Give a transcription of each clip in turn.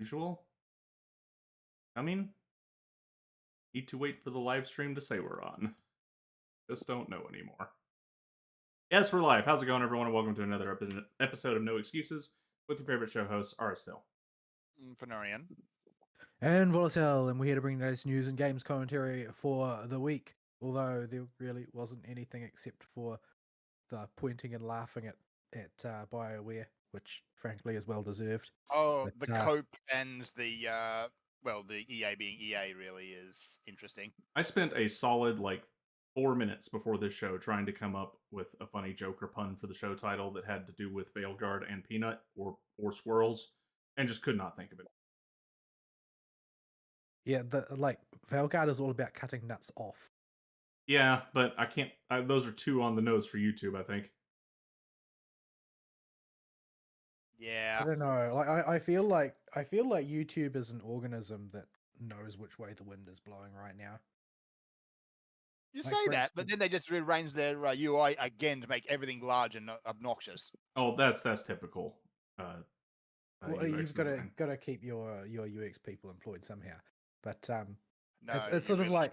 Usual. Need to wait for the live stream to say we're on. Just don't know anymore. Yes, we're live. How's it going, everyone? And welcome to another episode of No Excuses with your favorite show host, Still. Fenarian. And Volatil, and we're here to bring those news and games commentary for the week. Although there really wasn't anything except for the pointing and laughing at BioWare, which frankly is well deserved. Oh, But, the cope and the the EA being EA really is interesting. I spent a solid 4 minutes before this show trying to come up with a funny joke or pun for the show title that had to do with Veilguard and Peanut or squirrels, and just could not think of it. Yeah, Veilguard is all about cutting nuts off. Yeah, but I can't. Those are too on the nose for YouTube, I think. Yeah, I don't know. I feel like YouTube is an organism that knows which way the wind is blowing right now. You say that, but then they just rearrange their UI again to make everything large and obnoxious. Oh, that's typical. Well, you've got to keep your UX people employed somehow. But no, it's sort of like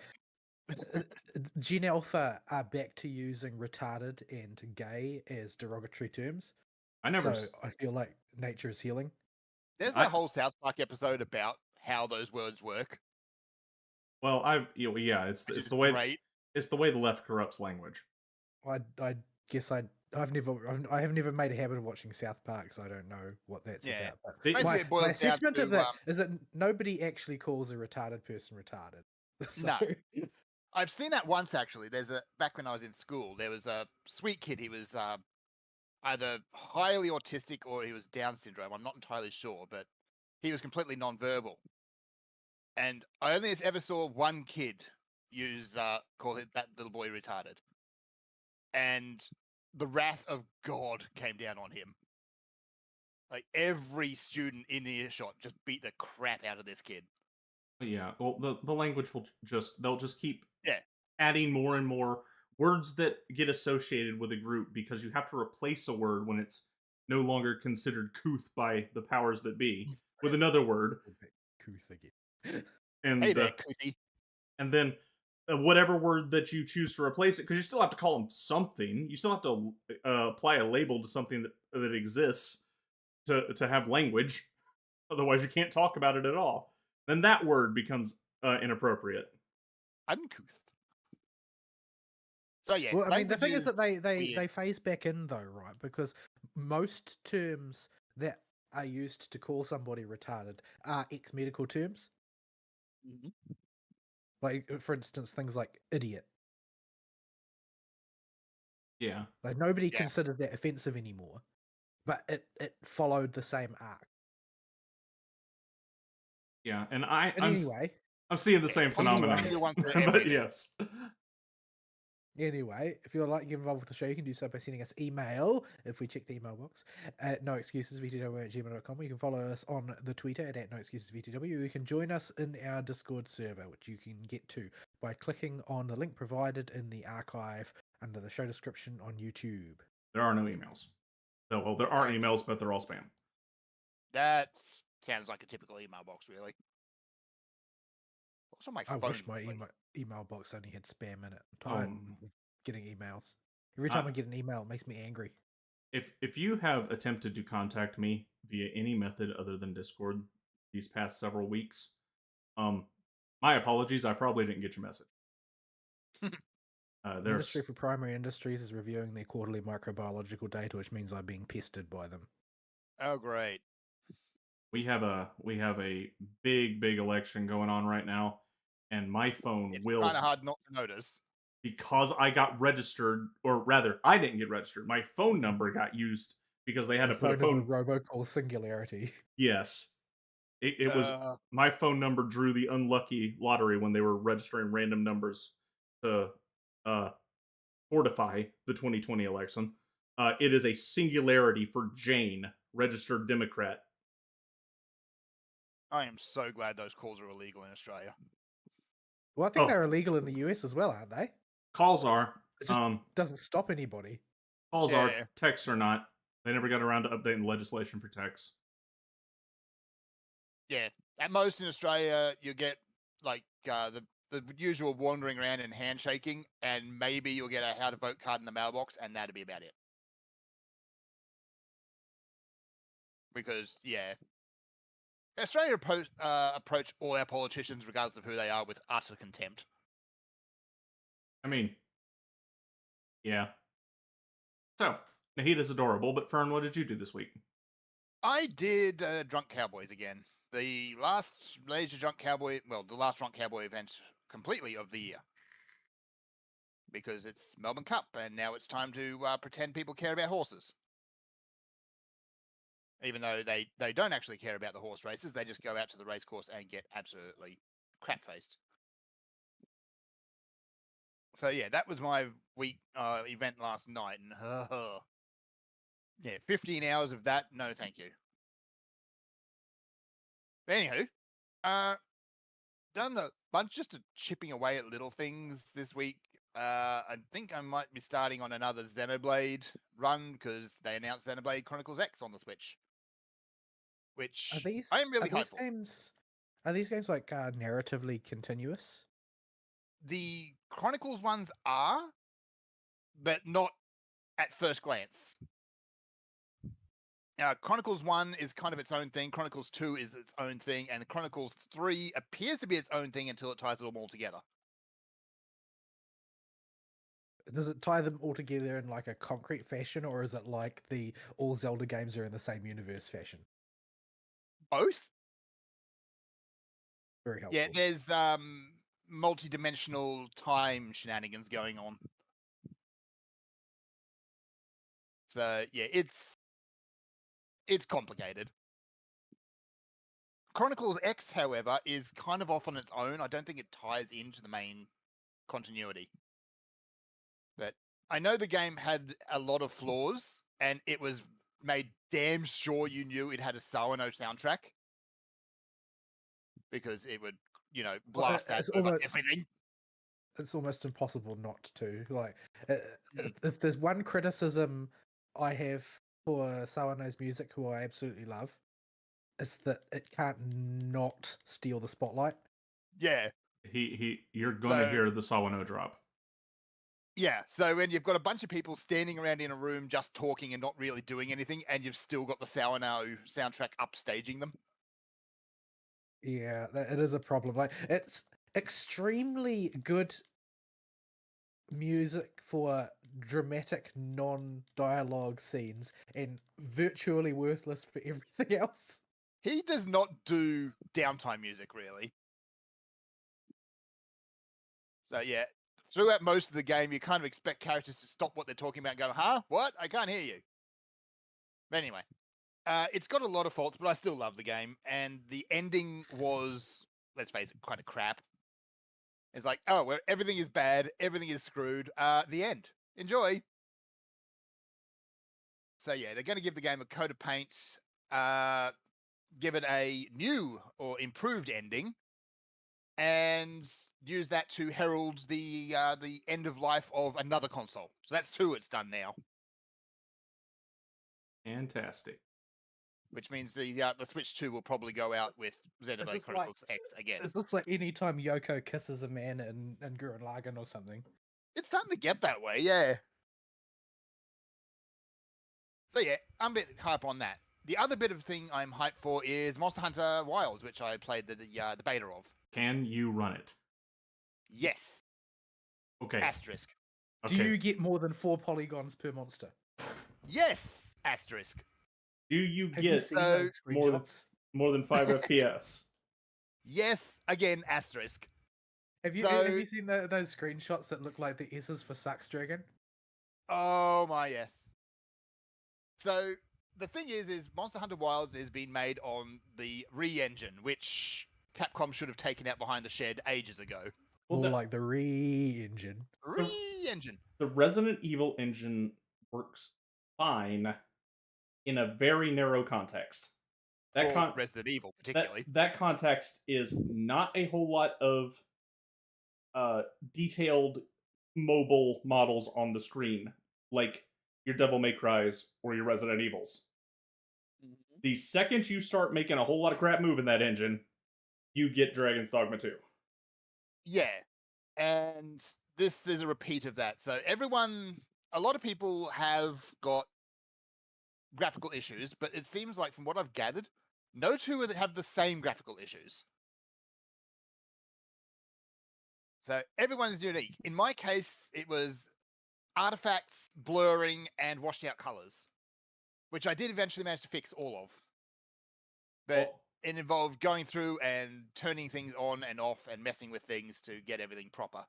Gen Alpha are back to using retarded and gay as derogatory terms. So I feel like nature is healing. There's a whole South Park episode about how those words work. Well, it's the way great. It's the way the left corrupts language. I guess I have never made a habit of watching South Park, so I don't know what that's about. But basically, my assessment of that is that nobody actually calls a retarded person retarded. So. No, I've seen that once actually. Back when I was in school, there was a sweet kid. He was either highly autistic or he was Down syndrome. I'm not entirely sure, but he was completely nonverbal. And I only ever saw one kid call that little boy retarded. And the wrath of God came down on him. Like every student in earshot just beat the crap out of this kid. Yeah, well, the language will they'll just keep adding more and more words that get associated with a group because you have to replace a word when it's no longer considered couth by the powers that be with another word. Couth again. And hey there, couthy. And then whatever word that you choose to replace it, because you still have to call them something. You still have to apply a label to something that exists to have language. Otherwise, you can't talk about it at all. Then that word becomes inappropriate. Uncouth. So yeah. Well, I mean, the thing is that they phase back in though, right? Because most terms that are used to call somebody retarded are ex-medical terms. Mm-hmm. Like, for instance, things like idiot. Yeah. Like nobody considered that offensive anymore, but it followed the same arc. Yeah, and I'm seeing the same phenomenon. But yes. Anyway, if you'd like to get involved with the show, you can do so by sending us email, if we check the email box, at noexcusesvtw@gmail.com. You can follow us on the Twitter at noexcusesvtw. You can join us in our Discord server, which you can get to by clicking on the link provided in the archive under the show description on YouTube. There are no emails. Well, there are emails, but they're all spam. That sounds like a typical email box, really. Also, my phone. I wish my email box only had spam in it. I'm tired of getting emails. Every time I get an email, it makes me angry. If you have attempted to contact me via any method other than Discord these past several weeks, my apologies. I probably didn't get your message. Ministry for Primary Industries is reviewing their quarterly microbiological data, which means I'm being pestered by them. Oh, great. We have a big election going on right now, and my phone it's kind of hard not to notice because I got registered, or rather, I didn't get registered. My phone number got used because they had to put a phone robocall singularity. Yes, it was my phone number drew the unlucky lottery when they were registering random numbers to fortify the 2020 election. It is a singularity for Jane, registered Democrat. I am so glad those calls are illegal in Australia. Well, I think they're illegal in the US as well, aren't they? Calls are. It just doesn't stop anybody. Calls are. Texts are not. They never got around to updating the legislation for texts. Yeah, at most in Australia, you get like the usual wandering around and handshaking, and maybe you'll get a how to vote card in the mailbox, and that'd be about it. Because Australia approach all our politicians, regardless of who they are, with utter contempt. I mean, yeah. So, Nahita's adorable, but Fern, what did you do this week? I did Drunk Cowboys again. The last major Drunk Cowboy, the last Drunk Cowboy event completely of the year. Because it's Melbourne Cup, and now it's time to pretend people care about horses. Even though they don't actually care about the horse races, they just go out to the racecourse and get absolutely crap-faced. So yeah, that was my week event last night, and 15 hours of that, no thank you. But anywho, done a bunch just of chipping away at little things this week. I think I might be starting on another Xenoblade run because they announced Xenoblade Chronicles X on the Switch, which I am really hyped for. Are these games like narratively continuous? The Chronicles ones are, but not at first glance. Chronicles 1 is kind of its own thing, Chronicles 2 is its own thing, and Chronicles 3 appears to be its own thing until it ties them all together. Does it tie them all together in like a concrete fashion, or is it like the all Zelda games are in the same universe fashion? Both? Very helpful. Yeah, there's multi-dimensional time shenanigans going on. So yeah, it's complicated. Chronicles X, however, is kind of off on its own. I don't think it ties into the main continuity. But I know the game had a lot of flaws, and it was made damn sure you knew it had a Sawano soundtrack. Because it would, blast that over everything. It's almost impossible not to. Like, if there's one criticism I have for Sawano's music, who I absolutely love, is that it can't not steal the spotlight. Yeah. You're gonna hear the Sawano drop. Yeah, so when you've got a bunch of people standing around in a room just talking and not really doing anything, and you've still got the Sawano soundtrack upstaging them. Yeah, it is a problem. Like, it's extremely good music for dramatic non-dialogue scenes and virtually worthless for everything else. He does not do downtime music, really. So yeah, throughout most of the game, you kind of expect characters to stop what they're talking about and go, huh? What? I can't hear you. But anyway, it's got a lot of faults, but I still love the game. And the ending was, let's face it, kind of crap. It's like, oh, where everything is bad, everything is screwed. The end. Enjoy. So yeah, they're going to give the game a coat of paint, give it a new or improved ending, and use that to herald the end of life of another console. So that's 2 it's done now. Fantastic. Which means the Switch 2 will probably go out with Xenoblade Chronicles X again. This looks like any time Yoko kisses a man in Gurren Lagann or something. It's starting to get that way, yeah. So yeah, I'm a bit hype on that. The other bit of thing I'm hyped for is Monster Hunter Wilds, which I played the beta of. Can you run it? Yes. Okay. Asterisk. Okay. Do you get more than 4 polygons per monster? Yes. Asterisk. Do you get more than 5 FPS? Yes. Again, asterisk. Have you seen those screenshots that look like the S's for Sucks Dragon? Oh my yes. So the thing is Monster Hunter Wilds is being made on the Re-engine, which Capcom should have taken out behind the shed ages ago. Well, like the Re-engine. Re-engine. The Resident Evil engine works fine in a very narrow context. Resident Evil, particularly. That context is not a whole lot of detailed mobile models on the screen, like your Devil May Cry's or your Resident Evils. Mm-hmm. The second you start making a whole lot of crap move in that engine, you get Dragon's Dogma 2. Yeah. And this is a repeat of that. So a lot of people have got graphical issues, but it seems like from what I've gathered, no two have the same graphical issues. So everyone's unique. In my case, it was artifacts, blurring, and washed out colors, which I did eventually manage to fix all of. But Well, it involved going through and turning things on and off and messing with things to get everything proper.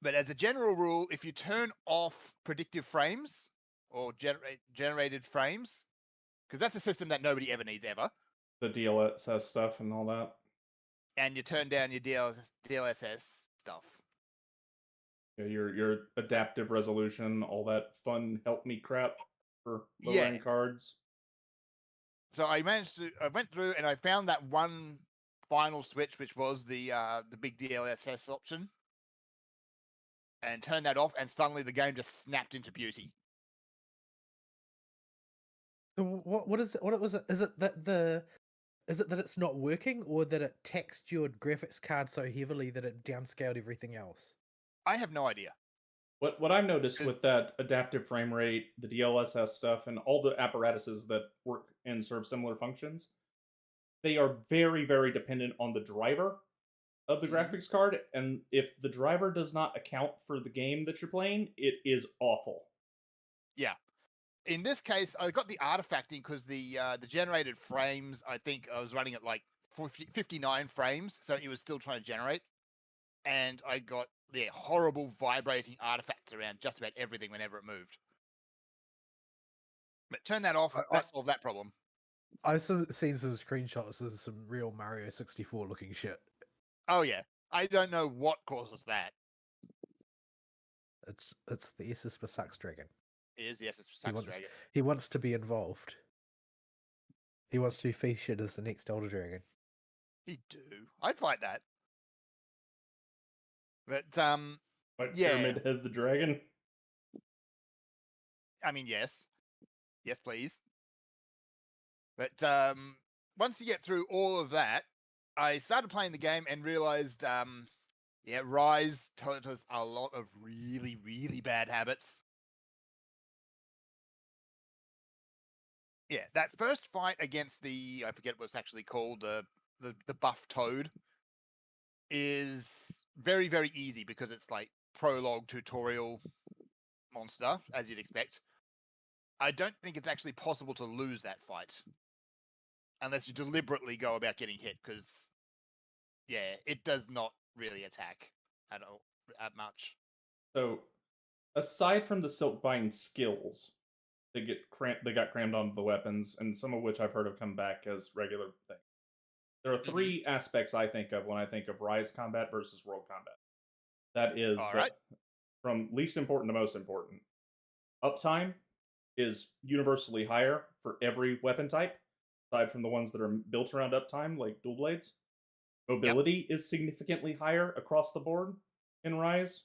But as a general rule, if you turn off predictive frames or generated frames, because that's a system that nobody ever needs ever, the DLSS stuff and all that. and you turn down your DLSS stuff. Yeah, your adaptive resolution, all that fun help me crap for low Yeah. end cards. So I went through and I found that one final switch, which was the big DLSS option, and turned that off, and suddenly the game just snapped into beauty. So what is it? What was it? Is it that it's not working, or that it taxed your graphics card so heavily that it downscaled everything else? I have no idea. What I've noticed 'Cause- with that adaptive frame rate, the DLSS stuff, and all the apparatuses that work and serve similar functions, they are very, very dependent on the driver of the graphics card. And if the driver does not account for the game that you're playing, it is awful. Yeah. In this case, I got the artifacting because the generated frames, I think I was running at like 59 frames, so it was still trying to generate. And I got the horrible vibrating artifacts around just about everything whenever it moved. But turn that off, that solved that problem. I've seen some screenshots of some real Mario 64 looking shit. Oh yeah. I don't know what causes that. It's the SS for Sucks Dragon. It is the SS Sucks Dragon. He wants to be involved. He wants to be featured as the next Elder Dragon. He do. I'd fight that. But Like yeah. Pyramid Head the Dragon. I mean, yes. Yes, please. But once you get through all of that, I started playing the game and realized, Rise taught us a lot of really, really bad habits. Yeah, that first fight against I forget what it's actually called, the buff toad, is very, very easy because it's like prologue tutorial monster, as you'd expect. I don't think it's actually possible to lose that fight unless you deliberately go about getting hit, because yeah, it does not really attack at all at much. So, aside from the Silkbind skills, they got crammed onto the weapons, and some of which I've heard have come back as regular things. There are three aspects I think of when I think of Rise combat versus World combat. That is from least important to most important. Uptime is universally higher for every weapon type, aside from the ones that are built around uptime, like dual blades. Mobility is significantly higher across the board in Rise.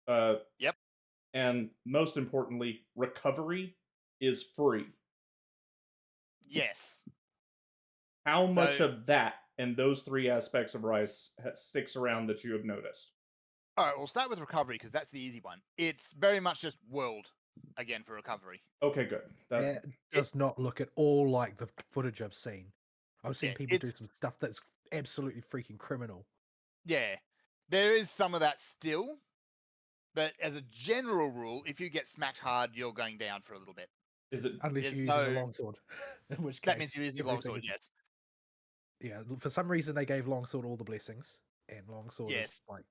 And most importantly, recovery is free. Yes. How much of that and those three aspects of Rise sticks around that you have noticed? All right, we'll start with recovery because that's the easy one. It's very much just world again for recovery. Okay, good. That does not look at all like the footage I've seen. I've seen people do some stuff that's absolutely freaking criminal. Yeah, there is some of that still, but as a general rule, if you get smacked hard, you're going down for a little bit. Is it unless you're using the longsword? In which case, that means you're using longsword. Yes. Yeah, for some reason they gave longsword all the blessings, and longsword is like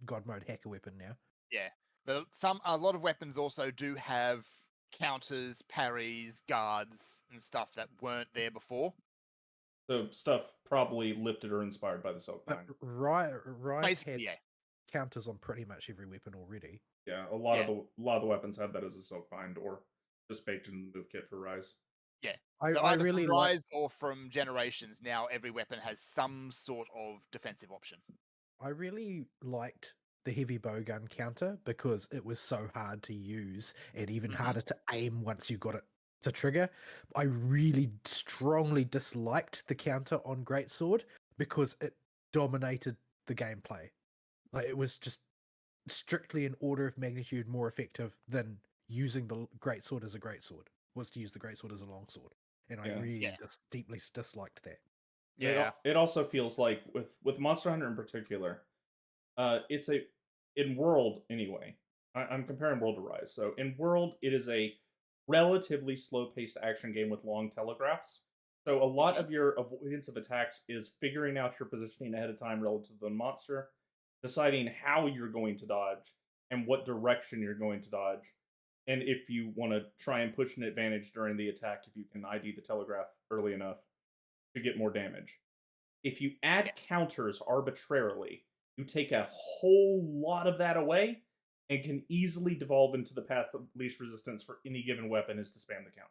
god mode hacker weapon now. Yeah, but a lot of weapons also do have counters, parries, guards, and stuff that weren't there before. So stuff probably lifted or inspired by the Silkbind. Rise had counters on pretty much every weapon already. Yeah, a lot of the weapons had that as a Silkbind or just baked in the move kit for Rise. Yeah. So I either really from Rise or from Generations, now every weapon has some sort of defensive option. I really liked the heavy bowgun counter because it was so hard to use and even harder to aim once you got it to trigger. I really strongly disliked the counter on Greatsword because it dominated the gameplay. Like, it was just strictly an order of magnitude more effective than using the Greatsword as a Greatsword, was to use the Greatsword as a longsword. And I Yeah. really just deeply disliked that. It also feels like with Monster Hunter in particular, it's in World anyway. I'm comparing World to Rise. So in World, it is a relatively slow-paced action game with long telegraphs. So a lot of your avoidance of attacks is figuring out your positioning ahead of time relative to the monster, deciding how you're going to dodge and what direction you're going to dodge, and if you want to try and push an advantage during the attack, if you can ID the telegraph early enough to get more damage. If you add counters arbitrarily, you take a whole lot of that away and can easily devolve into the path of least resistance for any given weapon is to spam the counter.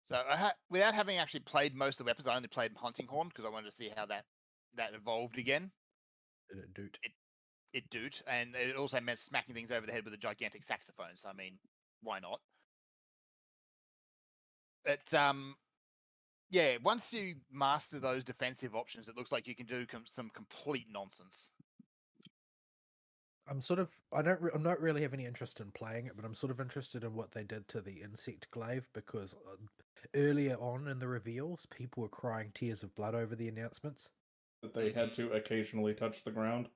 So without having actually played most of the weapons, I only played Hunting Horn because I wanted to see how that evolved again. Did it doot? It doot, and it also meant smacking things over the head with a gigantic saxophone. So I mean, why not? But yeah, once you master those defensive options, it looks like you can do some complete nonsense. I'm not really have any interest in playing it, but I'm sort of interested in what they did to the insect glaive, because earlier on in the reveals, people were crying tears of blood over the announcements. That they had to occasionally touch the ground.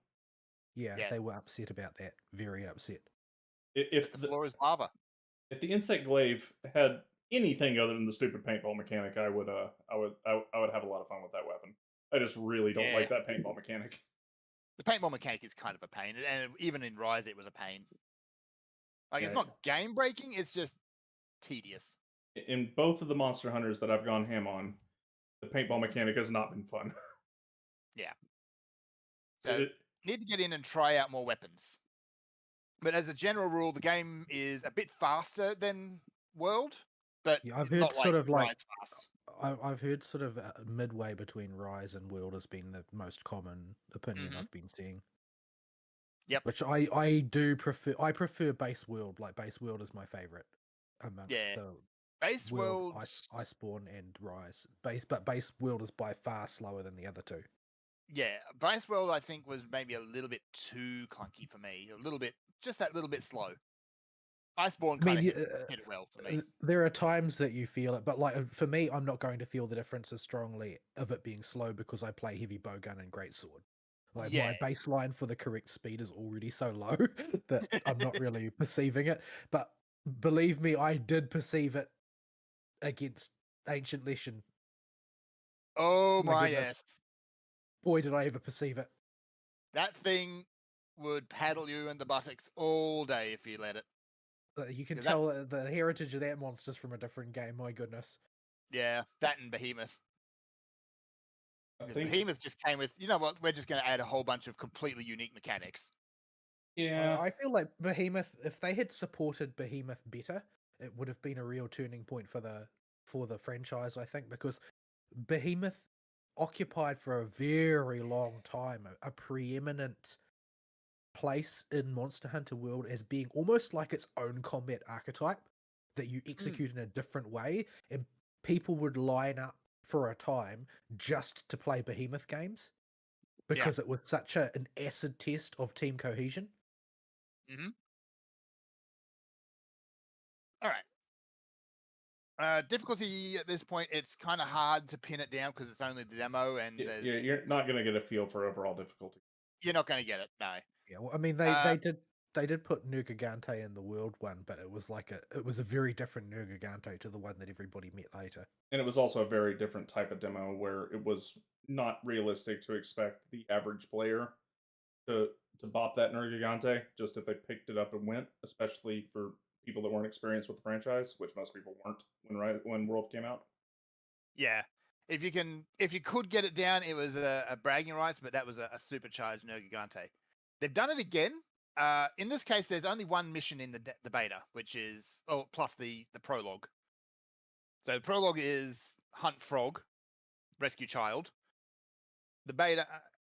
Yeah, they were upset about that. Very upset. If the floor is lava. If the insect glaive had anything other than the stupid paintball mechanic, I would have a lot of fun with that weapon. I just really don't like that paintball mechanic. The paintball mechanic is kind of a pain, and even in Rise, it was a pain. Like, it's not game breaking; it's just tedious. In both of the Monster Hunters that I've gone ham on, the paintball mechanic has not been fun. Yeah. So need to get in and try out more weapons. But as a general rule, the game is a bit faster than World, but I've heard not sort of like Rise fast. I've heard sort of midway between Rise and World has been the most common opinion I've been seeing. Yep. Which I do prefer. I prefer Base World. Like, Base World is my favorite amongst the Base World, Iceborne and Rise. Base World is by far slower than the other two. Yeah, Base World I think was maybe a little bit too clunky for me. Just that little bit slow. Iceborne kind of hit it well for me. There are times that you feel it, but like for me, I'm not going to feel the difference as strongly of it being slow because I play heavy bowgun and greatsword. Like, my baseline for the correct speed is already so low that I'm not really perceiving it. But believe me, I did perceive it against Ancient Leshen. Oh my yes. Boy, did I ever perceive it. That thing would paddle you in the buttocks all day if you let it. You can tell the heritage of that monster's from a different game, my goodness. Yeah, that and Behemoth. Behemoth just came with, you know what, we're just going to add a whole bunch of completely unique mechanics. Yeah. I feel like Behemoth, if they had supported Behemoth better, it would have been a real turning point for the franchise, I think, because Behemoth occupied for a very long time a preeminent place in Monster Hunter World as being almost like its own combat archetype that you execute in a different way, and people would line up for a time just to play Behemoth games because it was such an acid test of team cohesion. All right. Difficulty at this point, it's kind of hard to pin it down because it's only the demo, and you're not going to get a feel for overall difficulty. You're not going to get it, no. Yeah, well, I mean, they did put Nergigante in the world one, but it was a very different Nergigante to the one that everybody met later. And it was also a very different type of demo where it was not realistic to expect the average player to bop that Nergigante just if they picked it up and went, especially for people that weren't experienced with the franchise, which most people weren't when World came out. Yeah. If you could get it down, it was a bragging rights, but that was a supercharged Nergigante. They've done it again. In this case, there's only one mission in the beta, which is plus the prologue. So the prologue is hunt frog, rescue child. The beta,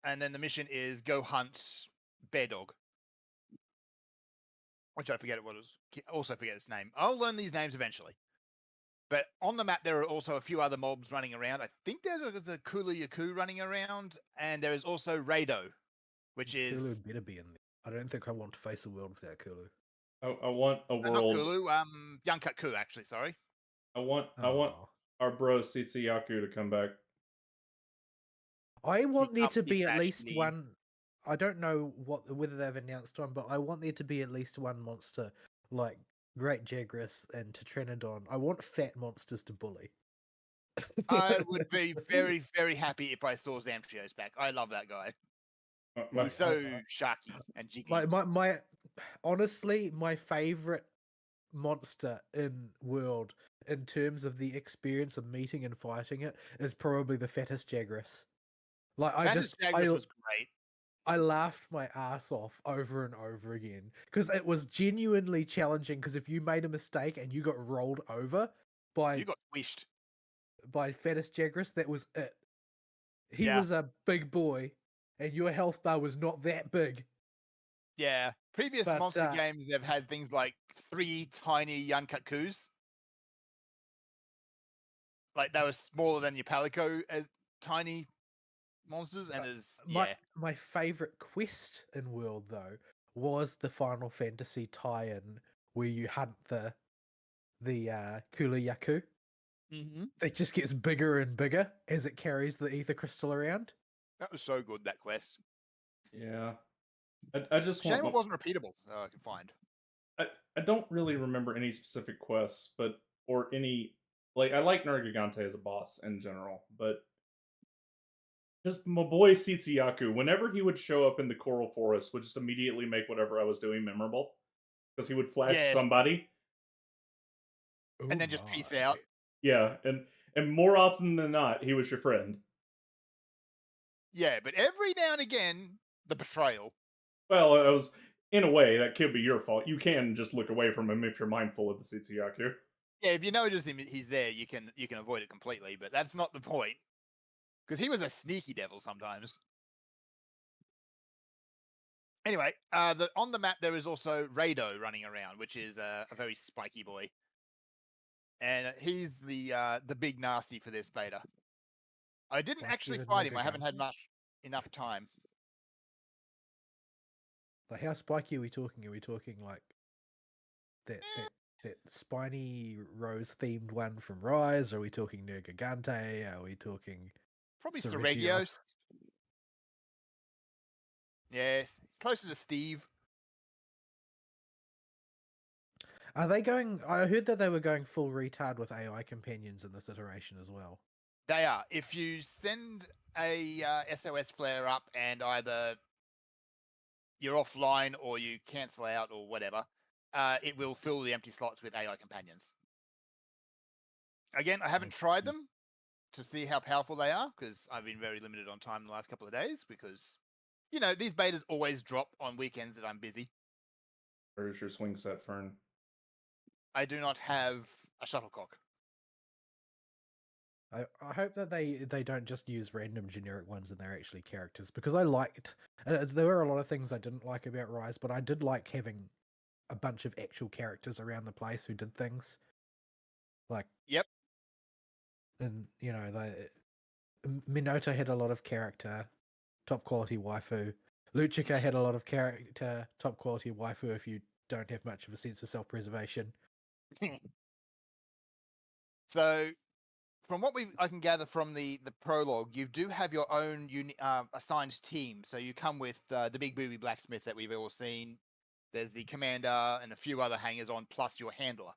and then the mission is go hunt bear dog. which I forget what it was. Also forget its name. I'll learn these names eventually. But on the map, there are also a few other mobs running around. I think there's a Kulu Yaku running around, and there is also Rado, which Kulu is better be in there. I don't think I want to face a world without Kulu. I want a not world. Kulu. Youngcut Ku, actually. Sorry. I want Oh. our bro Tsitsuyaku to come back. I want there can't to be be at bashed, least leave. one. I don't know whether they've announced one, but I want there to be at least one monster like Great Jagras and Tetranodon. I want fat monsters to bully. I would be very, very happy if I saw Zamtrios back. I love that guy. He's so sharky and jiggy. my honestly, my favorite monster in world in terms of the experience of meeting and fighting it is probably the fattest Jagras. Like Jagras was great. I laughed my ass off over and over again because it was genuinely challenging. Because if you made a mistake and you got rolled over You got squished. by fattest Jagras, that was it. He Yeah. was a big boy, and your health bar was not that big. Yeah. Previous But, monster games have had things like 3 tiny Uncut Kus. Like they were smaller than your Palico as tiny monsters, and my favorite quest in world though was the Final Fantasy tie-in where you hunt the Kula Yaku. Mm-hmm. It just gets bigger and bigger as it carries the ether crystal around. That was so good, that quest. Yeah, I just Shame want. it wasn't repeatable. I can find. I don't really remember any specific quests, or any I like Nergigante as a boss in general, but just my boy Tsitsuyaku, whenever he would show up in the Coral Forest, would just immediately make whatever I was doing memorable because he would flash somebody. And then just peace out. Yeah, and more often than not, he was your friend. Yeah, but every now and again, the betrayal. Well, it was in a way that could be your fault. You can just look away from him if you're mindful of the Tsitsuyaku. Yeah, if you notice him, he's there. You can avoid it completely, but that's not the point. Because he was a sneaky devil sometimes. Anyway, on the map there is also Rado running around, which is a very spiky boy, and he's the big nasty for this beta. I didn't actually fight him. I haven't had enough time. Like how spiky are we talking? Are we talking like that spiny rose themed one from Rise? Are we talking Nergigante? Are we talking probably Seregios? Yes, closer to Steve. Are they going? I heard that they were going full retard with AI companions in this iteration as well. They are. If you send a SOS flare up and either you're offline or you cancel out or whatever, it will fill the empty slots with AI companions. Again, I haven't tried them to see how powerful they are because I've been very limited on time in the last couple of days because, these betas always drop on weekends that I'm busy. Where's your swing set, Fern? I do not have a shuttlecock. I hope that they don't just use random generic ones and they're actually characters, because I liked there were a lot of things I didn't like about Rise, but I did like having a bunch of actual characters around the place who did things. Like, yep. And Minato had a lot of character, top quality waifu. Luchika had a lot of character, top quality waifu if you don't have much of a sense of self-preservation. So, from what I can gather from the prologue, you do have your own assigned team. So you come with the big booby blacksmith that we've all seen. There's the commander and a few other hangers on, plus your handler.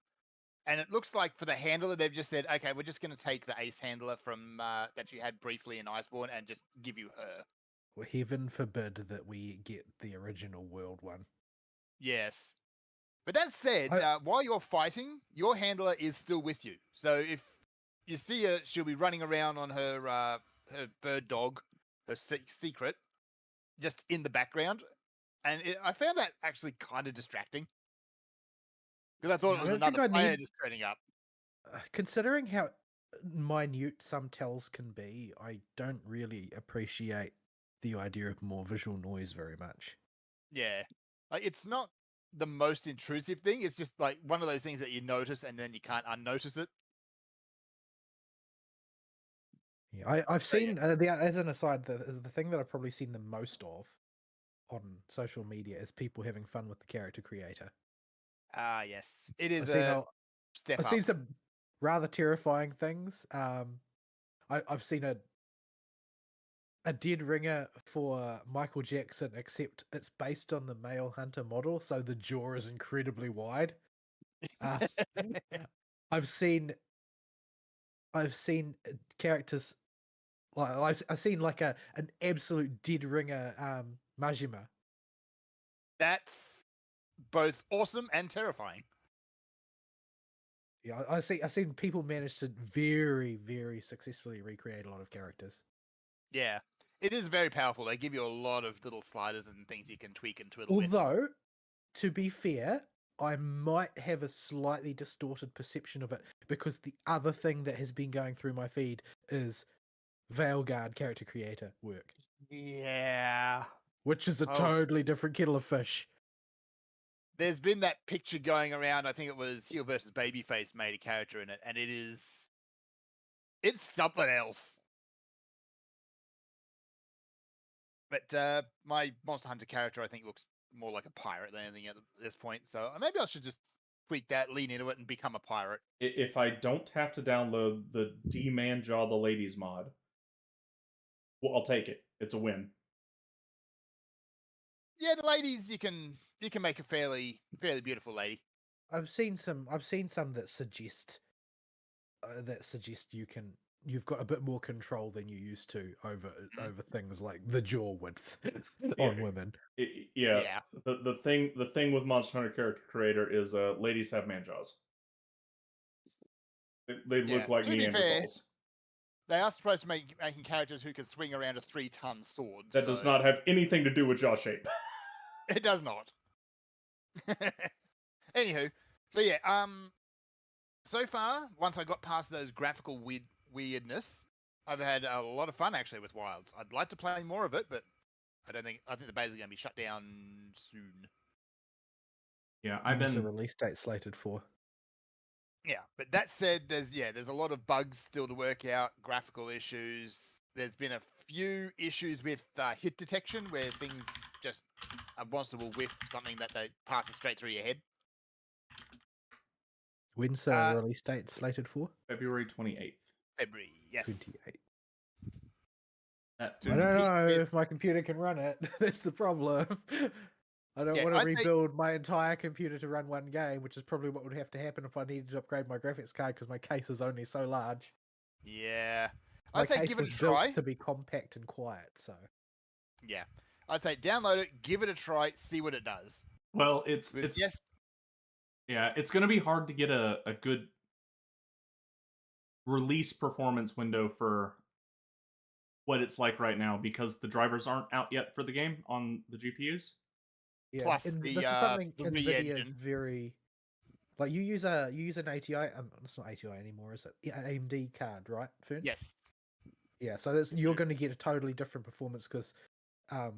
And it looks like for the handler, they've just said, okay, we're just going to take the ace handler from that you had briefly in Iceborne and just give you her. Well, heaven forbid that we get the original world one. Yes. But that said, while you're fighting, your handler is still with you. So if you see her, she'll be running around on her bird dog, her secret, just in the background. And I found that actually kind of distracting. Because I thought it was another player just turning up. Considering how minute some tells can be, I don't really appreciate the idea of more visual noise very much. Yeah. Like, it's not the most intrusive thing. It's just like one of those things that you notice and then you can't unnotice it. Yeah, I've So, seen as an aside, the thing that I've probably seen the most of on social media is people having fun with the character creator. yes, it is I've seen a step I've up. seen some rather terrifying things. I've seen a dead ringer for Michael Jackson, except it's based on the male hunter model, so the jaw is incredibly wide. Uh, I've seen characters like I've seen like an absolute dead ringer Majima. That's both awesome and terrifying. Yeah, I've seen people manage to very, very successfully recreate a lot of characters. Yeah, it is very powerful. They give you a lot of little sliders and things you can tweak and twiddle with. Although, to be fair, I might have a slightly distorted perception of it because the other thing that has been going through my feed is Veilguard character creator work, Yeah. which is a Oh. totally different kettle of fish. There's been that picture going around. I think it was Heel versus Babyface made a character in it, and it's something else. But my Monster Hunter character, I think, looks more like a pirate than anything at this point. So maybe I should just tweak that, lean into it, and become a pirate. If I don't have to download the D-Man Jaw the Ladies mod, well, I'll take it. It's a win. Yeah, the ladies, you can make a fairly beautiful lady. I've seen some that suggest you've got a bit more control than you used to over things like the jaw width on Yeah. women. Yeah. The thing with Monster Hunter character creator is ladies have man jaws. They look like To be fair, Neanderthals. they are supposed to making characters who can swing around a 3-ton sword. That does not have anything to do with jaw shape. It does not. Anywho, so yeah, so far, once I got past those graphical weirdness, I've had a lot of fun actually with Wilds. I'd like to play more of it, but I think the beta is going to be shut down soon. Yeah, There's a release date slated for. Yeah, but that said, there's a lot of bugs still to work out, graphical issues. There's been a few issues with hit detection where things just a monster will whiff something that they passes straight through your head. When's the release date slated for? February 28th. February, yes. 28. That I don't know if my computer can run it. That's the problem. I don't want to rebuild my entire computer to run one game, which is probably what would have to happen if I needed to upgrade my graphics card because my case is only so large. Yeah. My I'd say case give it a was built try. to be compact and quiet, so. Yeah. I'd say download it, give it a try, see what it does. Well, it's yeah, it's going to be hard to get a good release performance window for what it's like right now because the drivers aren't out yet for the game on the GPUs. Yeah, Plus and the this is something the NVIDIA re-engine. very like you use an ATI. It's not ATI anymore, is it? AMD card, right, Fern? Yes. Yeah, so you're going to get a totally different performance because the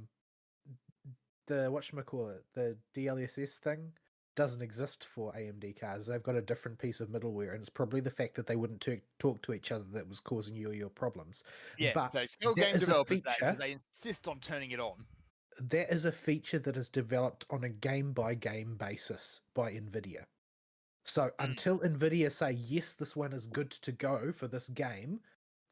whatchamacallit, the DLSS thing doesn't exist for AMD cards. They've got a different piece of middleware, and it's probably the fact that they wouldn't talk to each other that was causing you your problems. Yeah, but so still that game is a developers that feature. because they insist on turning it on. That is a feature that is developed on a game-by-game basis by NVIDIA. So until NVIDIA say, yes, this one is good to go for this game,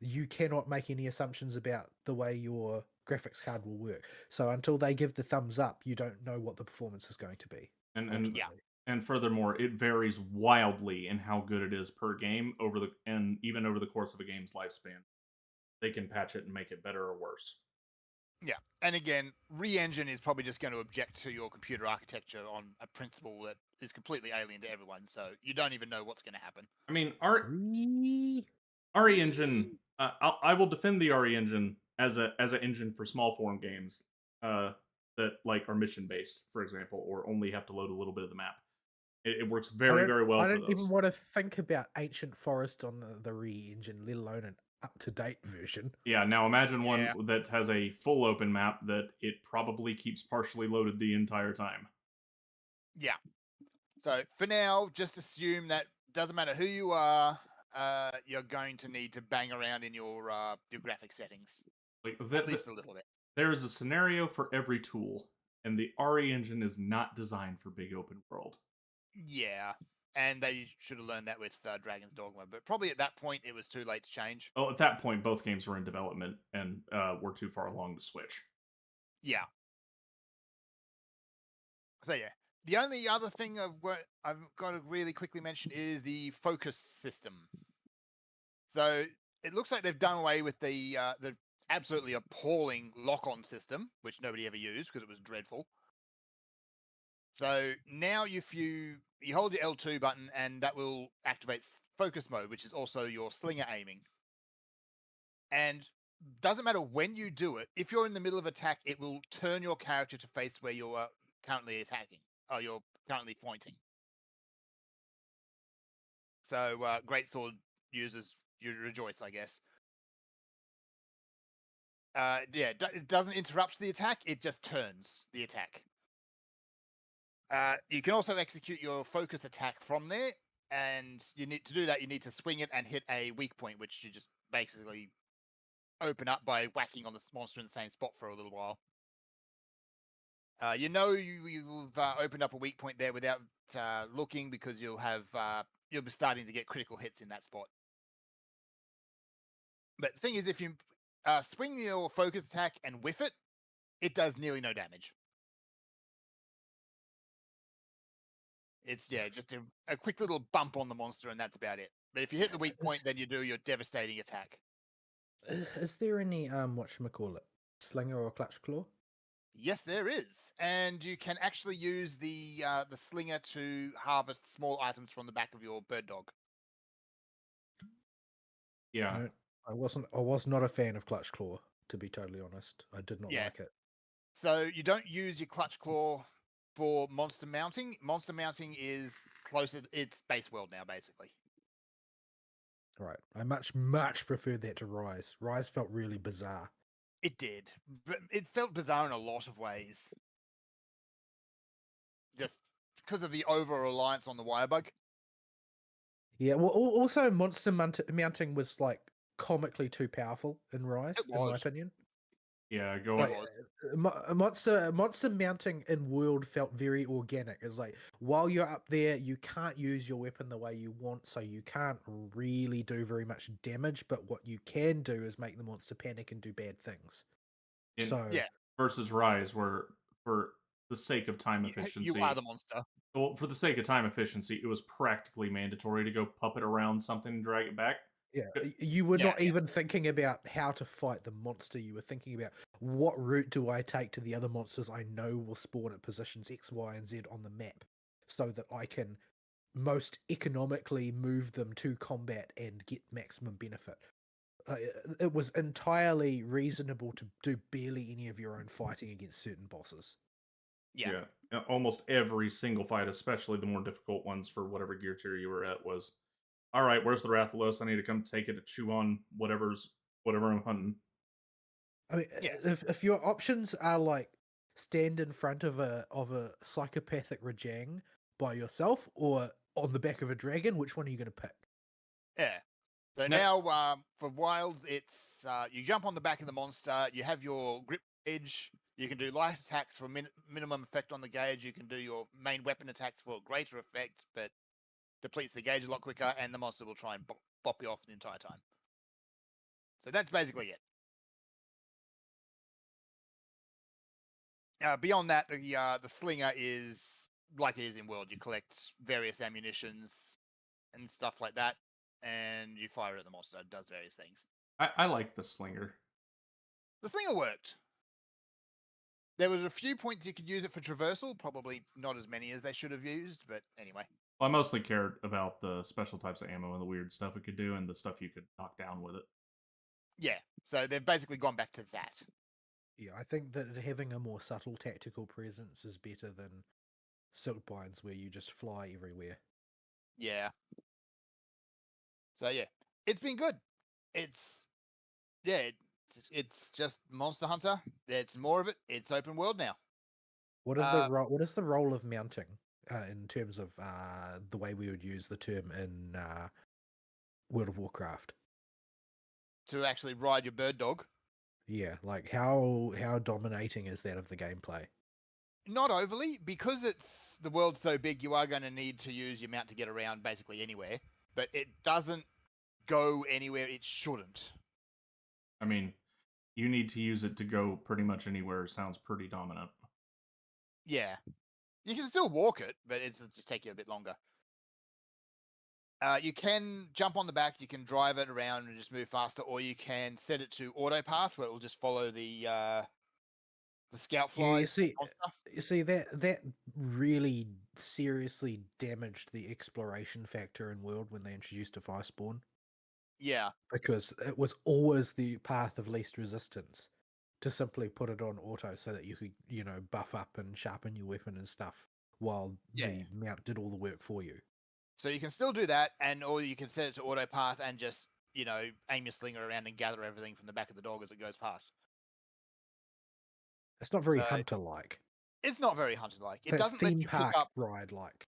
you cannot make any assumptions about the way your graphics card will work. So until they give the thumbs up, you don't know what the performance is going to be. And furthermore, it varies wildly in how good it is per game even over the course of a game's lifespan. They can patch it and make it better or worse. Yeah, and again, re-engine is probably just going to object to your computer architecture on a principle that is completely alien to everyone, so you don't even know what's going to happen. I mean, RE Engine, I will defend the RE Engine as an engine for small form games that like are mission based, for example, or only have to load a little bit of the map. It works very well. I don't even want to think about Ancient Forest on the re-engine, let alone an up-to-date version. Yeah, now imagine one that has a full open map that it probably keeps partially loaded the entire time. Yeah. So for now, just assume that doesn't matter who you are, you're going to need to bang around in your graphic settings Like at least a little bit. there is a scenario for every tool, and the RE engine is not designed for big open world. Yeah, and they should have learned that with Dragon's Dogma, but probably at that point it was too late to change. Oh, at that point, both games were in development and were too far along to switch. Yeah. So yeah, the only other thing of what I've got to really quickly mention is the focus system. So it looks like they've done away with the absolutely appalling lock-on system, which nobody ever used because it was dreadful. So now if you hold your L2 button and that will activate focus mode, which is also your slinger aiming. And doesn't matter when you do it, if you're in the middle of attack, it will turn your character to face where you're currently attacking, or you're currently pointing. So greatsword users, you rejoice, I guess. Yeah, it doesn't interrupt the attack, it just turns the attack. You can also execute your focus attack from there, and you need to do that, you need to swing it and hit a weak point, which you just basically open up by whacking on the monster in the same spot for a little while. You've opened up a weak point there without looking, because you'll be starting to get critical hits in that spot. But the thing is, if you swing your focus attack and whiff it, it does nearly no damage. It's just a quick little bump on the monster, and that's about it. But if you hit the weak point, then you do your devastating attack. Is there any whatchamacallit, slinger or clutch claw? Yes, there is, and you can actually use the slinger to harvest small items from the back of your bird dog. Yeah. I was not a fan of clutch claw, to be totally honest. I did not like it. So you don't use your clutch claw for monster mounting. Monster mounting is closer. It's base world now, basically. Right. I much preferred that to Rise. Rise felt really bizarre. It did, but it felt bizarre in a lot of ways. Just because of the over-reliance on the wirebug. Yeah, well, also monster mounting was like comically too powerful in Rise, in my opinion. Yeah, go Like, on. monster mounting in World felt very organic. It's like, while you're up there, you can't use your weapon the way you want, so you can't really do very much damage, but what you can do is make the monster panic and do bad things. Versus Rise, where for the sake of time efficiency, you are the monster. Well, for the sake of time efficiency, it was practically mandatory to go puppet around something and drag it back. Yeah, you were not even thinking about how to fight the monster. You were thinking about, what route do I take to the other monsters I know will spawn at positions X, Y, and Z on the map, so that I can most economically move them to combat and get maximum benefit. It was entirely reasonable to do barely any of your own fighting against certain bosses. Yeah. Almost every single fight, especially the more difficult ones for whatever gear tier you were at, was, all right, where's the Rathalos? I need to come take it to chew on whatever I'm hunting. I mean, if your options are like stand in front of a psychopathic Rajang by yourself or on the back of a dragon, which one are you going to pick? Yeah. So now for wilds, it's you jump on the back of the monster. You have your grip gauge. You can do light attacks for minimum effect on the gauge. You can do your main weapon attacks for greater effect, but depletes the gauge a lot quicker, and the monster will try and bop you off the entire time. So that's basically it. Beyond that, the slinger is like it is in World. You collect various ammunitions and stuff like that, and you fire at the monster. It does various things. I like the slinger. The slinger worked. There was a few points you could use it for traversal, probably not as many as they should have used, but anyway. Well, I mostly cared about the special types of ammo and the weird stuff it could do and the stuff you could knock down with it. Yeah, so they've basically gone back to that. Yeah, I think that having a more subtle tactical presence is better than Silkbinds, where you just fly everywhere. Yeah. So yeah, it's been good. It's just Monster Hunter. It's more of it. It's open world now. What is the role of mounting in terms of the way we would use the term in World of Warcraft. To actually ride your bird dog. Yeah, like how dominating is that of the gameplay? Not overly, because it's the world's so big. You are going to need to use your mount to get around basically anywhere, but it doesn't go anywhere it shouldn't. I mean, you need to use it to go pretty much anywhere. Sounds pretty dominant. Yeah, you can still walk it, but it'll just take you a bit longer. You can jump on the back, you can drive it around and just move faster, or you can set it to auto path where it will just follow the scout Yeah, flies on stuff. you see that really seriously damaged the exploration factor in World when they introduced Device Spawn, Yeah, because it was always the path of least resistance to simply put it on auto so that you could, buff up and sharpen your weapon and stuff while Yeah. the mount did all the work for you. so you can still do that, or you can set it to auto path and just aim your slinger around and gather everything from the back of the dog as it goes past. It's not very So- hunter-like. It's not very hunter-like. It That's doesn't let theme you pick park up. ride-like.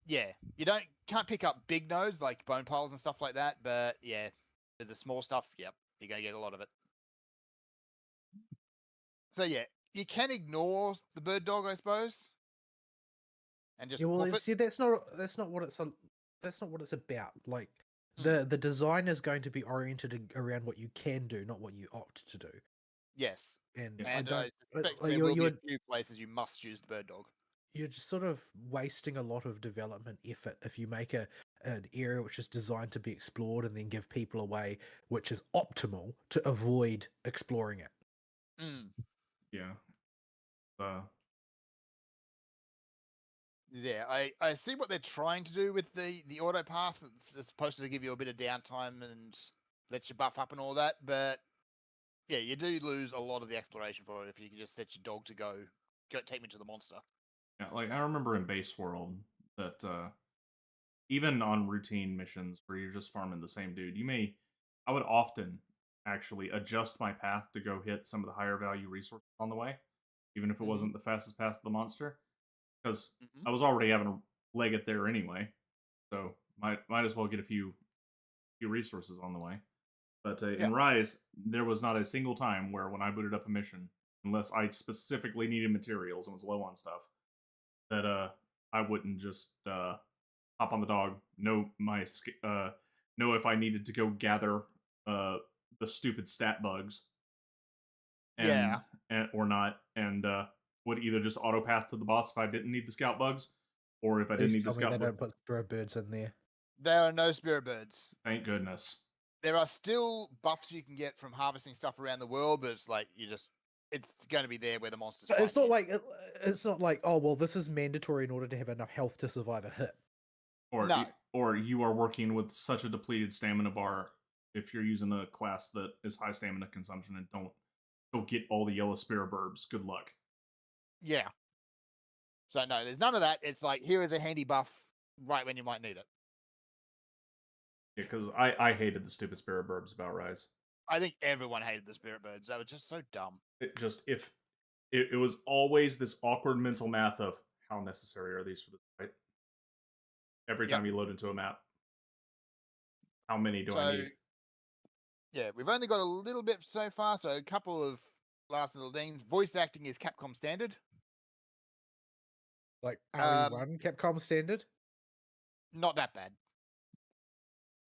Yeah, you can't pick up big nodes like bone piles and stuff like that. But yeah, the small stuff, yep, you're gonna get a lot of it. So yeah, you can ignore the bird dog, I suppose, and just Yeah, well, woof it. see, that's not what it's about. Like the design is going to be oriented around what you can do, not what you opt to do. Yes, And Yeah. I and I don't. suspect like, there will be a few places you must use the bird dog. you're just sort of wasting a lot of development effort if you make an area which is designed to be explored and then give people a way which is optimal to avoid exploring it. Mm. Yeah. Yeah, I see what they're trying to do with the auto path. It's supposed to give you a bit of downtime and let you buff up and all that, but yeah, you do lose a lot of the exploration for it if you can just set your dog to go take me to the monster. Yeah, like I remember in Base World that even on routine missions where you're just farming the same dude, I would often actually adjust my path to go hit some of the higher value resources on the way, even if it Mhm. wasn't the fastest path to the monster, because Mhm. I was already having to leg it there anyway, so might as well get a few resources on the way. But Yeah. in Rise, there was not a single time where when I booted up a mission, unless I specifically needed materials and was low on stuff, that I wouldn't just hop on the dog. Know if I needed to go gather the stupid stat bugs, and, Yeah. or not, and would either just auto path to the boss if I didn't need the scout bugs, or if I didn't Please need the tell me they scout don't bugs. put birds in there. There are no spirit birds. Thank goodness. There are still buffs you can get from harvesting stuff around the world, but it's like it's going to be there where the monsters. But it's fight not you. like it's not like, oh well, this is mandatory in order to have enough health to survive a hit. Or No. or you are working with such a depleted stamina bar if you're using a class that is high stamina consumption and don't get all the yellow spirit burbs. Good luck. Yeah. So no, there's none of that. It's like here is a handy buff right when you might need it. Yeah, because I hated the stupid spirit burbs about Rise. I think everyone hated the spirit birds. They were just so dumb. It just if it was always this awkward mental math of how necessary are these for the fight. Every Yep. time you load into a map, how many do I So need? yeah, we've only got a little bit so far. So a couple of last little things. Voice acting is Capcom standard. Like RE1 Capcom standard. Not that bad.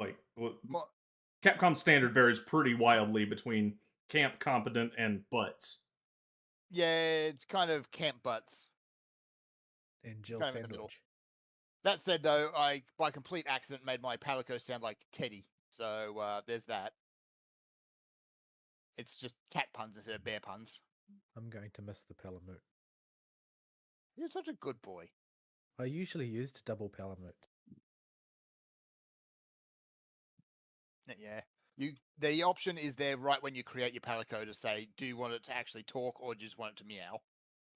Like Mo- Capcom standard varies pretty wildly between camp competent and butts. Yeah, it's kind of camp butts. And Jill Kind of in the middle. Sandwich. That said, though, I by complete accident made my Palico sound like Teddy. So there's that. It's just cat puns instead of bear puns. I'm going to miss the Palamute. You're such a good boy. I usually used double Palamute. Yeah. The option is there right when you create your Palico to say, do you want it to actually talk or do you just want it to meow?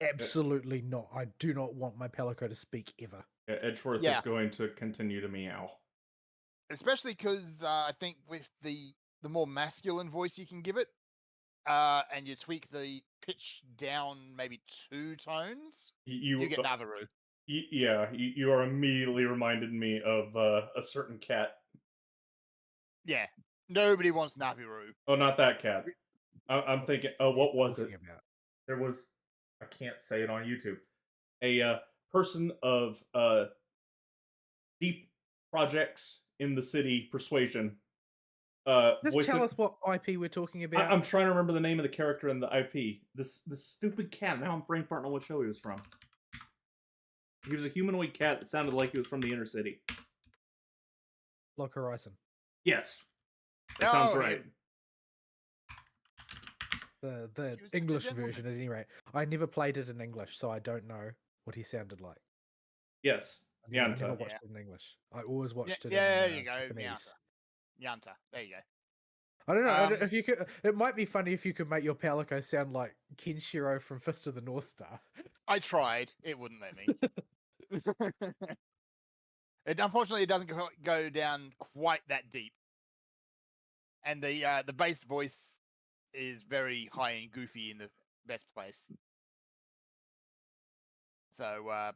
Absolutely not. I do not want my Palico to speak ever. Yeah, Edgeworth Yeah. is going to continue to meow. Especially because I think with the more masculine voice you can give it, and you tweak the pitch down maybe 2 tones, You you get Navaroo. Yeah, you are immediately reminded me of a certain cat. Yeah. Nobody wants Napiru. Oh, not that cat. I'm thinking. Oh, What are you what was it? talking about? There was. I can't say it on YouTube. A person of deep projects in the city persuasion. Just Voice tell it. us what IP we're talking about. I'm trying to remember the name of the character in the IP. This stupid cat. Now I'm brain farting on what show he was from. He was a humanoid cat that sounded like he was from the inner city. Log Horizon. Yes, that sounds Oh, right. him. The He was such a English gentleman. version, at any rate. I never played it in English, so I don't know what he sounded like. Yes, I never Yanta. watched it in English. I always watched it Yeah, in there you go. Japanese. Yanta. There you go. I don't know Um, if you could. It might be funny if you could make your Palico sound like Kenshiro from Fist of the North Star. I tried. It wouldn't let me. Unfortunately, it doesn't go down quite that deep. And the bass voice is very high and goofy in the best place. So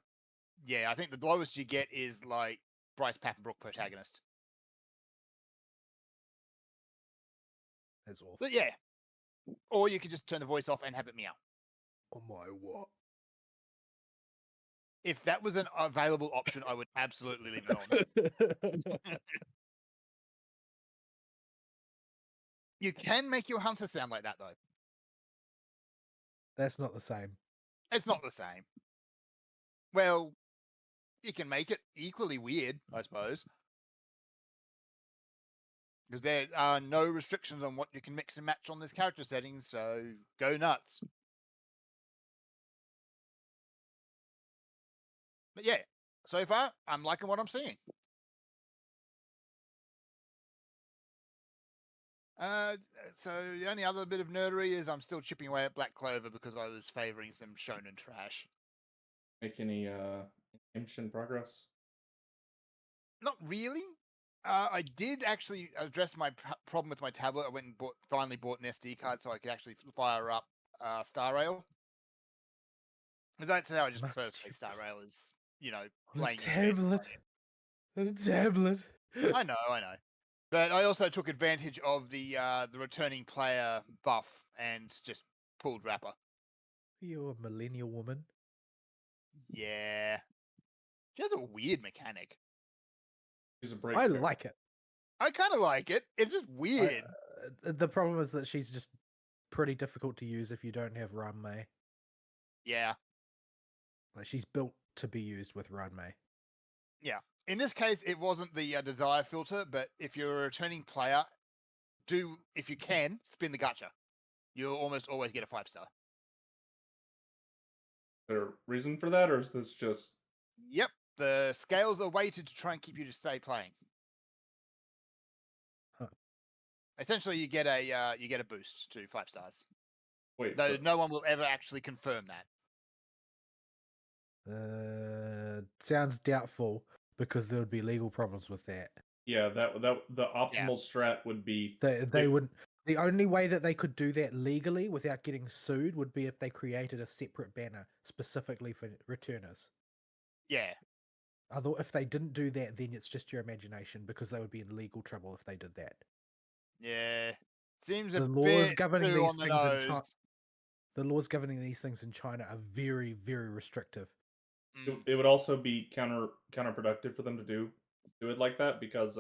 yeah, I think the lowest you get is like Bryce Papenbrook protagonist. That's awful. So yeah, or you could just turn the voice off and have it meow. Oh my what? If that was an available option, I would absolutely leave it on. You can make your hunter sound like that though. That's not the same. It's not the same. Well, you can make it equally weird, I suppose. Because there are no restrictions on what you can mix and match on this character setting, so go nuts. But yeah, so far, I'm liking what I'm seeing. So the only other bit of nerdery is I'm still chipping away at Black Clover because I was favoring some shonen trash. Make any ancient progress? Not really. I did actually address my problem with my tablet. I went and finally bought an SD card so I could actually fire up Star Rail. Because that's how I just prefer to play Star Rail is, playing in bed. A tablet. I know. But I also took advantage of the returning player buff and just pulled Rapper. You're a millennial woman. Yeah. She has a weird mechanic. She's a break. I like it. I kind of like it. It's just weird. The problem is that she's just pretty difficult to use if you don't have Ranmei. Yeah. Like she's built to be used with Ranmei. Yeah. In this case, it wasn't the desire filter, but if you're a returning player, if you can, spin the gacha. You'll almost always get a 5-star. Is there a reason for that, or is this just... Yep. The scales are weighted to try and keep you to stay playing. Huh. Essentially, you get a boost to 5 stars. Wait, Though so... no one will ever actually confirm that. Sounds doubtful because there would be legal problems with that. Yeah, that the optimal strat would be... They wouldn't. The only way that they could do that legally without getting sued would be if they created a separate banner specifically for returners. Yeah. Although if they didn't do that, then it's just your imagination because they would be in legal trouble if they did that. Yeah. Seems The a laws bit governing too these on the things in nose. China. The laws governing these things in China are very, very restrictive. It would also be counterproductive for them to do it like that because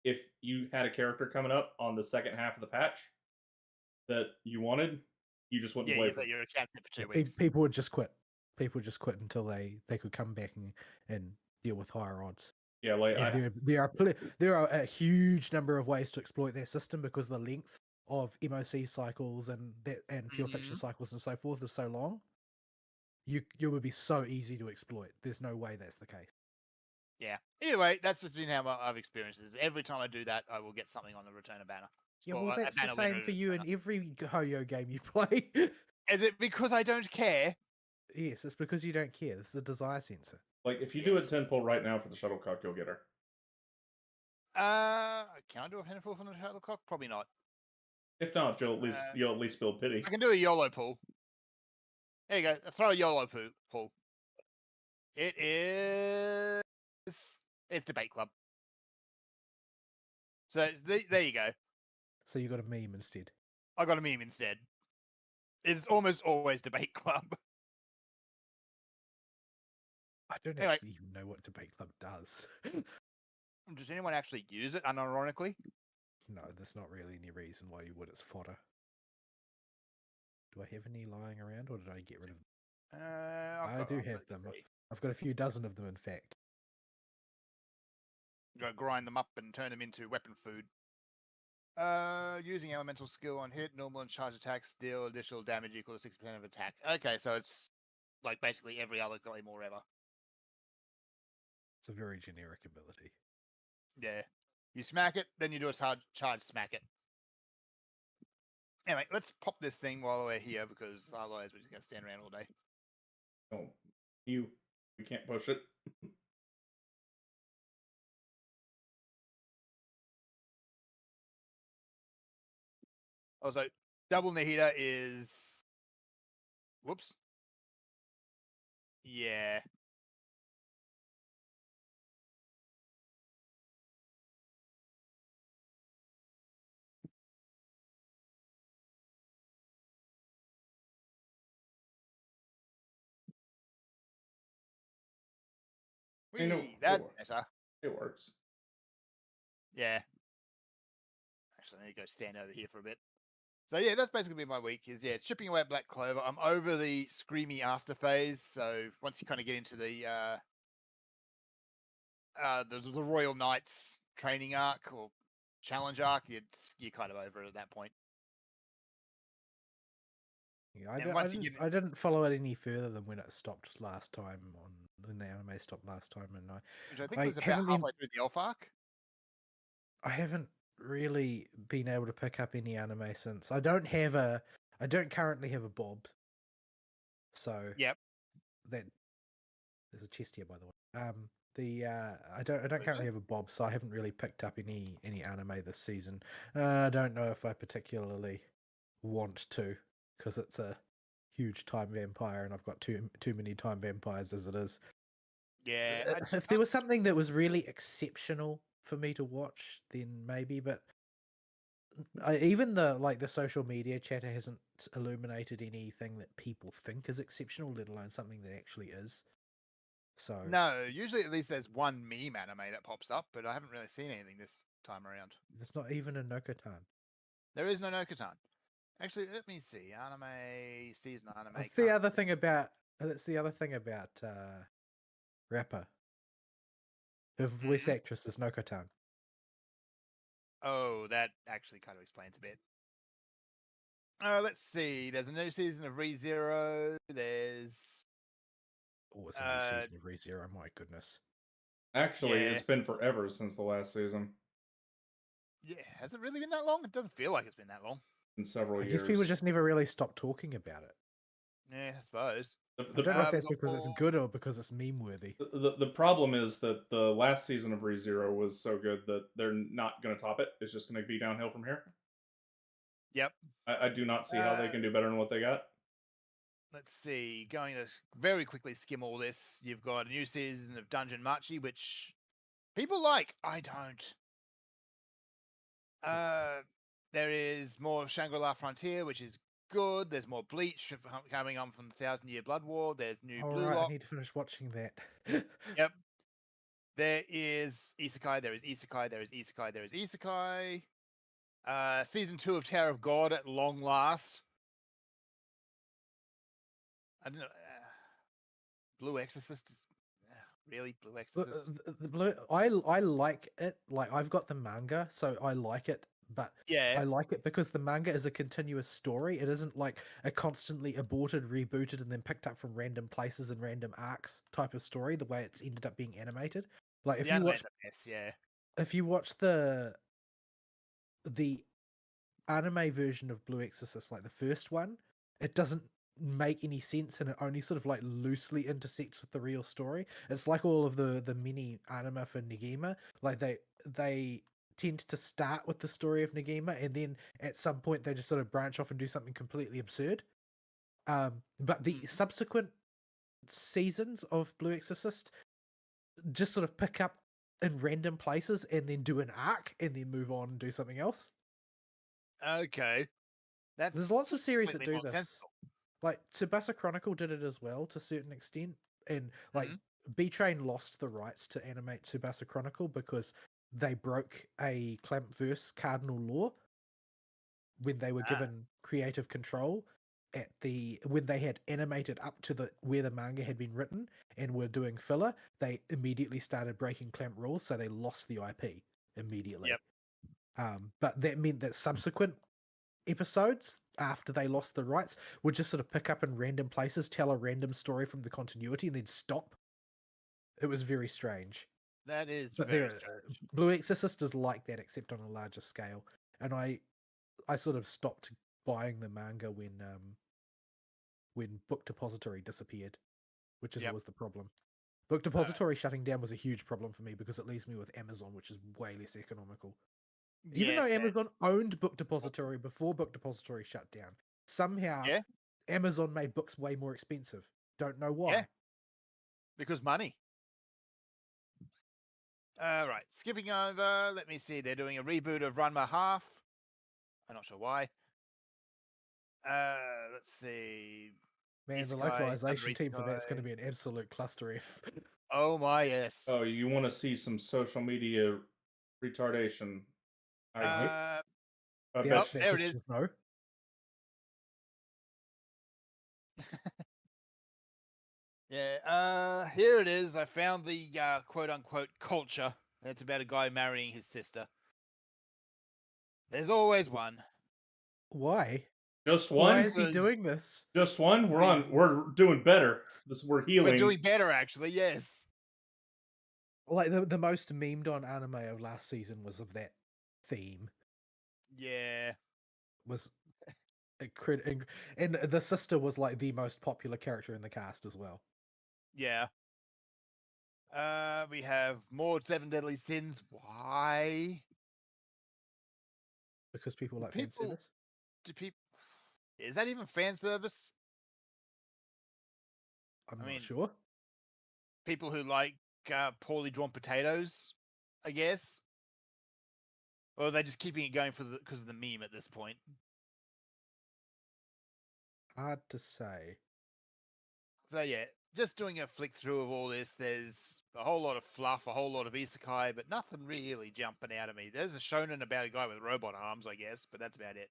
if you had a character coming up on the second half of the patch that you wanted, you just wouldn't play. Yeah, you're a chance for 2 Pe- weeks. People would just quit. People would just quit until they could come back and deal with higher odds. Yeah, like And there are a huge number of ways to exploit that system because the length of MOC cycles and pure fiction cycles and so forth is so long. You would be so easy to exploit. There's no way that's the case. Yeah. Either way, that's just been how I've experienced it. Every time I do that, I will get something on the returner banner. Yeah, Or well, a that's the banner same winner for you in returner. every Ho-Yo game you play. Is it because I don't care? Yes, it's because you don't care. This is a desire sensor. like if you do a 10 pull right now for the shuttlecock, you'll get her. Can I do a 10 pull from the shuttlecock? Probably not. If not, you'll at least build pity. I can do a YOLO pull. There you go. Throw a YOLO pull. It is. It's Debate Club. So there you go. So you got a meme instead. I got a meme instead. It's almost always Debate Club. I don't Anyway. actually even know what Debate Club does. Does anyone actually use it, unironically? No, there's not really any reason why you would. It's fodder. Do I have any lying around, or did I get rid of them? I do have them. I've got a few dozen of them, in fact. Go grind them up and turn them into weapon food. Using elemental skill on hit, normal and charge attacks deal additional damage equal to 6% of attack. Okay, so it's like basically every other claymore ever. It's a very generic ability. Yeah. You smack it, then you do a charge smack it. Anyway, let's pop this thing while we're here, because otherwise we're just going to stand around all day. Oh, we can't push it. Also, double Nahida is... Whoops. Yeah. That's better. It works. Yeah. Actually, I need to go stand over here for a bit. So yeah, that's basically been my week. Is chipping away at Black Clover. I'm over the screamy Asta phase. So once you kind of get into the Royal Knights training arc or challenge arc, you're kind of over it at that point. Yeah, I didn't follow it any further than when it stopped last time when the anime stopped last time, and which I think was about halfway through the Elf arc. I haven't really been able to pick up any anime since. I don't currently have a Bob. So yep. There's a chest here, by the way. I don't currently have a Bob, so I haven't really picked up any anime this season. I don't know if I particularly want to, because it's a huge time vampire, and I've got too many time vampires as it is. Yeah. If there was something that was really exceptional for me to watch, then maybe. But even the social media chatter hasn't illuminated anything that people think is exceptional, let alone something that actually is. So no, usually at least there's one meme anime that pops up, but I haven't really seen anything this time around. There's not even a Nokotan. There is no Nokotan. Actually, let me see. Season anime. That's the other thing about Rapper. Her voice actress is Nokotan. Oh, that actually kind of explains a bit. Let's see. There's a new season of ReZero. There's always a new season of ReZero. My goodness. Actually, it's been forever since the last season. Yeah, has it really been that long? It doesn't feel like it's been that long. In several years. I guess people just never really stopped talking about it. Yeah, I suppose. I don't know if that's because it's good or because it's meme-worthy. The problem is that the last season of ReZero was so good that they're not going to top it. It's just going to be downhill from here. Yep. I do not see how they can do better than what they got. Let's see. Going to very quickly skim all this. You've got a new season of Dungeon Machi, which people like. I don't. There is more of Shangri-La Frontier, which is good. There's more Bleach coming on from the 1,000-Year Blood War. There's new Blue Lock. I need to finish watching that. Yep. There is Isekai. There is Isekai. There is Isekai. There is Isekai. Season 2 of Tower of God at long last. I don't know. Blue Exorcist is really Blue Exorcist. The Blue. I like it. Like I've got the manga, so I like it. But I like it because the manga is a continuous story. It isn't like a constantly aborted, rebooted, and then picked up from random places and random arcs type of story. The way it's ended up being animated. Like if you watch the anime version of Blue Exorcist, like the first one, it doesn't make any sense, and it only sort of like loosely intersects with the real story. It's like all of the mini anime for Negima. Like they tend to start with the story of Negima, and then at some point they just sort of branch off and do something completely absurd. But the subsequent seasons of Blue Exorcist just sort of pick up in random places and then do an arc and then move on and do something else. Okay. That's There's lots of series that completely do this. nonsensical. Like Tsubasa Chronicle did it as well to a certain extent, and like Mhm. B Train lost the rights to animate Tsubasa Chronicle because they broke a Clampverse cardinal law when they were Ah. given creative control when they had animated up to the where the manga had been written and were doing filler. They immediately started breaking Clamp rules, so they lost the IP immediately. Yep. But that meant that subsequent episodes after they lost the rights would just sort of pick up in random places, tell a random story from the continuity, and then stop. It was very strange. That is But very there, strange. Blue Exorcist is like that, except on a larger scale. And I sort of stopped buying the manga when Book Depository disappeared, which is Yep. always the problem. Book Depository shutting down was a huge problem for me because it leaves me with Amazon, which is way less economical. Even though Yes, and- Amazon owned Book Depository before Book Depository shut down, somehow Yeah. Amazon made books way more expensive. Don't know why. Yeah. Because money. All right, skipping over. Let me see. They're doing a reboot of Ranma Half. I'm not sure why. Let's see. Man, the Isekai, localization another team for that's going to isekai. be an absolute cluster F. Oh my, yes. Oh, you want to see some social media retardation? I Uh, bet The oh, answer to that there it question is. is no. Yeah. Here it is. I found the quote unquote culture. It's about a guy marrying his sister. There's always one. Why? just Why one. is he Because doing this? Just one. reasons. We're doing better. We're healing. We're doing better, actually. Yes. Like the most memed on anime of last season was of that theme. Yeah. Was and the sister was like the most popular character in the cast as well. Yeah. We have more Seven Deadly Sins. Why? Because people like fan People service. do people is that even fan service? I'm I not mean, sure. people who like poorly drawn potatoes, I guess. Or are they just keeping it going because of the meme at this point? Hard to say. So yeah, just doing a flick through of all this. There's a whole lot of fluff, a whole lot of isekai, but nothing really jumping out at me. There's a shonen about a guy with robot arms, I guess, but that's about it.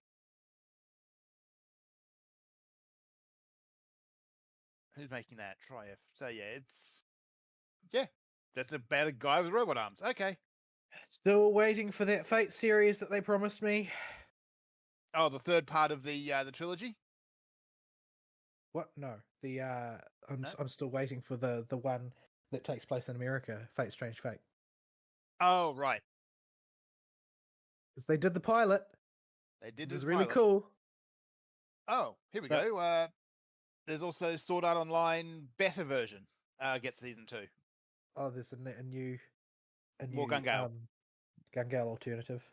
Who's making that? Triumph. So yeah, it's just about a guy with robot arms. Okay. Still waiting for that Fate series that they promised me. Oh, the third part of the trilogy. What? No. The No? I'm still waiting for the one that takes place in America, Fate Strange Fate. Oh, right. Because they did the pilot. They did It do was the really pilot. cool. Oh, here we But- go. There's also Sword Art Online beta version. Gets season 2. Oh, there's a new More Gungale. Gungale alternative.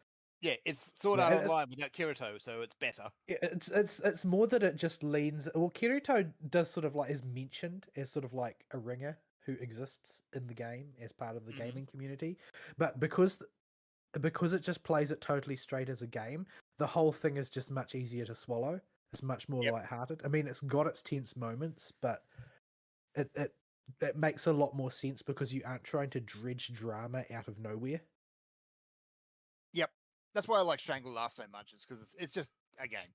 Yeah, it's Sword Yeah, Art Online without Kirito, so it's better. Yeah, it's more that it just leans. Well, Kirito does sort of like is mentioned as sort of like a ringer who exists in the game as part of the Mhm. gaming community, but because it just plays it totally straight as a game, the whole thing is just much easier to swallow. It's much more Yep. lighthearted. I mean, it's got its tense moments, but it makes a lot more sense because you aren't trying to dredge drama out of nowhere. Yep. That's why I like Shangri-La so much, is because it's just a game.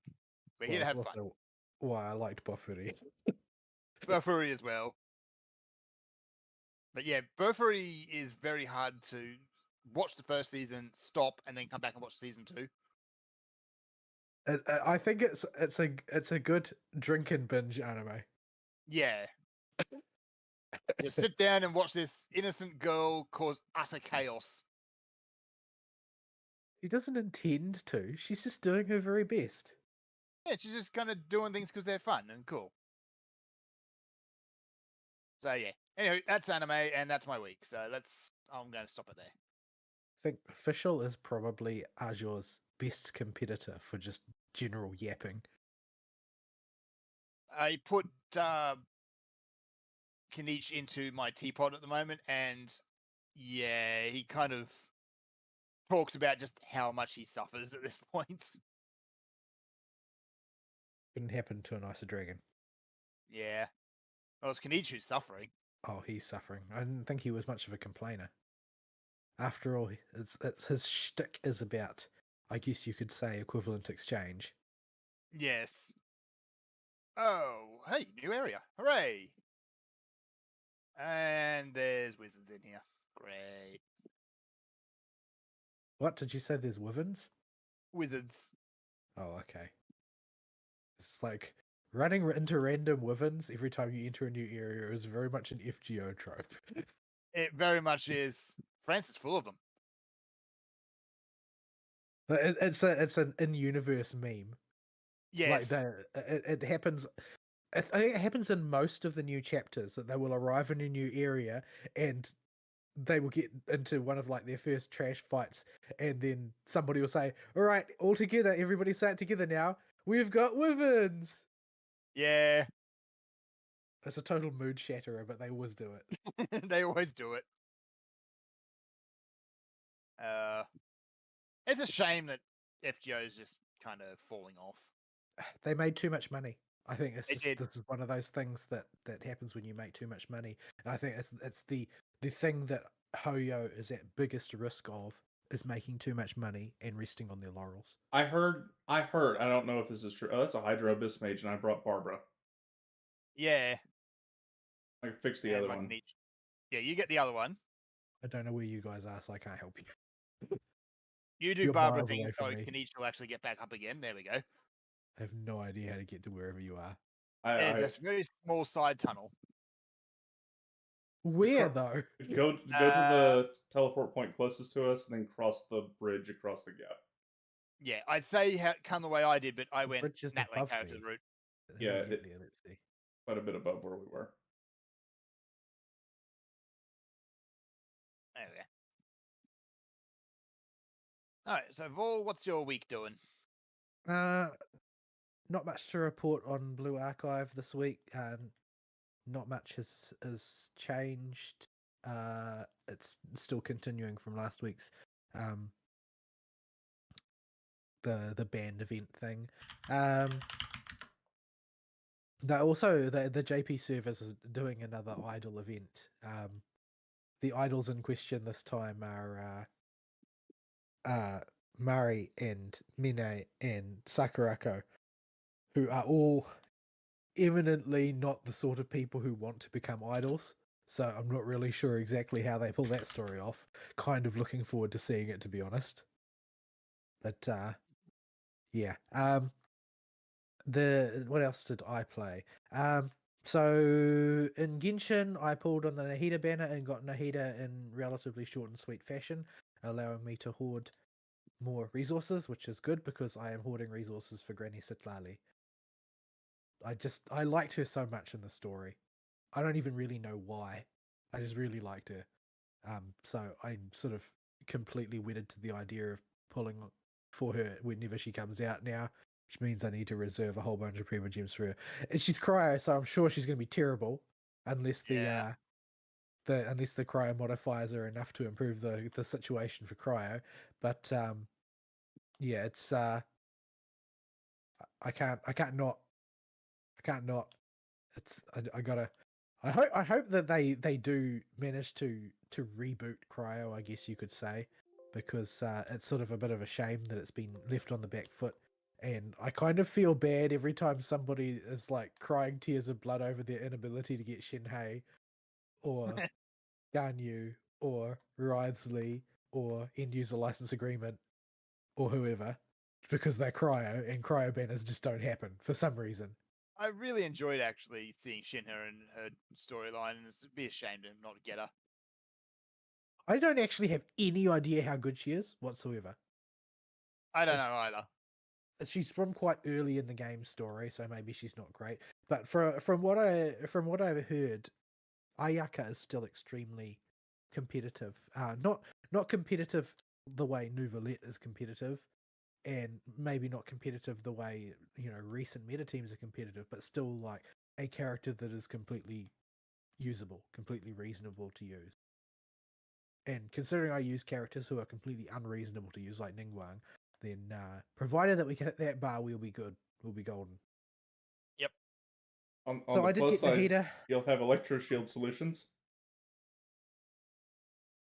We're here to Well, have it's fun. also why I liked Bofuri. Bofuri as well. But yeah, Bofuri is very hard to watch the first season, stop, and then come back and watch season 2. I think it's a good drink and binge anime. Yeah. Just sit down and watch this innocent girl cause utter chaos. She doesn't intend to. She's just doing her very best. Yeah, she's just kind of doing things because they're fun and cool. So yeah. Anyway, that's anime and that's my week. So I'm going to stop it there. I think Official is probably Ajor's best competitor for just general yapping. I put Kanichi into my teapot at the moment, and yeah, he kind of talks about just how much he suffers at this point. Couldn't happen to a nicer dragon. Yeah. Well, it's Kanichi who's suffering. Oh, he's suffering. I didn't think he was much of a complainer. After all, it's his shtick is about, I guess you could say, equivalent exchange. Yes. Oh, hey, new area. Hooray. And there's wizards in here. Great. What did you say? There's wyverns? Wizards. Oh, okay. It's like running into random wyverns every time you enter a new area is very much an FGO trope. It very much is. France is full of them. It's an in-universe meme. Yes. Like it happens. I think it happens in most of the new chapters that they will arrive in a new area and they will get into one of like their first trash fights, and then somebody will say, "All right, all together, everybody say it together now. We've got wyverns." Yeah. It's a total mood shatterer, but they always do it. They always do it. It's a shame that FGO is just kind of falling off. They made too much money. I think They did. this is one of those things that happens when you make too much money. And I think it's the thing that Hoyo is at biggest risk of is making too much money and resting on their laurels. I heard. I don't know if this is true. Oh, that's a Hydro Abyss Mage, and I brought Barbara. Yeah. I can fix the and other like one. Yeah, you get the other one. I don't know where you guys are, so I can't help you. You do You're Barbara miles things away so from me. Kanichi will actually get back up again. There we go. I have no idea how to get to wherever you are. There's a very small side tunnel. Where though? Go to the teleport point closest to us, and then cross the bridge across the gap. Yeah, I'd say come the way I did, but I went bridge is Natlan above character me. route. How do Yeah, we get there? Let's see. Quite a bit above where we were. There we go. All right, so Vol, what's your week doing? Not much to report on Blue Archive this week. Not much has changed. It's still continuing from last week's the band event thing. The JP servers is doing another idol event. The idols in question this time are Mari and Mine and Sakurako, who are all eminently not the sort of people who want to become idols. So I'm not really sure exactly how they pull that story off. Kind of looking forward to seeing it, to be honest. But yeah. What else did I play? So in Genshin, I pulled on the Nahida banner and got Nahida in relatively short and sweet fashion, allowing me to hoard more resources, which is good because I am hoarding resources for Granny Sitlali. I liked her so much in the story. I don't even really know why. I just really liked her. So I'm sort of completely wedded to the idea of pulling for her whenever she comes out now, which means I need to reserve a whole bunch of Prima Gems for her. And she's cryo, so I'm sure she's going to be terrible unless Yeah. unless the cryo modifiers are enough to improve the situation for cryo. But yeah, it's I can't not. It's I gotta. I hope that they do manage to reboot cryo. I guess you could say, because it's sort of a bit of a shame that it's been left on the back foot. And I kind of feel bad every time somebody is like crying tears of blood over their inability to get Shinhei or Ganyu or Wriothesley or end user license agreement or whoever, because they're cryo and cryo banners just don't happen for some reason. I really enjoyed actually seeing Shinha and her storyline, and it'd be a shame to not get her. I don't actually have any idea how good she is whatsoever. I don't know either. She's from quite early in the game story, so maybe she's not great. But from what I've heard, Ayaka is still extremely competitive. Not competitive the way Nouvelette is competitive, and maybe not competitive the way recent meta teams are competitive, but still like a character that is completely usable, completely reasonable to use. And considering I use characters who are completely unreasonable to use, like Ningguang, then provided that we can hit that bar, we'll be good. We'll be golden. On So the I did plus get side, Nahida. you'll have Electro Shield solutions.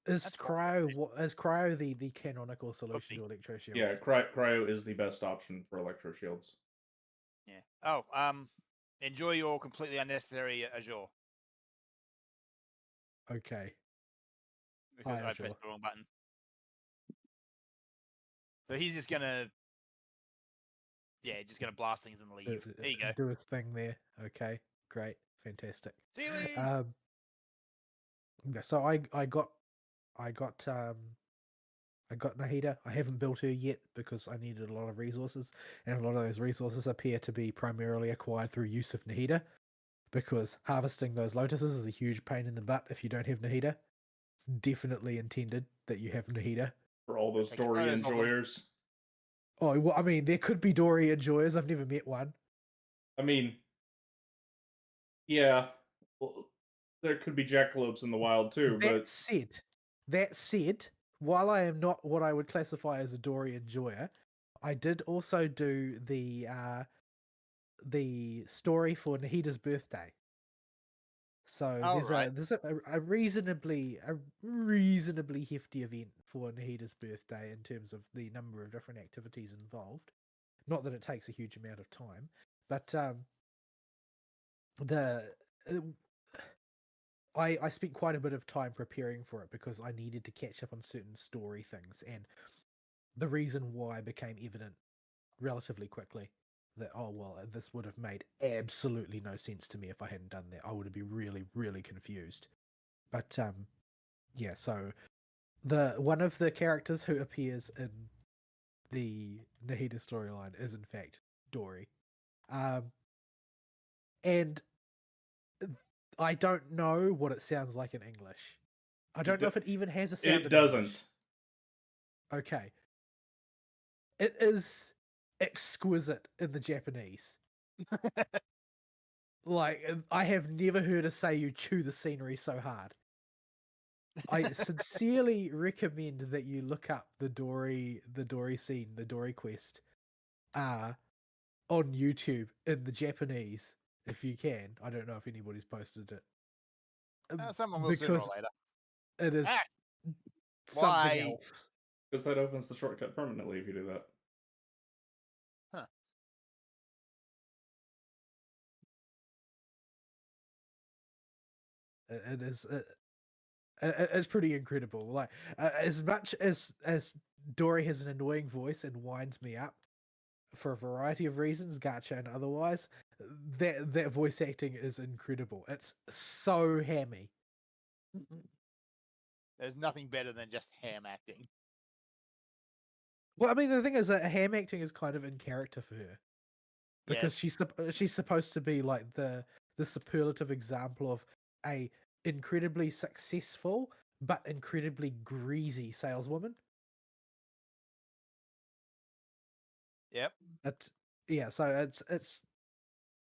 Is That's fine. Cryo the canonical solution Oopsie. to Electro Shields? Yeah, Cryo is the best option for Electro Shields. Yeah. Oh, enjoy your completely unnecessary Azure Okay. because Hi, I Azure. pressed the wrong button. So he's just gonna, just gonna blast things and leave. There you go. Do its thing there. Okay. Great. Fantastic. See you leave. Yeah, so I got Nahida. I haven't built her yet because I needed a lot of resources, and a lot of those resources appear to be primarily acquired through use of Nahida, because harvesting those lotuses is a huge pain in the butt if you don't have Nahida. It's definitely intended that you have Nahida. For all those Take your Dory photos of them. enjoyers. Oh, well, I mean, there could be Dory enjoyers. I've never met one. I mean, yeah, well, there could be jackalopes in the wild too, but That said, while I am not what I would classify as a Dory enjoyer, I did also do the story for Nahida's birthday. So Oh, there's right. a reasonably hefty event for Nahida's birthday in terms of the number of different activities involved. Not that it takes a huge amount of time, but I spent quite a bit of time preparing for it because I needed to catch up on certain story things, and the reason why became evident relatively quickly. That, oh well, this would have made absolutely no sense to me if I hadn't done that. I would have been really, really confused. But yeah. So the one of the characters who appears in the Nahida storyline is in fact Dory, and I don't know what it sounds like in English. I don't know if it even has a sound. it doesn't. English. Okay. It is exquisite in the Japanese. Like, I have never heard a Seiyu chew the scenery so hard. I sincerely recommend that you look up the Dory scene, the Dory quest, on YouTube in the Japanese, if you can. I don't know if anybody's posted it. Someone will sooner or Because later. it is Ah! something Why? else. Because that opens the shortcut permanently if you do that. Huh. It is. It's pretty incredible. Like, as much as Dory has an annoying voice and winds me up for a variety of reasons, gacha and otherwise, that voice acting is incredible. It's so hammy. There's nothing better than just ham acting. Well, I mean, the thing is that ham acting is kind of in character for her because Yes. she's supposed to be like the superlative example of a incredibly successful but incredibly greasy saleswoman. Yep. Yeah, so it's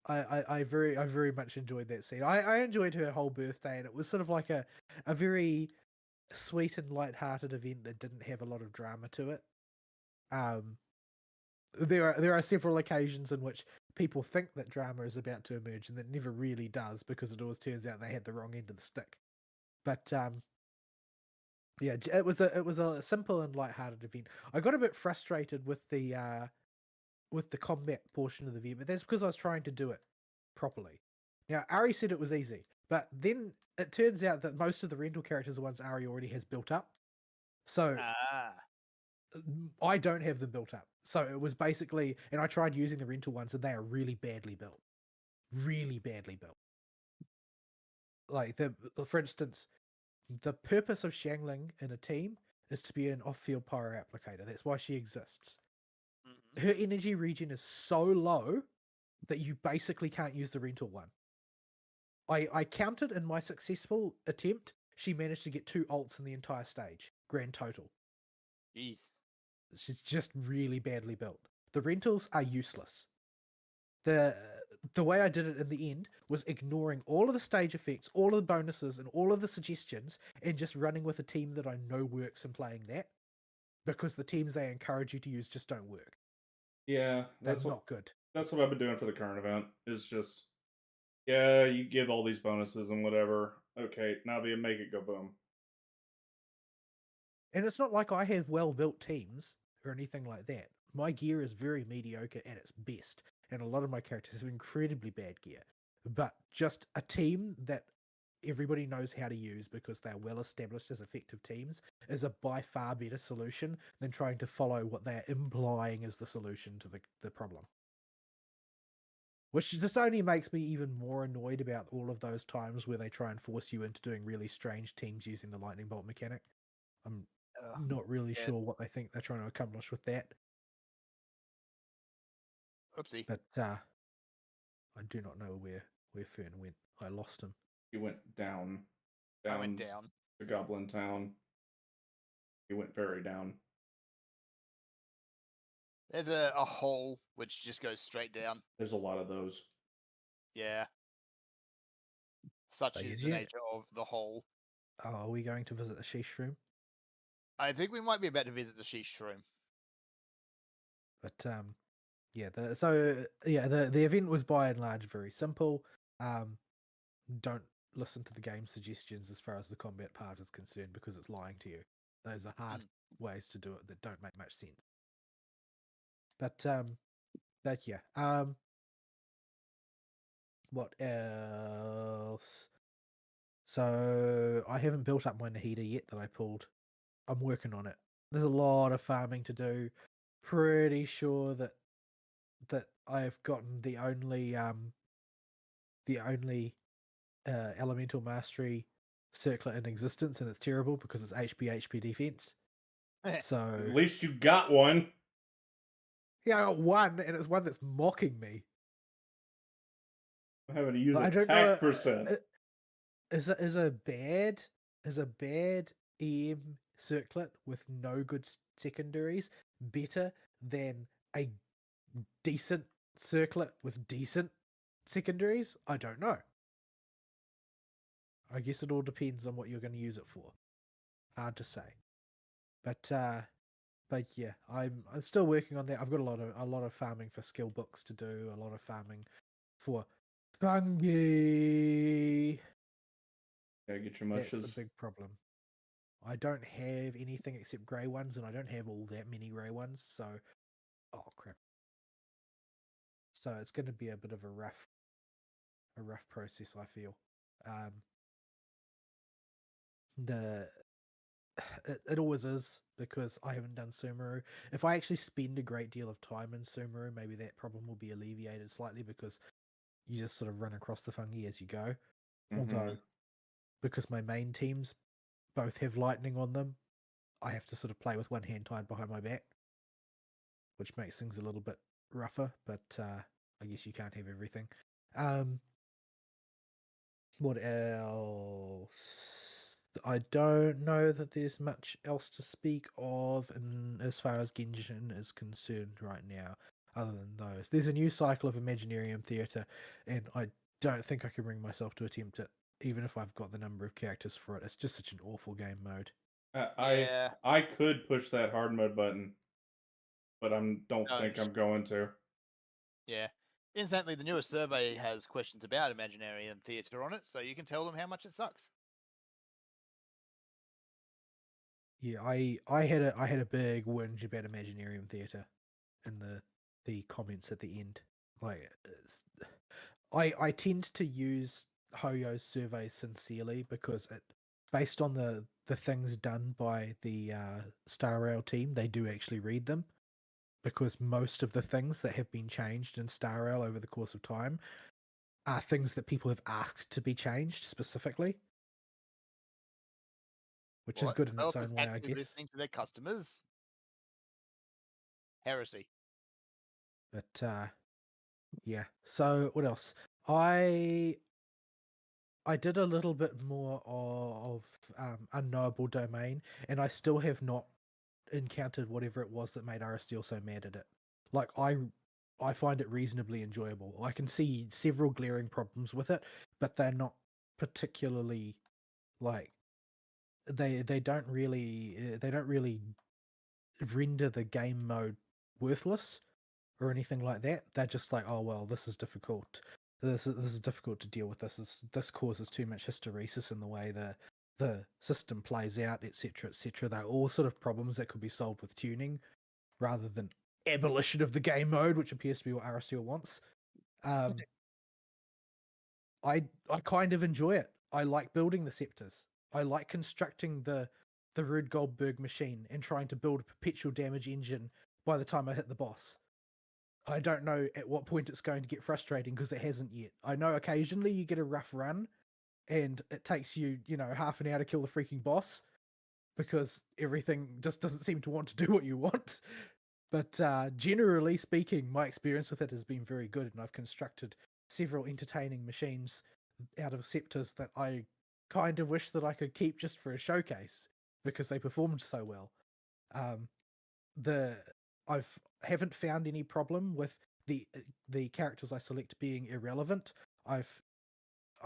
I very much enjoyed that scene. I enjoyed her whole birthday, and it was sort of like a very sweet and light-hearted event that didn't have a lot of drama to it. There are several occasions in which people think that drama is about to emerge, and that never really does, because it always turns out they had the wrong end of the stick. But yeah, it was a simple and light-hearted event. I got a bit frustrated with the combat portion of the event, but that's because I was trying to do it properly. Now, Ari said it was easy, but then it turns out that most of the rental characters are ones Ari already has built up. So I don't have them built up. So it was basically, and I tried using the rental ones, and they are really badly built. Really badly built. Like, for instance, the purpose of Xiangling in a team is to be an off-field pyro applicator. That's why she exists. Her energy regen is so low that you basically can't use the rental one. I counted in my successful attempt, she managed to get 2 ults in the entire stage, grand total. Jeez. She's just really badly built. The rentals are useless. The the way I did it in the end was ignoring all of the stage effects, all of the bonuses, and all of the suggestions, and just running with a team that I know works and playing that, because the teams they encourage you to use just don't work. Yeah, They're not good. that's what I've been doing for the current event. Is just yeah, you give all these bonuses and whatever. Okay, Navi, make it go boom. And it's not like I have well-built teams or anything like that. My gear is very mediocre at its best, and a lot of my characters have incredibly bad gear. But just a team that everybody knows how to use because they're well established as effective teams is a by far better solution than trying to follow what they're implying is the solution to the problem. Which just only makes me even more annoyed about all of those times where they try and force you into doing really strange teams using the lightning bolt mechanic. I'm not really yeah. sure what they think they're trying to accomplish with that, Oopsie. but I do not know where Fern went. I lost him. He went down. I went down. to Goblin Town. He went very down. There's a hole which just goes straight down. There's a lot of those. Yeah. Such Like, is is the you- nature of the hole. Oh, are we going to visit the Sheesh room? I think we might be about to visit the Sheesh room. But yeah, the event was by and large very simple. Don't listen to the game suggestions as far as the combat part is concerned, because it's lying to you. Those are hard ways to do it that don't make much sense. But yeah. What else? So I haven't built up my Nahida yet that I pulled. I'm working on it. There's a lot of farming to do. Pretty sure that I've gotten the only elemental mastery circlet in existence, and it's terrible because it's HP defense. So At least you got one. yeah, I got one, and it's one that's mocking me. I'm having to use I don't attack know. percent. Is a bad EM circlet with no good secondaries better than a decent circlet with decent secondaries? I don't know. I guess it all depends on what you're going to use it for. Hard to say. But yeah, I'm still working on that. I've got a lot of farming for skill books to do, a lot of farming for fungi. Gotta get your That's mushes. the big problem. I don't have anything except grey ones, and I don't have all that many grey ones, so oh crap. So it's going to be a bit of a rough process, I feel. It always is, because I haven't done Sumeru. If I actually spend a great deal of time in Sumeru, maybe that problem will be alleviated slightly, because you just sort of run across the fungi as you go. Although, because my main teams both have lightning on them, I have to sort of play with one hand tied behind my back, which makes things a little bit rougher, but I guess you can't have everything. What else? I don't know that there's much else to speak of as far as Genshin is concerned right now, other than those. There's a new cycle of Imaginarium Theatre, and I don't think I can bring myself to attempt it, even if I've got the number of characters for it. It's just such an awful game mode. Yeah. I could push that hard mode button, but don't No, think I'm going to. Yeah. Incidentally, the newest survey has questions about Imaginarium Theatre on it, so you can tell them how much it sucks. Yeah, I had a big whinge about Imaginarium Theatre in the comments at the end. Like, I tend to use Hoyo's surveys sincerely, because it, based on the things done by the Star Rail team, they do actually read them, because most of the things that have been changed in Star Rail over the course of time are things that people have asked to be changed specifically, which is good in its Developers own way, I actually guess. listening to their customers? Heresy. But yeah. So what else? I did a little bit more of Unknowable Domain, and I still have not encountered whatever it was that made Aristeal so mad at it. Like, I find it reasonably enjoyable. I can see several glaring problems with it, but they're not particularly like they don't really render the game mode worthless or anything like that. They're just like, oh well, this is difficult. This is difficult to deal with. This causes too much hysteresis in the way the system plays out, etc., etc. They're all sort of problems that could be solved with tuning rather than abolition of the game mode, which appears to be what RSTL wants. I kind of enjoy it. I like building the scepters. I like constructing the Rube Goldberg machine and trying to build a perpetual damage engine by the time I hit the boss. I don't know at what point it's going to get frustrating because it hasn't yet. I know occasionally you get a rough run and it takes you, half an hour to kill the freaking boss because everything just doesn't seem to want to do what you want. But generally speaking, my experience with it has been very good, and I've constructed several entertaining machines out of scepters that I kind of wish that I could keep just for a showcase because they performed so well. Haven't found any problem with the characters I select being irrelevant. I've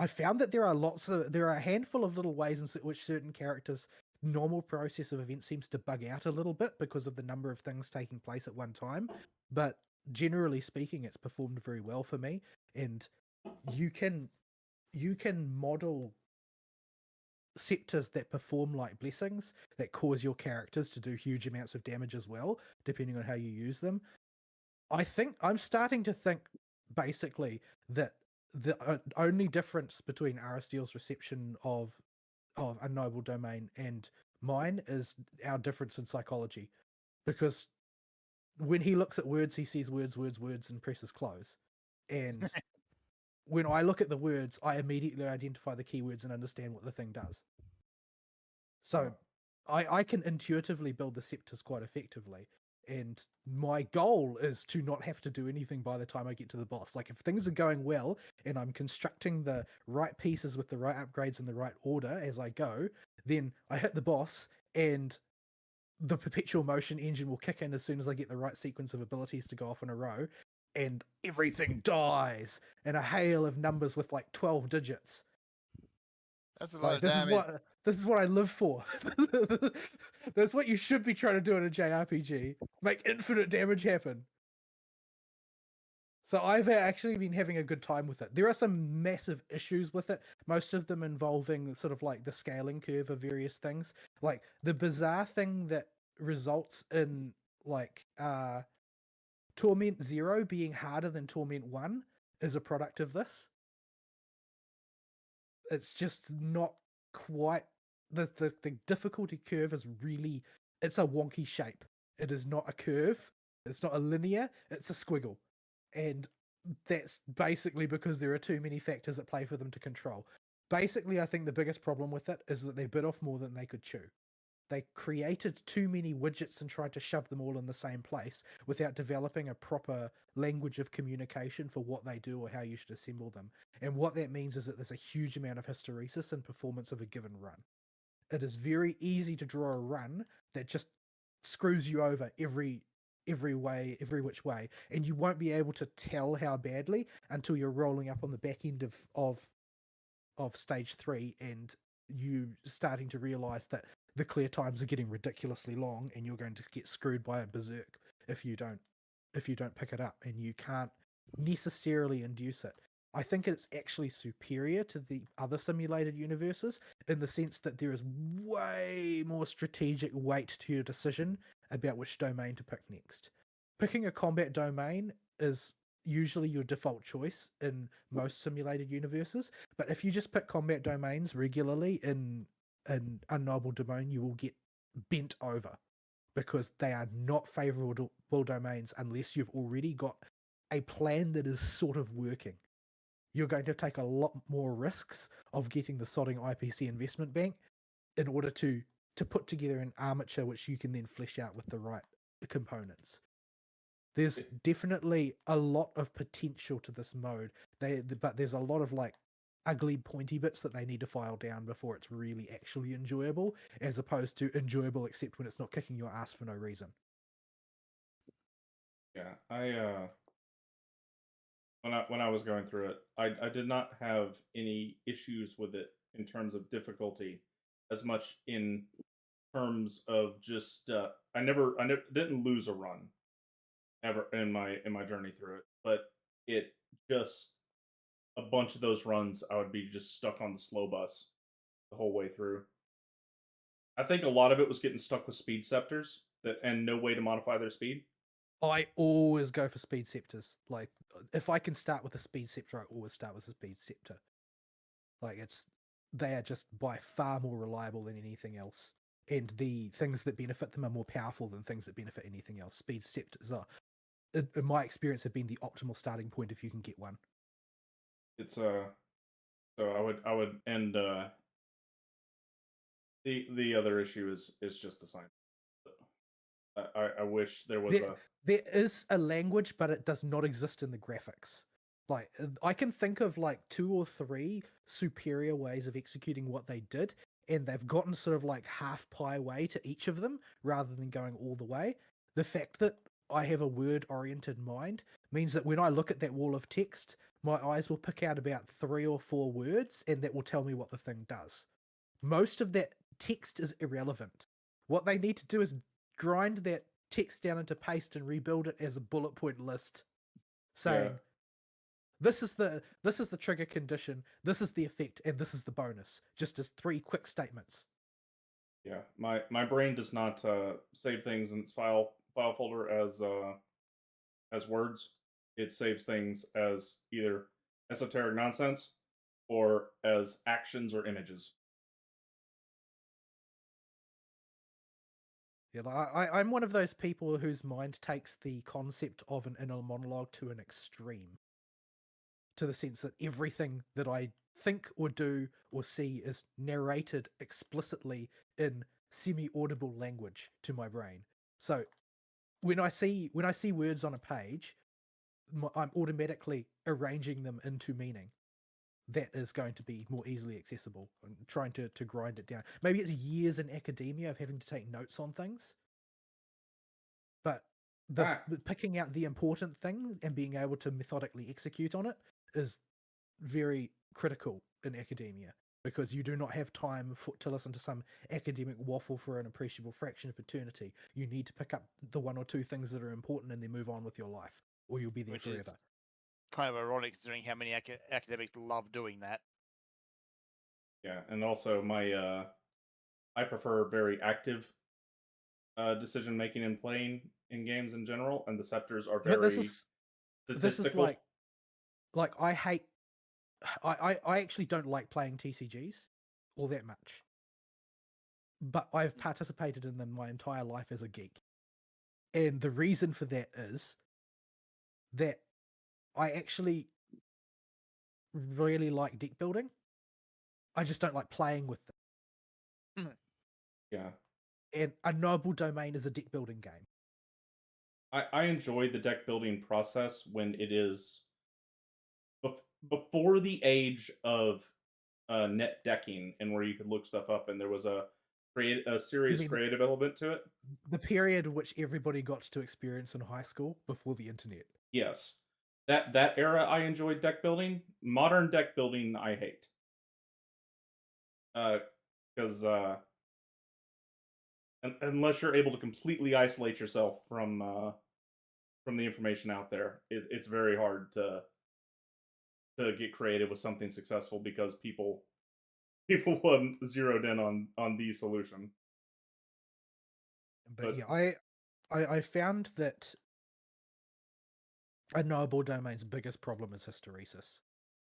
found that there are a handful of little ways in which certain characters' normal process of events seems to bug out a little bit because of the number of things taking place at one time. But generally speaking, it's performed very well for me, and you can model scepters that perform like blessings that cause your characters to do huge amounts of damage as well, depending on how you use them. I'm starting to think basically that the only difference between RSDL's reception of Unknowable Domain and mine is our difference in psychology. Because when he looks at words, he sees words, and presses close. And when I look at the words, I immediately identify the keywords and understand what the thing does. So I can intuitively build the scepters quite effectively. And my goal is to not have to do anything by the time I get to the boss. Like, if things are going well and I'm constructing the right pieces with the right upgrades in the right order as I go, then I hit the boss and the perpetual motion engine will kick in as soon as I get the right sequence of abilities to go off in a row, and everything dies in a hail of numbers with like 12 digits. That's a lot of This damage. is what I live for. That's what you should be trying to do in a JRPG. Make infinite damage happen. So I've actually been having a good time with it. There are some massive issues with it, most of them involving sort of like the scaling curve of various things. Like the bizarre thing that results in like Torment 0 being harder than Torment 1 is a product of this. It's just not quite the difficulty curve is really, it's a wonky shape. It is not a curve. It's not a linear. It's a squiggle, and that's basically because there are too many factors at play for them to control. Basically, I think the biggest problem with it is that they bit off more than they could chew. They created too many widgets and tried to shove them all in the same place without developing a proper language of communication for what they do or how you should assemble them. And what that means is that there's a huge amount of hysteresis in performance of a given run. It is very easy to draw a run that just screws you over every which way, and you won't be able to tell how badly until you're rolling up on the back end of stage 3 and you starting to realize that the clear times are getting ridiculously long and you're going to get screwed by a berserk if you don't pick it up, and you can't necessarily induce it. I think it's actually superior to the other simulated universes in the sense that there is way more strategic weight to your decision about which domain to pick next. Picking a combat domain is usually your default choice in most simulated universes, but if you just pick combat domains regularly in Unknowable Domain, you will get bent over because they are not favorable domains unless you've already got a plan that is sort of working. You're going to take a lot more risks of getting the sodding IPC investment bank in order to put together an armature which you can then flesh out with the right components. There's definitely a lot of potential to this mode, but there's a lot of like ugly pointy bits that they need to file down before it's really actually enjoyable, as opposed to enjoyable except when it's not kicking your ass for no reason. Yeah, when I was going through it, I did not have any issues with it in terms of difficulty, as much in terms of just I never didn't lose a run ever in my journey through it, but it just a bunch of those runs I would be just stuck on the slow bus the whole way through. I think a lot of it was getting stuck with speed scepters that and no way to modify their speed. I always go for speed scepters. Like, if I can start with a speed scepter, I always start with a speed scepter. Like, they are just by far more reliable than anything else. And the things that benefit them are more powerful than things that benefit anything else. Speed scepters are, in my experience, have been the optimal starting point if you can get one. It's so I would end the other issue is just the sign. I wish there was There is a language, but it does not exist in the graphics. Like, I can think of like 2 or 3 superior ways of executing what they did, and they've gotten sort of like half pie way to each of them rather than going all the way. The fact that I have a word-oriented mind means that when I look at that wall of text, my eyes will pick out about 3 or 4 words, and that will tell me what the thing does. Most of that text is irrelevant. What they need to do is grind that text down into paste and rebuild it as a bullet point list, saying, yeah. this is the trigger condition, this is the effect, and this is the bonus, just as 3 quick statements. Yeah, my brain does not save things in its file folder as words. It saves things as either esoteric nonsense or as actions or images. Yeah, I'm one of those people whose mind takes the concept of an inner monologue to an extreme, to the sense that everything that I think or do or see is narrated explicitly in semi-audible language to my brain. So when I see words on a page, I'm automatically arranging them into meaning that is going to be more easily accessible and trying to grind it down. Maybe it's years in academia of having to take notes on things, but the picking out the important thing and being able to methodically execute on it is very critical in academia, because you do not have time to listen to some academic waffle for an appreciable fraction of eternity. You need to pick up the 1 or 2 things that are important and then move on with your life, or you'll be there Which forever. is kind of ironic considering how many academics love doing that. Yeah, and also my I prefer very active decision making and playing in games in general, and the scepters are But very this is statistical. like I hate I actually don't like playing TCGs all that much, but I've participated in them my entire life as a geek. And the reason for that is that I actually really like deck building. I just don't like playing with them. Yeah, And a Noble Domain is a deck building game. I enjoy the deck building process when it is before the age of net decking and where you could look stuff up and there was a serious mean creative element to it. The period which everybody got to experience in high school before the internet. Yes, that era I enjoyed deck building. Modern deck building I hate. Because unless you're able to completely isolate yourself from the information out there, it's very hard to get creative with something successful because people zeroed in on the solution. But yeah, I found that a Noble Domain's biggest problem is hysteresis.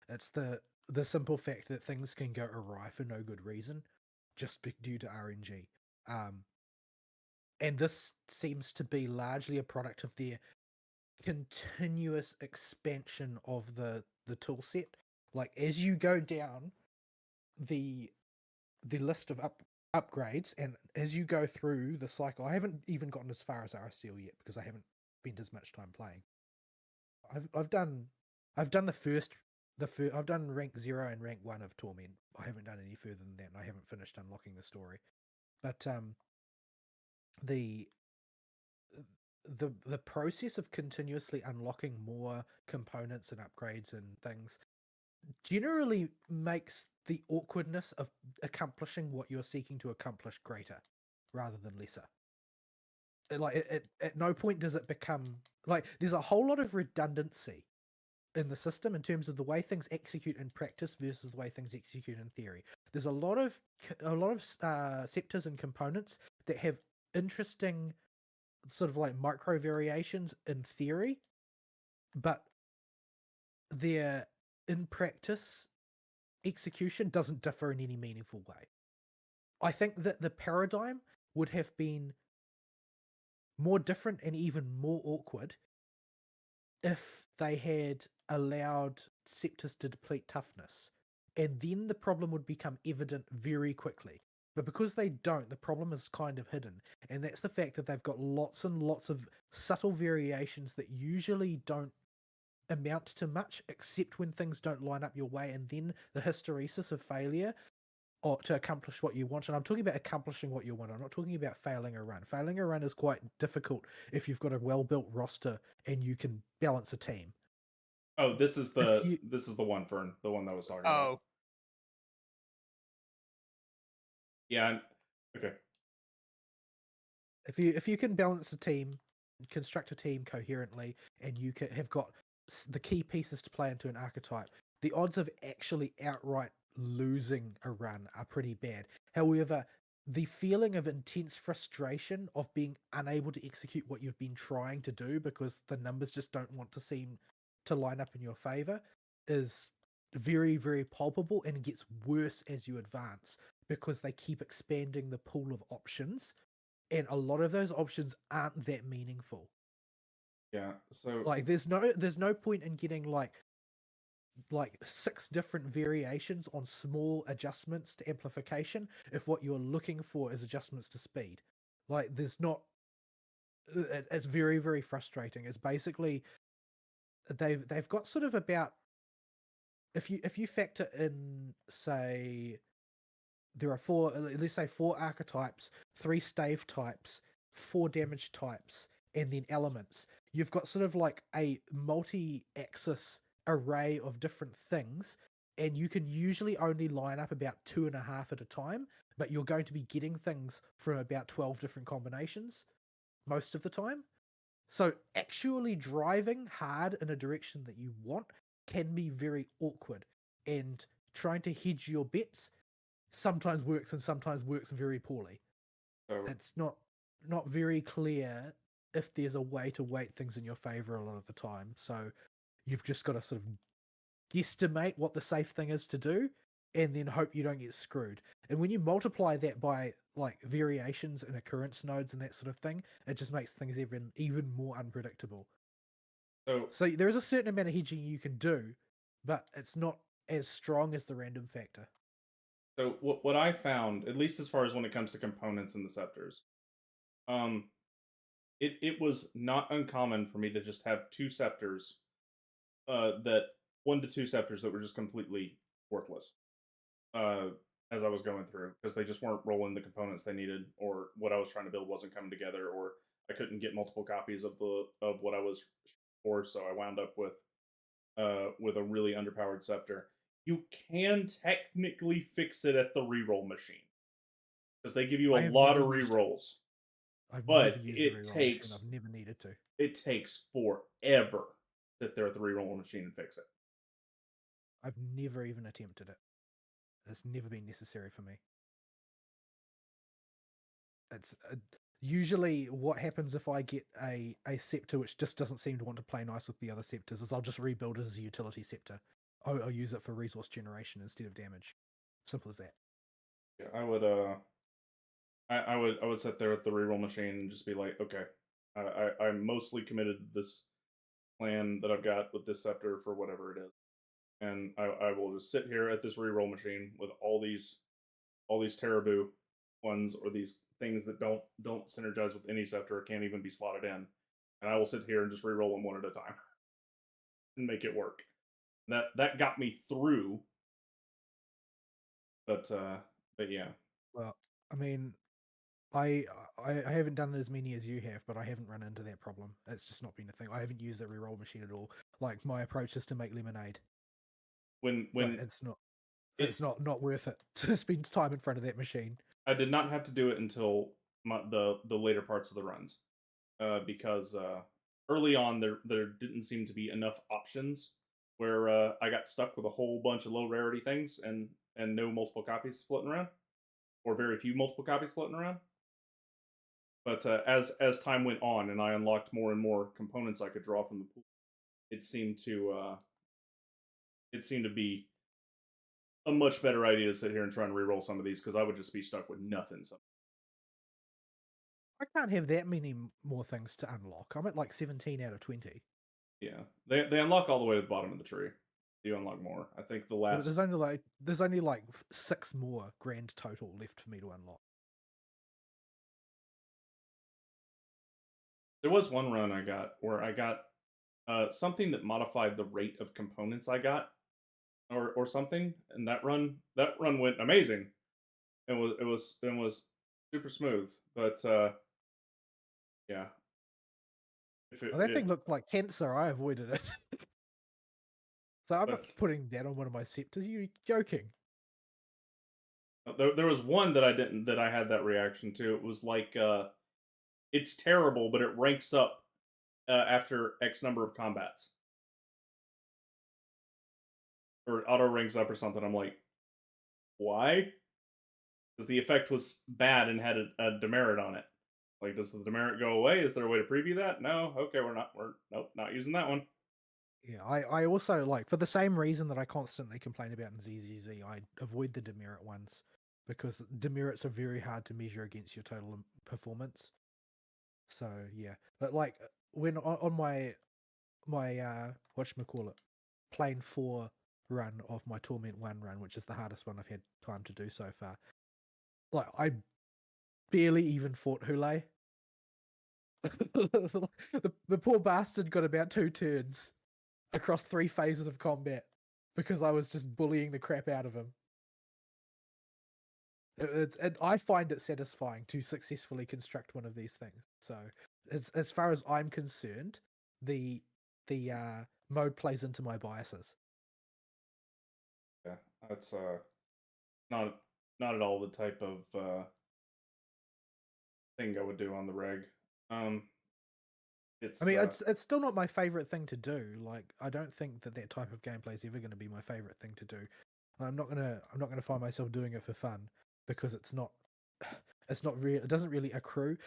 It's the simple fact that things can go awry for no good reason, just due to RNG. And this seems to be largely a product of their continuous expansion of the tool set. Like, as you go down the list of upgrades, and as you go through the cycle, I haven't even gotten as far as RSTL yet because I haven't spent as much time playing. I've done the first I've done rank 0 and rank 1 of Torment. I haven't done any further than that, and I haven't finished unlocking the story. But the process of continuously unlocking more components and upgrades and things generally makes the awkwardness of accomplishing what you're seeking to accomplish greater rather than lesser. At no point does it become like there's a whole lot of redundancy in the system in terms of the way things execute in practice versus the way things execute in theory. There's a lot of scepters and components that have interesting sort of like micro variations in theory, but their in practice execution doesn't differ in any meaningful way. I think that the paradigm would have been more different and even more awkward if they had allowed scepters to deplete toughness, and then the problem would become evident very quickly. But because they don't, the problem is kind of hidden, and that's the fact that they've got lots and lots of subtle variations that usually don't amount to much, except when things don't line up your way, and then the hysteresis of failure or to accomplish what you want. And I'm talking about accomplishing what you want. I'm not talking about failing a run. Failing a run is quite difficult if you've got a well-built roster and you can balance a team. Oh, this is the one, Fern, the one that I was talking about. Oh, Yeah. Okay. If you can balance a team, construct a team coherently, and you have got the key pieces to play into an archetype, the odds of actually outright losing a run are pretty bad. However, the feeling of intense frustration of being unable to execute what you've been trying to do because the numbers just don't want to seem to line up in your favor is very, very palpable, and it gets worse as you advance because they keep expanding the pool of options, and a lot of those options aren't that meaningful. Yeah. So Like there's no point in getting like 6 different variations on small adjustments to amplification if what you're looking for is adjustments to speed. Like there's not it's very, very frustrating. It's basically they've got sort of about if you factor in, say, there are 4, let's say 4 archetypes, 3 stave types, 4 damage types, and then elements. You've got sort of like a multi-axis array of different things, and you can usually only line up about 2.5 at a time, but you're going to be getting things from about 12 different combinations most of the time. So actually driving hard in a direction that you want can be very awkward, and trying to hedge your bets sometimes works and sometimes works very poorly. so It's not very clear if there's a way to weight things in your favor a lot of the time. So you've just got to sort of guesstimate what the safe thing is to do and then hope you don't get screwed. And when you multiply that by like variations and occurrence nodes and that sort of thing, it just makes things even more unpredictable. So there is a certain amount of hedging you can do, but it's not as strong as the random factor. So what I found, at least as far as when it comes to components and the scepters, it was not uncommon for me to just have 2 scepters, that 1 to 2 scepters that were just completely worthless, as I was going through, because they just weren't rolling the components they needed, or what I was trying to build wasn't coming together, or I couldn't get multiple copies of what I was for, so I wound up with a really underpowered scepter. You can technically fix it at the reroll machine because they give you a lot of rerolls. I've But never used it the reroll takes- machine. I've never needed to. It takes forever to sit there at the reroll machine and fix it. I've never even attempted it. It's never been necessary for me. It's usually what happens if I get a scepter which just doesn't seem to want to play nice with the other scepters is I'll just rebuild it as a utility scepter. I'll use it for resource generation instead of damage. Simple as that. Yeah, I would I would sit there at the reroll machine and just be like, okay, I'm mostly committed to this plan that I've got with this scepter for whatever it is, and I will just sit here at this reroll machine with all these Teraboo ones, or these things that don't synergize with any scepter or can't even be slotted in, and I will sit here and just reroll them one at a time and make it work. That got me through, but yeah. Well, I mean, I I haven't done as many as you have, but I haven't run into that problem. It's just not been a thing. I haven't used the reroll machine at all. Like my approach is to make lemonade. When Like, it's it, not worth it to spend time in front of that machine. I did not have to do it until the later parts of the runs, because early on there didn't seem to be enough options where I got stuck with a whole bunch of low rarity things and no multiple copies floating around, or very few multiple copies floating around. But as time went on and I unlocked more and more components I could draw from the pool, it seemed to be a much better idea to sit here and try and reroll some of these, because I would just be stuck with nothing. So I can't have that many more things to unlock. I'm at like 17 out of 20. yeah, they unlock all the way to the bottom of the tree. You unlock more. I think the But last there's only like 6 more grand total left for me to unlock. there was one run I got where I got something that modified the rate of components I got, or something, and that run went amazing. It was super smooth, but yeah. If Well, that thing looked like cancer. I avoided it. So I'm not putting that on one of my scepters. You're joking. there was one that I had that reaction to. It was like it's terrible, but it ranks up after X number of combats, or auto ranks up or something. I'm like, why? Because the effect was bad and had a demerit on it. Like, does the demerit go away? Is there a way to preview that? No. Okay, we're nope, not using that one. Yeah, I also like, for the same reason that I constantly complain about in ZZZ, I avoid the demerit ones because demerits are very hard to measure against your total performance. So yeah, but like when on my whatchamacallit, plane 4 run of my Torment 1 run, which is the hardest one I've had time to do so far, like I barely even fought Hule. The poor bastard got about 2 turns across 3 phases of combat because I was just bullying the crap out of him. And I find it satisfying to successfully construct one of these things. So, as far as I'm concerned, the mode plays into my biases. Yeah, that's not at all the type of thing I would do on the reg. It's I mean, it's still not my favorite thing to do. Like, I don't think that type of gameplay is ever going to be my favorite thing to do. I'm not gonna find myself doing it for fun because it's not real. It doesn't really accrue.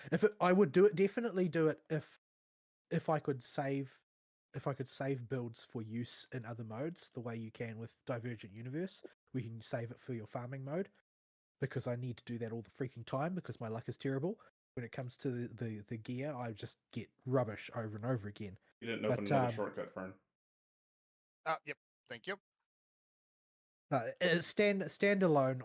I would definitely do it if I could save builds for use in other modes, the way you can with Divergent Universe, where you can save it for your farming mode, because I need to do that all the freaking time because my luck is terrible. When it comes to the gear, I just get rubbish over and over again. You didn't open another shortcut, Fern. Yep. Thank you. Standalone,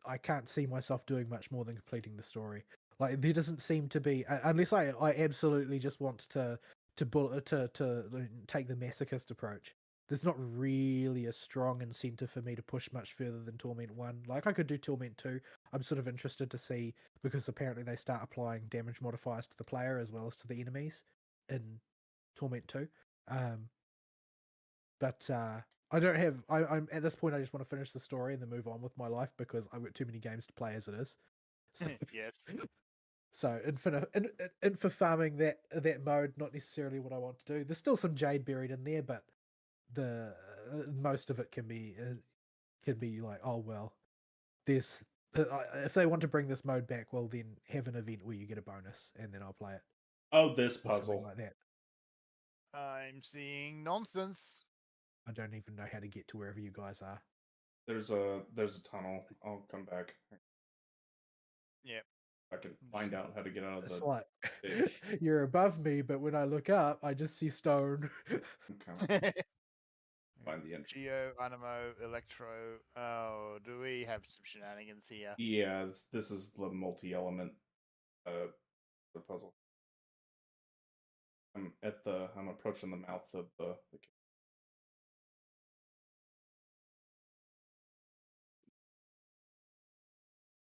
I can't see myself doing much more than completing the story. Like, there doesn't seem to be, unless I absolutely just want to take the masochist approach. There's not really a strong incentive for me to push much further than Torment 1. Like, I could do Torment 2. I'm sort of interested to see, because apparently they start applying damage modifiers to the player as well as to the enemies in Torment 2. But I don't have. I'm at this point. I just want to finish the story and then move on with my life because I've got too many games to play as it is. So, Yes. So and for farming that mode, not necessarily what I want to do. There's still some jade buried in there, but the most of it can be like, oh well, there's if they want to bring this mode back, well then have an event where you get a bonus and then I'll play it. Oh, this Or something puzzle. like that. I'm seeing nonsense. I don't even know how to get to wherever you guys are. There's a tunnel. I'll come back. Yep. I can find out how to get out of It's the like ditch. you're above me, but when I look up, I just see stone. Okay. Find the entrance. Geo, Animo, Electro. Oh, do we have some shenanigans here? Yeah, this is the multi-element the puzzle. I'm approaching the mouth of the cave.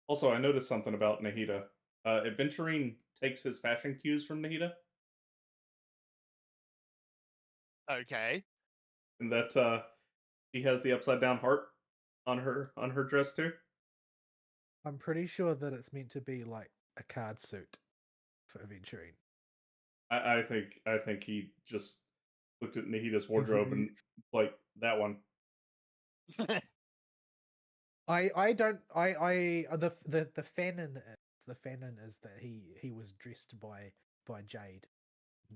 Also, I noticed something about Nahida. Adventuring takes his fashion cues from Nahida, Okay. and that's she has the upside down heart on her dress too. I'm pretty sure that it's meant to be like a card suit for adventuring. I think he just looked at Nahida's wardrobe and like that one. I don't the fanon is that he was dressed by Jade.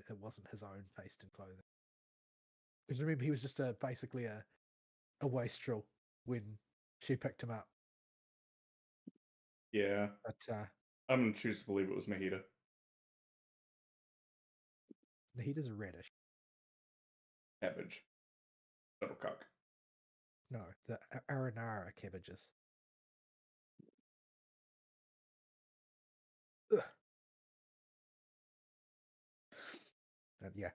It wasn't his own taste in clothing. Because remember, he was just basically a wastrel when she picked him up. Yeah, But I'm gonna choose to believe it was Nahida. Nahida's a radish. Cabbage. Shuttlecock. No, the aranara cabbages. Ugh. But yeah.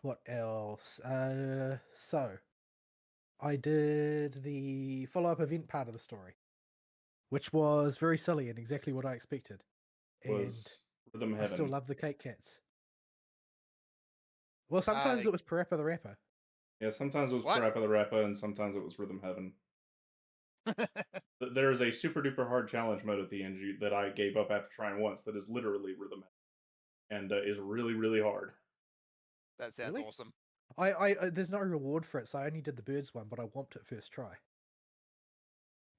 What else? So I did the follow-up event part of the story, which was very silly and exactly what I expected. Was Rhythm And I still Heaven. love the Cake Cats. Well, sometimes it was Parappa the Rapper. Yeah, sometimes it was What? Parappa the Rappa, and sometimes it was Rhythm Heaven. There is a super duper hard challenge mode at the end that I gave up after trying once that is literally Rhythm Heaven, and is really, really hard. That sounds Really? awesome. I there's no reward for it, so I only did the birds one, but I whomped it first try.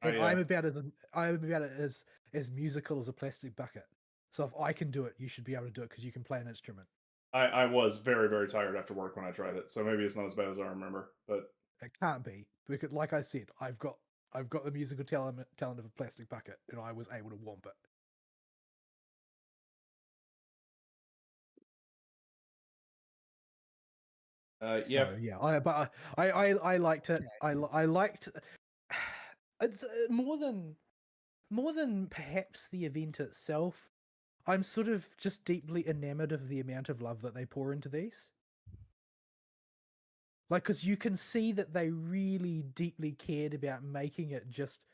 And I'm about as musical as a plastic bucket. So if I can do it, you should be able to do it because you can play an instrument. I was very, very tired after work when I tried it, so maybe it's not as bad as I remember. But It can't be because, like I said, I've got the musical talent of a plastic bucket, and I was able to whomp it. yeah, So yeah, I liked it. I liked. It's more than perhaps the event itself. I'm sort of just deeply enamored of the amount of love that they pour into these. Like, because you can see that they really deeply cared about making it just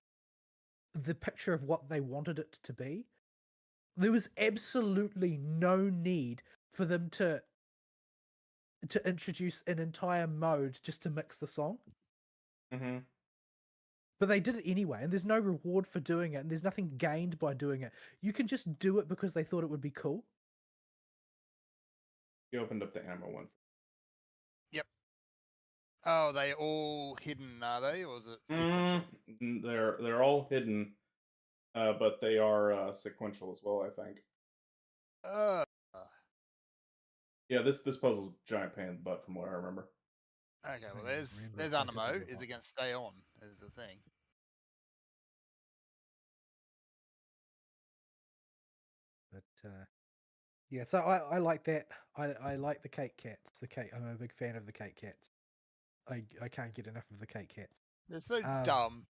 the picture of what they wanted it to be. There was absolutely no need for them to introduce an entire mode just to mix the song. mm-hmm. But they did it anyway, and there's no reward for doing it, and there's nothing gained by doing it. You can just do it because they thought it would be cool. You opened up the ammo one. Yep. Oh, they all hidden, are they, or is it sequential? They're all hidden, but they are sequential as well, I think. Uh, Yeah, this puzzle's a giant pain in the butt from what I remember. okay, well, I there's remember it Animo. perfectly Is well. it going to stay on? Is the thing. But yeah, so I like that. I like the Cake Cats. I'm a big fan of the Cake Cats. I can't get enough of the Cake Cats. They're so Um, dumb.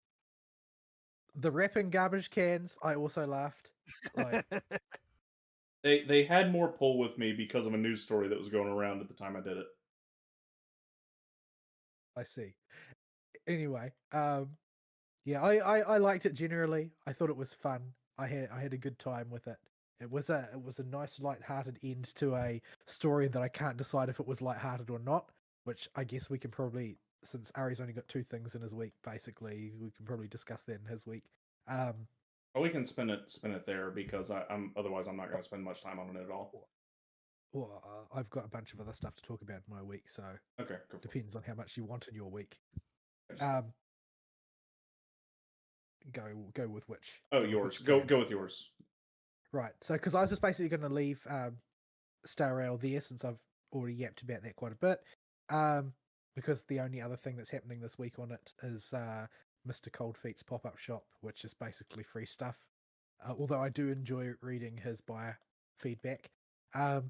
The rapping garbage cans, I also laughed. Like, They had more pull with me because of a news story that was going around at the time I did it. I see. Anyway, yeah, I liked it generally. I thought it was fun. I had a good time with it. It was a nice light-hearted end to a story that I can't decide if it was light-hearted or not. Which I guess we can probably, since Ari's only got 2 things in his week, basically, we can probably discuss that in his week. Well, we can spin it there because I'm otherwise I'm not going to spend much time on it at all. Well, I've got a bunch of other stuff to talk about in my week, so Okay, go for it. depends on how much you want in your week. I just- Go with which? Oh, Go with yours. which Go plan? with yours. Right. So, because I was just basically going to leave Star Rail there since I've already yapped about that quite a bit. Because the only other thing that's happening this week on it is Mr. Coldfeet's pop-up shop, which is basically free stuff. Although I do enjoy reading his buyer feedback. I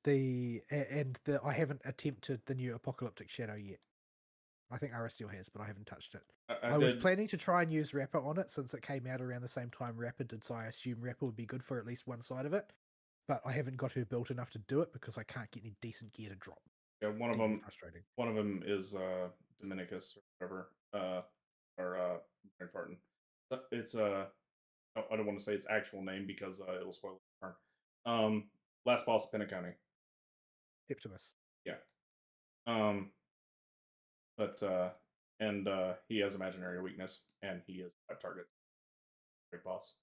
haven't attempted the new Apocalyptic Shadow yet. I think Ara still has, but I haven't touched it. I was planning to try and use Rapper on it since it came out around the same time Rapper did, so I assume Rapper would be good for at least one side of it. But I haven't got her built enough to do it because I can't get any decent gear to drop. Yeah, one of Deeply them. frustrating. One of them is Dominicus or whatever. Or brain farting. It's I don't want to say its actual name because it'll spoil the turn. Last boss, Penacony. Optimus. Yeah. But and he has imaginary weakness, and he is 5 targets. Great boss.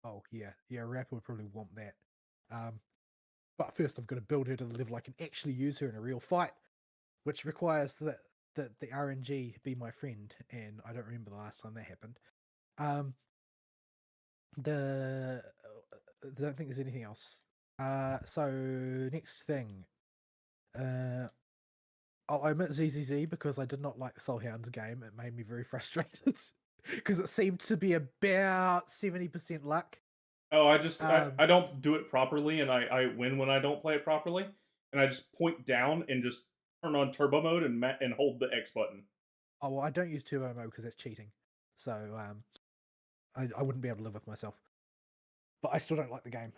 Oh yeah, yeah. Rapper would probably want that. But first, I've got to build her to the level I can actually use her in a real fight, which requires that the RNG be my friend, and I don't remember the last time that happened. I don't think there's anything else. So next thing, I'll omit ZZZ because I did not like the Soul Hounds game. It made me very frustrated because it seemed to be about 70% luck. Oh, I just Um, I don't do it properly, and I win when I don't play it properly, and I just point down and just turn on turbo mode and hold the X button. Oh well, I don't use turbo mode because that's cheating. So I wouldn't be able to live with myself. But I still don't like the game.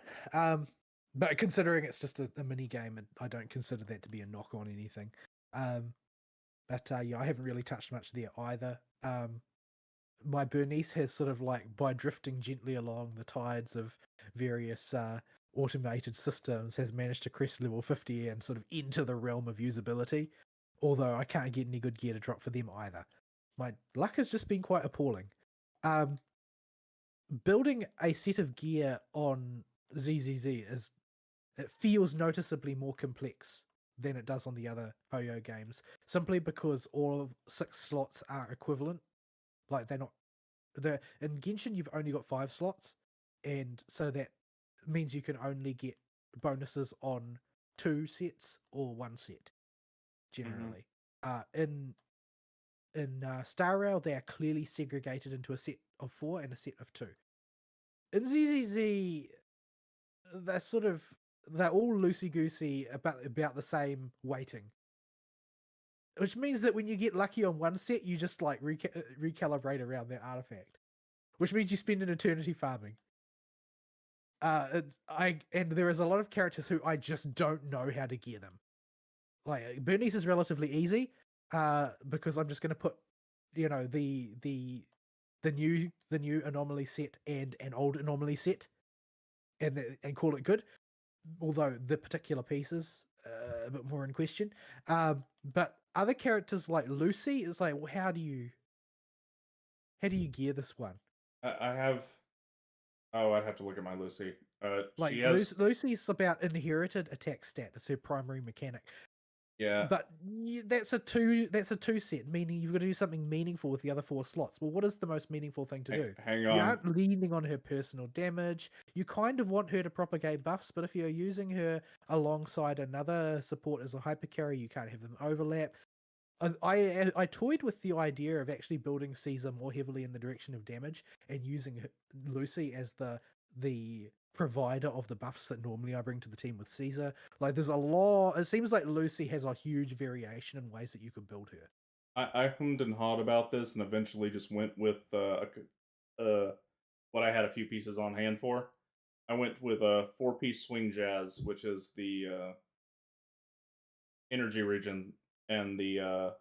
But considering it's just a mini game, and I don't consider that to be a knock on anything. But yeah, I haven't really touched much there either. My Bernice has sort of like, by drifting gently along the tides of various automated systems, has managed to crest level 50 and sort of enter the realm of usability. Although I can't get any good gear to drop for them either. My luck has just been quite appalling. Building a set of gear on ZZZ it feels noticeably more complex than it does on the other Ho-Yo games, simply because all of 6 slots are equivalent. Like in Genshin you've only got 5 slots, and so that means you can only get bonuses on 2 sets or 1 set generally. In Star Rail they are clearly segregated into a set of 4 and a set of 2. In ZZZ they're all loosey goosey about the same weighting, which means that when you get lucky on one set, you just like recalibrate around that artifact, which means you spend an eternity farming. And there is a lot of characters who I just don't know how to gear them. Like Bernice is relatively easy, because I'm just going to put, the new anomaly set and an old anomaly set, and call it good. Although the particular pieces a bit more in question. But other characters like Lucy is like, well, how do you gear this one? I have. Oh, I'd have to look at my Lucy. Like She has. Lucy's about inherited attack stat. It's her primary mechanic. Yeah. But that's a two set, meaning you've got to do something meaningful with the other 4 slots. Well, what is the most meaningful thing to do? Hang You on. aren't leaning on her personal damage. You kind of want her to propagate buffs, but if you're using her alongside another support as a hyper carry, you can't have them overlap. I toyed with the idea of actually building Caesar more heavily in the direction of damage and using Lucy as the provider of the buffs that normally I bring to the team with Caesar. Like there's a lot. It seems like Lucy has a huge variation in ways that you could build her. I hummed and hawed about this and eventually just went with what I had a few pieces on hand for. I went with a 4-piece swing jazz, which is the energy regen and the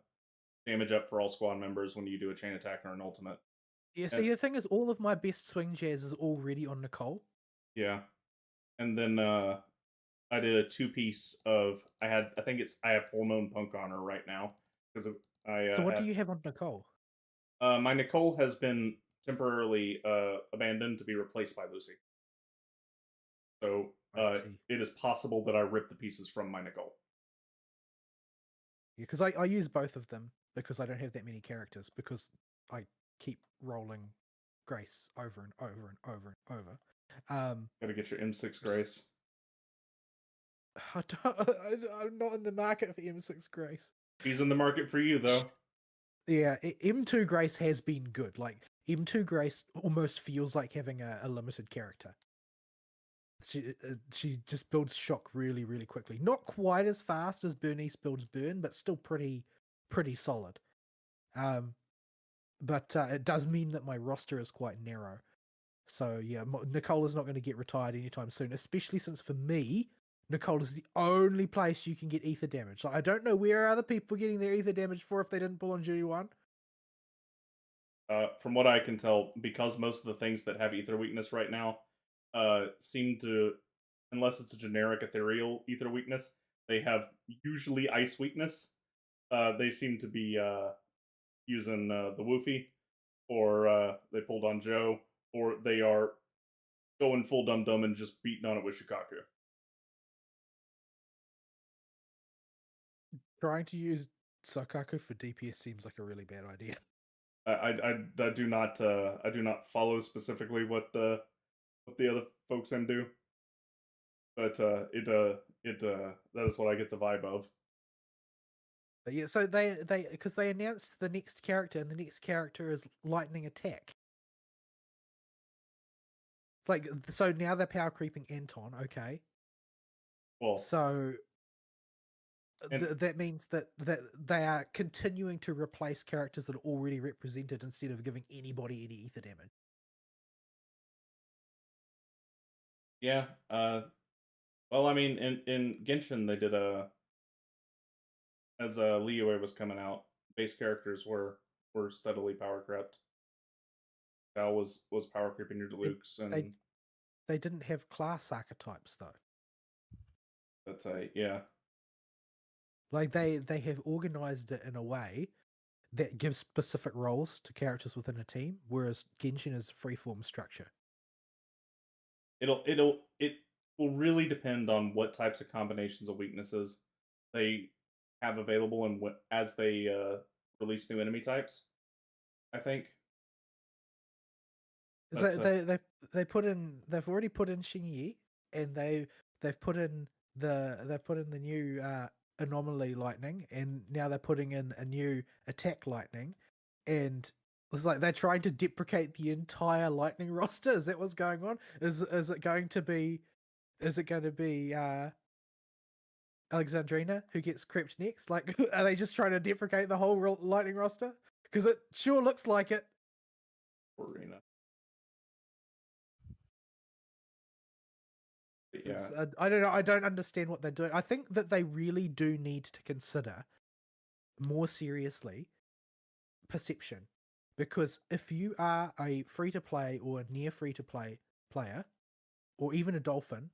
damage up for all squad members when you do a chain attack or an ultimate. Yeah, see, the thing is, all of my best swing jazz is already on Nicole. Yeah. And then I did a 2-piece of I have Hormone Punk on her right now because So what do you have on Nicole? My Nicole has been temporarily abandoned to be replaced by Lucy. So it is possible that I rip the pieces from my Nicole. Yeah, because I use both of them because I don't have that many characters, because I keep rolling Grace over and over and over and over. Gotta get your M6 Grace. I'm not in the market for M6 Grace. She's in the market for you, though. Yeah, M2 Grace has been good. Like, M2 Grace almost feels like having a limited character. She just builds shock really, really quickly. Not quite as fast as Bernice builds burn, but still pretty solid. But it does mean that my roster is quite narrow. So yeah, Nicole is not going to get retired anytime soon, especially since for me, Nicole is the only place you can get ether damage. Like, I don't know where other people are getting their ether damage for if they didn't pull on Duty 1. From what I can tell, because most of the things that have ether weakness right now seem to, unless it's a generic ethereal ether weakness, they have usually ice weakness. They seem to be using the Woofy, or they pulled on Joe, or they are going full dum dum and just beating on it with Shikaku. Trying to use Sakaku for DPS seems like a really bad idea. I do not follow specifically what the other folks in do, but that is what I get the vibe of. But yeah, so they because they announced the next character, and the next character is lightning attack. It's like, so now they're power creeping Anton, okay? Well, So and that means that they are continuing to replace characters that are already represented instead of giving anybody any ether damage. yeah, well, I mean, in Genshin they did as Liyue was coming out, base characters were steadily power crept. Val was power creeping your Deluxe, and They didn't have class archetypes though. but yeah, Like they have organized it in a way that gives specific roles to characters within a team, whereas Genshin is freeform structure. it will really depend on what types of combinations of weaknesses they have available and what as they release new enemy types. I think. So they've already put in Xingyi, and they've put in the new anomaly lightning, and now they're putting in a new attack lightning, and it's like they're trying to deprecate the entire lightning roster. Is that what's going on? Is it going to be Alexandrina who gets crept next? Like, are they just trying to deprecate the whole lightning roster? Because it sure looks like it. Arena. But yeah, I don't know. I don't understand what they're doing. I think that they really do need to consider more seriously perception, because if you are a free to play or near free to play player, or even a dolphin,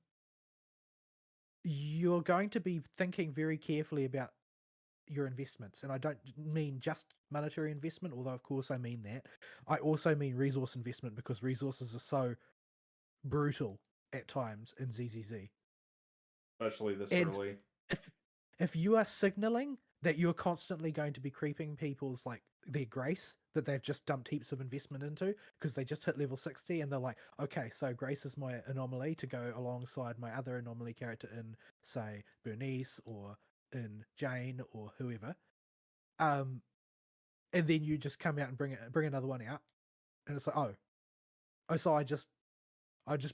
you're going to be thinking very carefully about your investments. And I don't mean just monetary investment, although of course I mean that. I also mean resource investment, because resources are so brutal at times in ZZZ. especially this And early. if you are signaling that you're constantly going to be creeping people's, like, their grace that they've just dumped heaps of investment into because they just hit level 60, and they're like, okay, so grace is my anomaly to go alongside my other anomaly character in, say, Bernice or in Jane or whoever, and then you just come out and bring another one out, and it's like, oh, so I just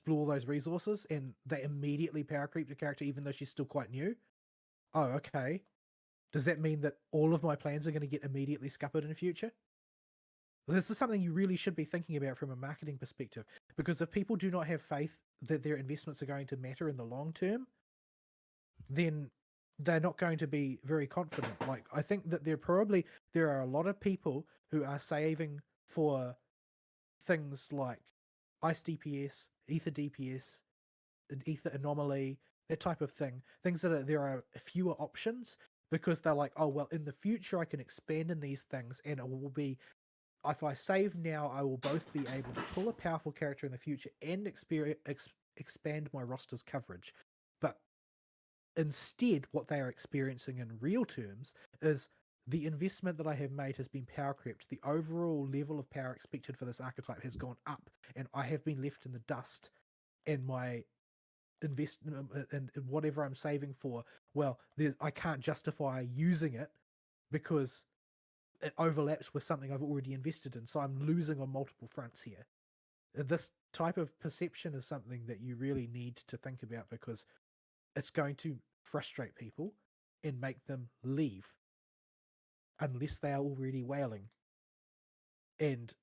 blew all those resources, and they immediately power creep the character even though she's still quite new. Oh, okay. Does that mean that all of my plans are going to get immediately scuppered in the future? This is something you really should be thinking about from a marketing perspective, because if people do not have faith that their investments are going to matter in the long term, then they're not going to be very confident. Like, I think that there are a lot of people who are saving for things like Ice DPS, Ether DPS, Ether Anomaly, that type of thing. Things that there are fewer options, because they're like, oh, well, in the future I can expand in these things, and it will be, if I save now, I will both be able to pull a powerful character in the future and expand my roster's coverage. But instead, what they are experiencing in real terms is the investment that I have made has been power crept. The overall level of power expected for this archetype has gone up, and I have been left in the dust, and my investment and whatever I'm saving for, well, I can't justify using it because it overlaps with something I've already invested in, so I'm losing on multiple fronts here. This type of perception is something that you really need to think about, because it's going to frustrate people and make them leave unless they are already whaling. And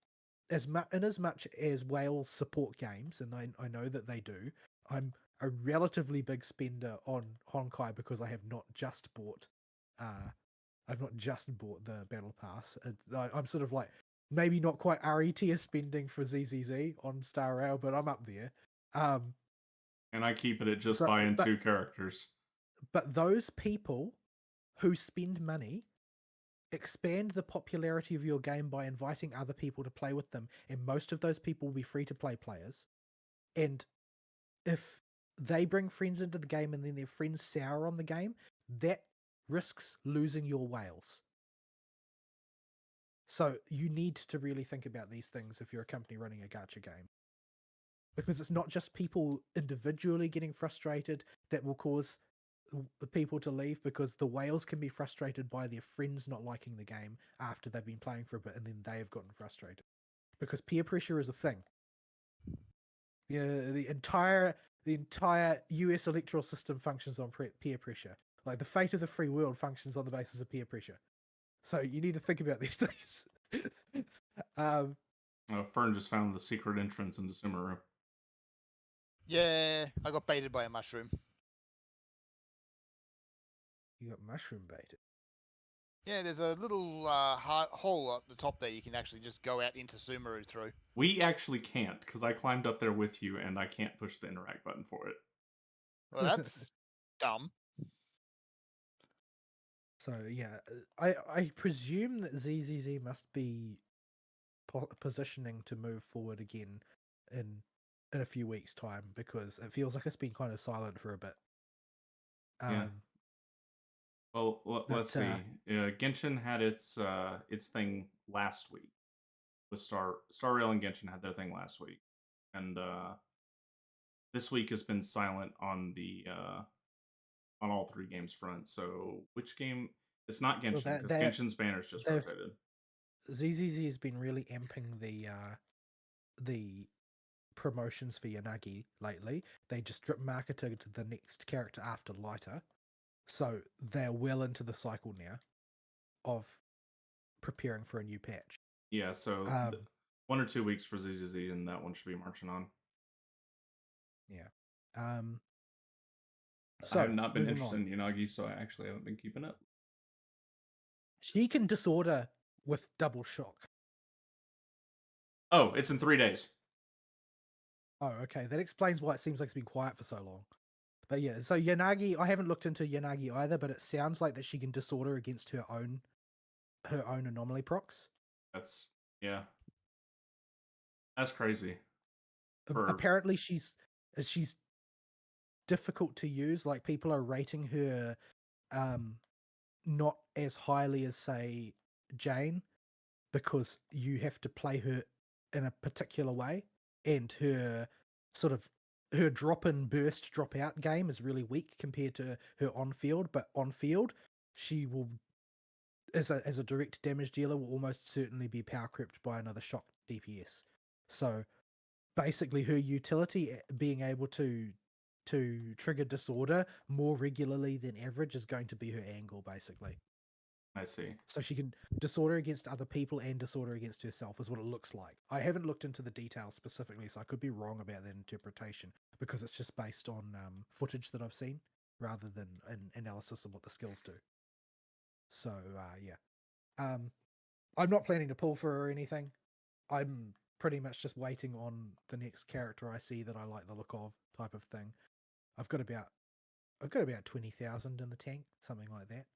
as much as whales support games, and I know that they do, I'm a relatively big spender on Honkai because I have not just bought the battle pass. I'm sort of like maybe not quite RE tier spending for ZZZ on Star Rail, but I'm up there. And I keep it at just So, buying but- 2 characters. But those people who spend money expand the popularity of your game by inviting other people to play with them, and most of those people will be free-to-play players. And if they bring friends into the game and then their friends sour on the game, that risks losing your whales. So you need to really think about these things if you're a company running a gacha game. Because it's not just people individually getting frustrated that will cause the people to leave, because the whales can be frustrated by their friends not liking the game after they've been playing for a bit and then they've gotten frustrated. Because peer pressure is a thing. Yeah, the entire US electoral system functions on peer pressure. Like the fate of the free world functions on the basis of peer pressure. So you need to think about these things. Fern just found the secret entrance into Sumeru. Yeah, I got baited by a mushroom. You got mushroom baited. Yeah, there's a little hole at the top there you can actually just go out into Sumeru through. We actually can't, because I climbed up there with you, and I can't push the interact button for it. Well, that's dumb. So yeah, I presume that ZZZ must be positioning to move forward again in a few weeks' time, because it feels like it's been kind of silent for a bit. Yeah. Well, let's see. Genshin had its thing last week. With Star Rail and Genshin had their thing last week, and this week has been silent on the on all 3 games front. So which game? It's not Genshin, because Genshin's banner's just rotated. ZZZ has been really amping the promotions for Yanagi lately. They just drip marketed to the next character after Lighter, so they're well into the cycle now of preparing for a new patch. Yeah, so 1 or 2 weeks for ZZZ, and that one should be marching on. Yeah. So I have not been moving interested on. in Yanagi, so I actually haven't been keeping up. She can disorder with double shock. Oh, it's in 3 days. Oh, okay. That explains why it seems like it's been quiet for so long. But yeah, so Yanagi, I haven't looked into Yanagi either, but it sounds like that she can disorder against her own anomaly procs. That's crazy. Apparently she's difficult to use. Like, people are rating her not as highly as, say, Jane, because you have to play her in a particular way, and her drop in burst drop out game is really weak compared to her on field. But on field, she will, as a direct damage dealer, will almost certainly be power crept by another shock DPS. So basically her utility, being able to trigger disorder more regularly than average, is going to be her angle, basically. I see. So she can disorder against other people and disorder against herself, is what it looks like. I haven't looked into the details specifically, so I could be wrong about that interpretation, because it's just based on footage that I've seen rather than an analysis of what the skills do. So yeah, I'm not planning to pull for her or anything. I'm pretty much just waiting on the next character I see that I like the look of, type of thing. I've got about 20,000 in the tank, something like that.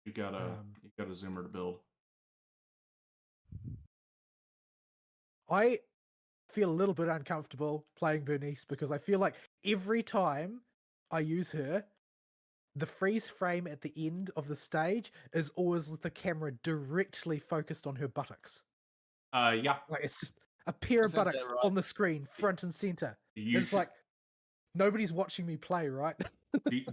You got a zoomer to build. I feel a little bit uncomfortable playing Bernice, because I feel like every time I use her, the freeze frame at the end of the stage is always with the camera directly focused on her buttocks. Yeah. Like, it's just a pair of buttocks on the screen, front and center. It's like, nobody's watching me play, right?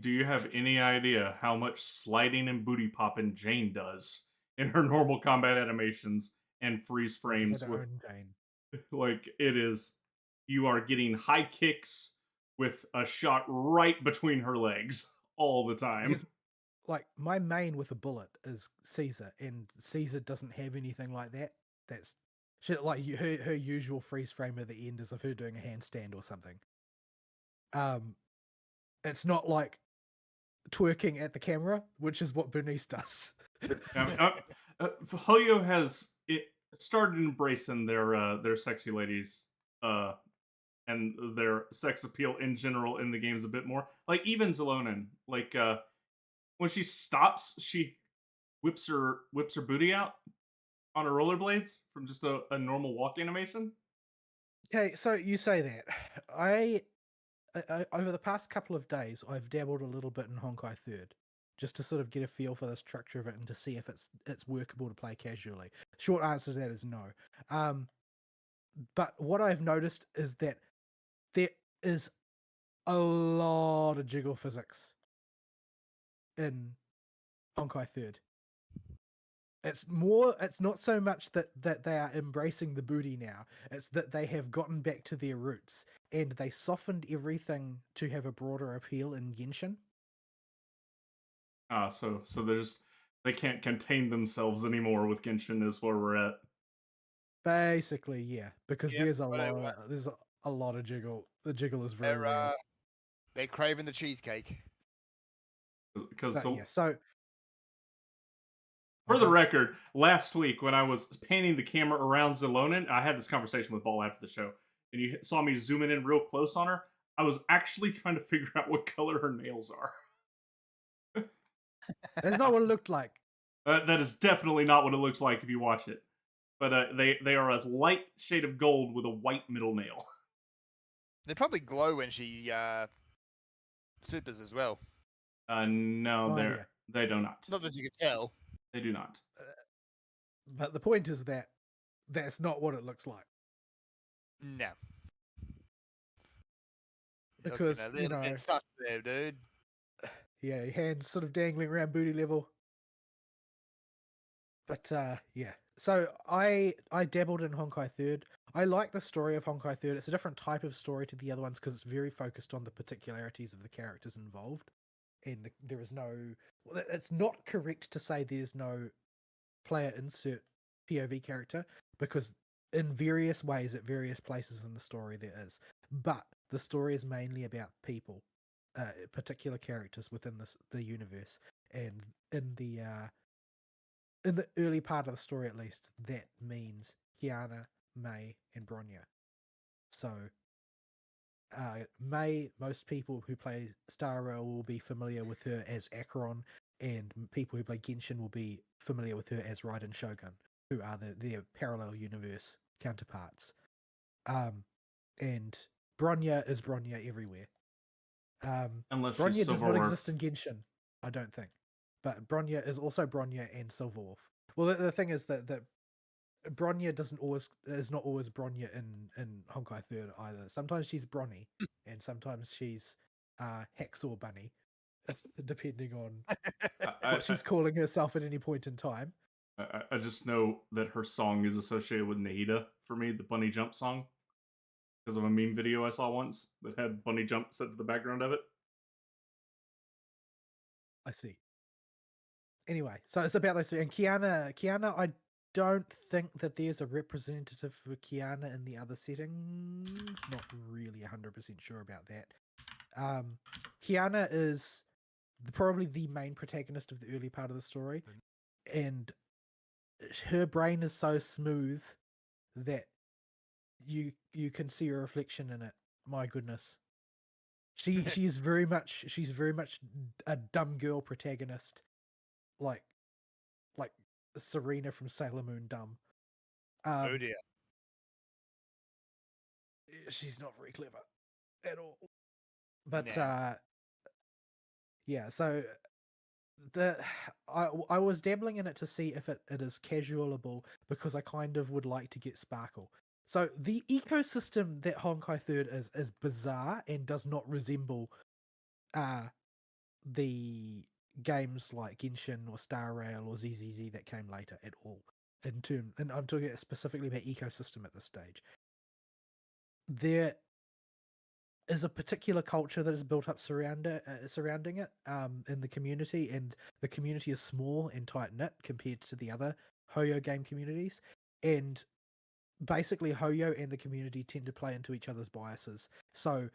Do you have any idea how much sliding and booty popping Jane does in her normal combat animations and freeze frames? With Jane. Like, it is, you are getting high kicks with a shot right between her legs all the time. Because, like, my main with a bullet is Caesar, and Caesar doesn't have anything like that. That's shit. Like, her usual freeze frame at the end is of her doing a handstand or something. It's not like twerking at the camera, which is what Bernice does. Hoyo has it. started embracing their sexy ladies and their sex appeal in general in the games a bit more. Like even Zelonin, like when she stops, she whips her booty out on her rollerblades from just a normal walk animation. Okay, so you say that. I over the past couple of days, I've dabbled a little bit in Honkai Third, just to sort of get a feel for the structure of it and to see if it's workable to play casually. Short answer to that is no. But what I've noticed is that there is a lot of jiggle physics in Honkai Third. It's not so much that they are embracing the booty now. It's that they have gotten back to their roots and they softened everything to have a broader appeal in Genshin. So they can't contain themselves anymore with Genshin is where we're at. Basically, yeah, because Yep, there's whatever. a lot of jiggle. The jiggle is very real. They're craving the cheesecake. Because But yeah, so for the record, last week when I was panning the camera around Zelonin, I had this conversation with Ball after the show, and you saw me zooming in real close on her. I was actually trying to figure out what color her nails are. that's not what it looked like. That is definitely not what it looks like if you watch it. But they are a light shade of gold with a white middle nail. They probably glow when she supers as well. No, Oh, yeah. they do not. Not that you could tell. They do not. But the point is that that's not what it looks like. No. Because, Looking a little bit sus there, dude. Yeah, hands sort of dangling around booty level. But yeah. So I dabbled in Honkai Third. I like the story of Honkai Third. It's a different type of story to the other ones because it's very focused on the particularities of the characters involved. And there is no... Well, it's not correct to say there's no player insert POV character because in various ways at various places in the story there is. But the story is mainly about people, particular characters within the universe. And in the early part of the story, at least, that means Kiana, May, and Bronya. So, May, most people who play Star Rail will be familiar with her as Acheron, and people who play Genshin will be familiar with her as Raiden Shogun, who are their parallel universe counterparts. And Bronya is Bronya everywhere. Unless Bronya she's does not Silverwolf. exist in Genshin, I don't think. But Bronya is also Bronya and Silverwolf. Well, the thing is that Bronya is not always Bronya in Honkai Third either. Sometimes she's Bronny, and sometimes she's Hacksaw Bunny, depending on what she's calling herself at any point in time. I just know that her song is associated with Nahida for me, the bunny jump song, because of a meme video I saw once that had bunny jump set to the background of it. I see. Anyway, so it's about those two. And Kiana, I don't think that there's a representative for Kiana in the other settings. Not really 100% sure about that. Kiana is probably the main protagonist of the early part of the story, and her brain is so smooth that you can see a reflection in it. My goodness. She's very much a dumb girl protagonist, like Serena from Sailor Moon dumb. Oh dear. She's not very clever at all. But Nah. yeah, so I was dabbling in it to see if it is casualable because I kind of would like to get sparkle. So the ecosystem that Honkai Third is bizarre and does not resemble the games like Genshin or Star Rail or ZZZ that came later at all. And I'm talking specifically about ecosystem at this stage. There is a particular culture that is built up surrounding it in the community, and the community is small and tight knit compared to the other Hoyo game communities. And basically, Hoyo and the community tend to play into each other's biases. So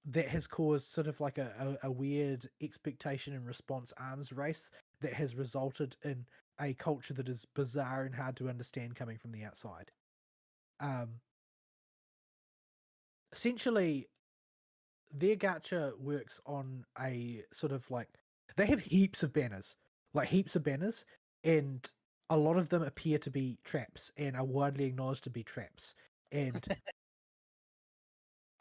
that has caused sort of like a weird expectation and response arms race that has resulted in a culture that is bizarre and hard to understand coming from the outside. Essentially, their gacha works on a sort of like, they have heaps of banners, and a lot of them appear to be traps and are widely acknowledged to be traps. And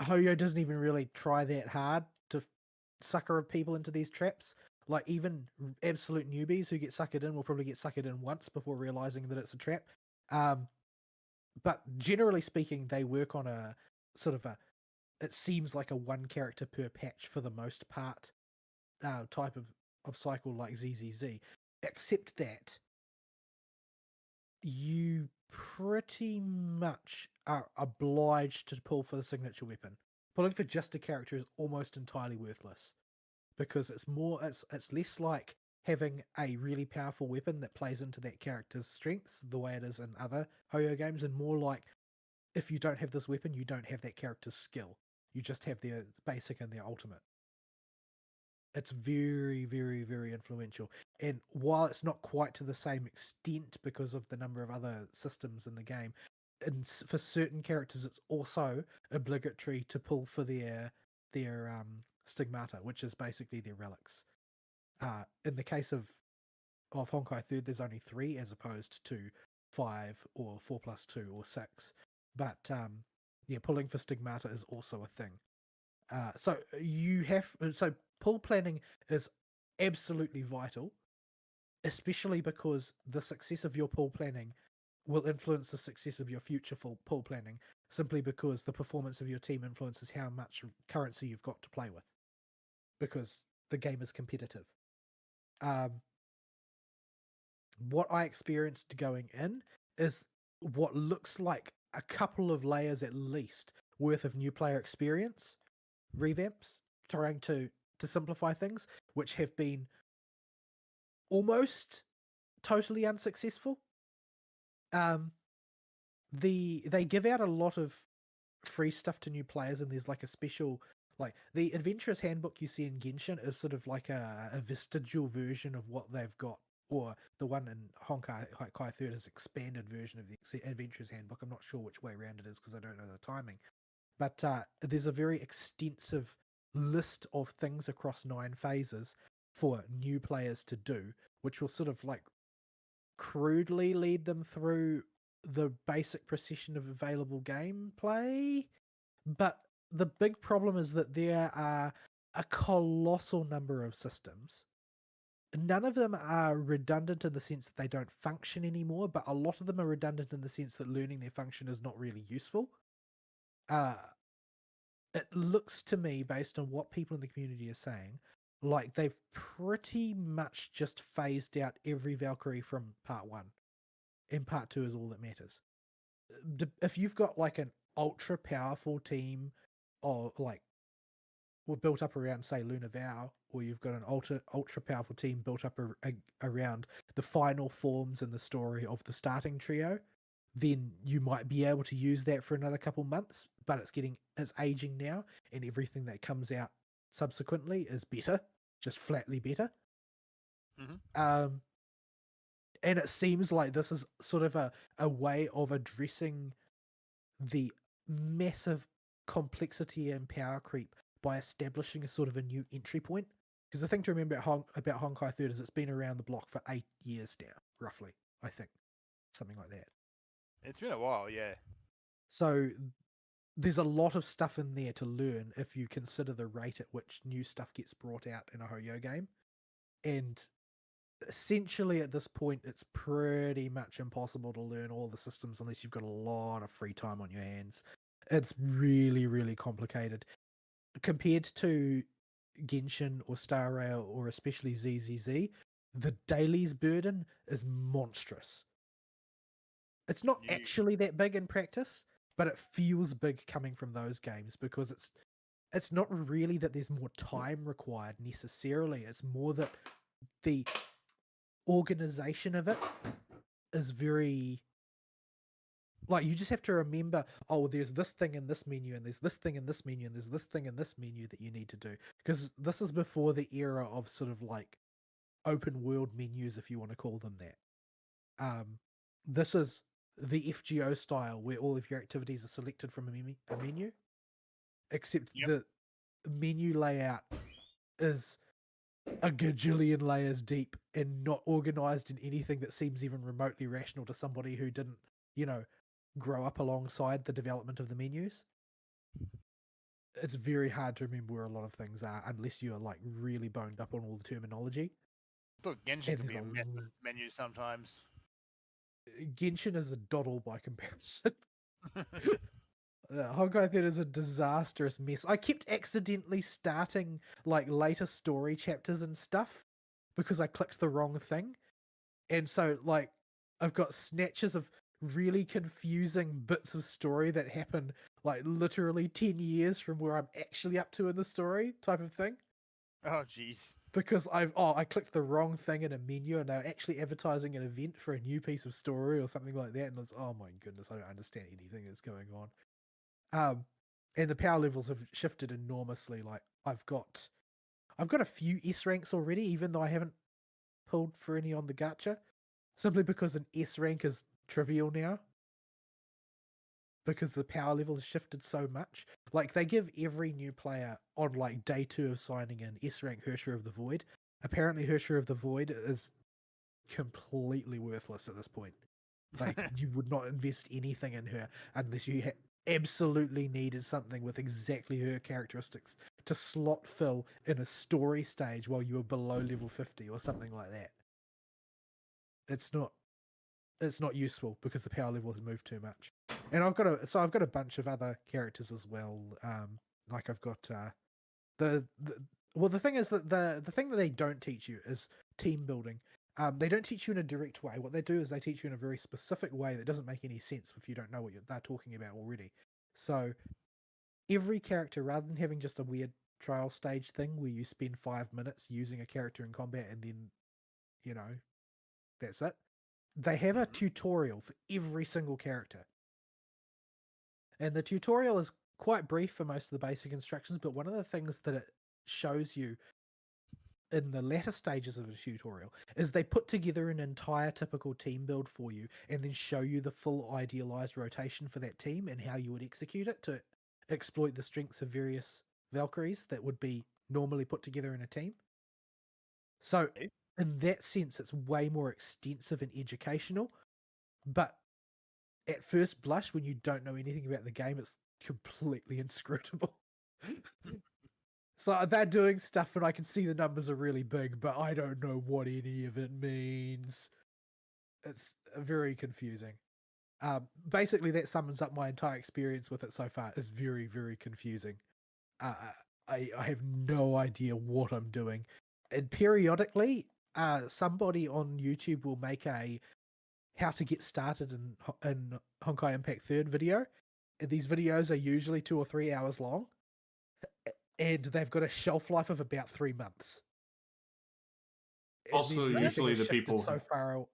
Hoyo doesn't even really try that hard to sucker people into these traps. Like, even absolute newbies who get suckered in will probably get suckered in once before realizing that it's a trap. But generally speaking, they work on a sort of it seems like a one character per patch for the most part type of cycle like ZZZ, except that you pretty much are obliged to pull for the signature weapon. Pulling for just a character is almost entirely worthless, because it's less like having a really powerful weapon that plays into that character's strengths the way it is in other Hoyo games, and more like, if you don't have this weapon, you don't have that character's skill. You just have their basic and their ultimate. It's very, very, very influential. And while it's not quite to the same extent because of the number of other systems in the game, and for certain characters, it's also obligatory to pull for their stigmata, which is basically their relics. In the case of Honkai 3rd, there's only 3 as opposed to 5 or 4+2 or 6. But yeah, pulling for stigmata is also a thing. So pull planning is absolutely vital, especially because the success of your pull planning will influence the success of your future pull planning, simply because the performance of your team influences how much currency you've got to play with, because the game is competitive. What I experienced going in is what looks like a couple of layers at least worth of new player experience revamps, trying to simplify things, which have been almost totally unsuccessful. They give out a lot of free stuff to new players, and there's like a special, like, the Adventurer's Handbook you see in Genshin is sort of like a vestigial version of what they've got, or the one in Honkai 3rd is expanded version of the Adventurer's Handbook. I'm not sure which way around it is because I don't know the timing. But there's a very extensive list of things across 9 phases for new players to do, which will sort of like crudely lead them through the basic procession of available gameplay. But the big problem is that there are a colossal number of systems. None of them are redundant in the sense that they don't function anymore, but a lot of them are redundant in the sense that learning their function is not really useful. It looks to me, based on what people in the community are saying, like they've pretty much just phased out every Valkyrie from part 1. And part 2 is all that matters. If you've got like an ultra powerful team, or like, we're built up around, say, Luna Vow, or you've got an ultra powerful team built up around the final forms in the story of the starting trio, then you might be able to use that for another couple months. But it's aging now, and everything that comes out subsequently is better, just flatly better. Mm-hmm. And it seems like this is sort of a way of addressing the massive complexity and power creep by establishing a sort of a new entry point. Because the thing to remember about Honkai 3rd is it's been around the block for 8 years now, roughly, I think. Something like that. It's been a while, yeah. So there's a lot of stuff in there to learn if you consider the rate at which new stuff gets brought out in a Hoyo game. And essentially at this point, it's pretty much impossible to learn all the systems unless you've got a lot of free time on your hands. It's really, really complicated. Compared to Genshin or Star Rail, or especially ZZZ, the dailies burden is monstrous. It's not actually that big in practice, but it feels big coming from those games, because it's not really that there's more time required necessarily. It's more that the organization of it is very, like, you just have to remember, oh, there's this thing in this menu, and there's this thing in this menu, and there's this thing in this menu that you need to do. Because this is before the era of sort of like open world menus, if you want to call them that. This is the FGO style where all of your activities are selected from a menu, except Yep. the menu layout is a gajillion layers deep and not organized in anything that seems even remotely rational to somebody who didn't, grow up alongside the development of the menus. It's very hard to remember where a lot of things are unless you are like really boned up on all the terminology. I thought Genshin And could be a there's mess with its menu sometimes. Genshin is a doddle by comparison. Honkai Theater is a disastrous mess. I kept accidentally starting like later story chapters and stuff because I clicked the wrong thing. And so like I've got snatches of really confusing bits of story that happen like literally 10 years from where I'm actually up to in the story type of thing. Oh, jeez. Because I clicked the wrong thing in a menu and they're actually advertising an event for a new piece of story or something like that, and it's oh my goodness, I don't understand anything that's going on. And the power levels have shifted enormously. Like I've got a few S ranks already, even though I haven't pulled for any on the gacha, simply because an S rank is trivial now. Because the power level has shifted so much. Like they give every new player on like day 2 of signing in S rank Hersher of the Void. Apparently Hersher of the Void is completely worthless at this point. Like you would not invest anything in her unless you absolutely needed something with exactly her characteristics to slot fill in a story stage while you were below level 50 or something like that. It's not useful because the power level has moved too much. And I've got a bunch of other characters as well. Like I've got the thing is that the thing that they don't teach you is team building. They don't teach you in a direct way. What they do is they teach you in a very specific way that doesn't make any sense if you don't know what they're talking about already. So every character, rather than having just a weird trial stage thing where you spend 5 minutes using a character in combat and then, that's it. They have a tutorial for every single character. And the tutorial is quite brief for most of the basic instructions, but one of the things that it shows you in the latter stages of the tutorial is they put together an entire typical team build for you and then show you the full idealized rotation for that team and how you would execute it to exploit the strengths of various Valkyries that would be normally put together in a team. So in that sense, it's way more extensive and educational, but at first blush, when you don't know anything about the game, it's completely inscrutable. So they're doing stuff and I can see the numbers are really big, but I don't know what any of it means. It's very confusing. Basically, that sums up my entire experience with it so far. It's very, very confusing. I have no idea what I'm doing. And periodically, somebody on YouTube will make a how to get started in Honkai Impact 3rd video. And these videos are usually 2 or 3 hours long. And they've got a shelf life of about 3 months. Also, usually the people so far.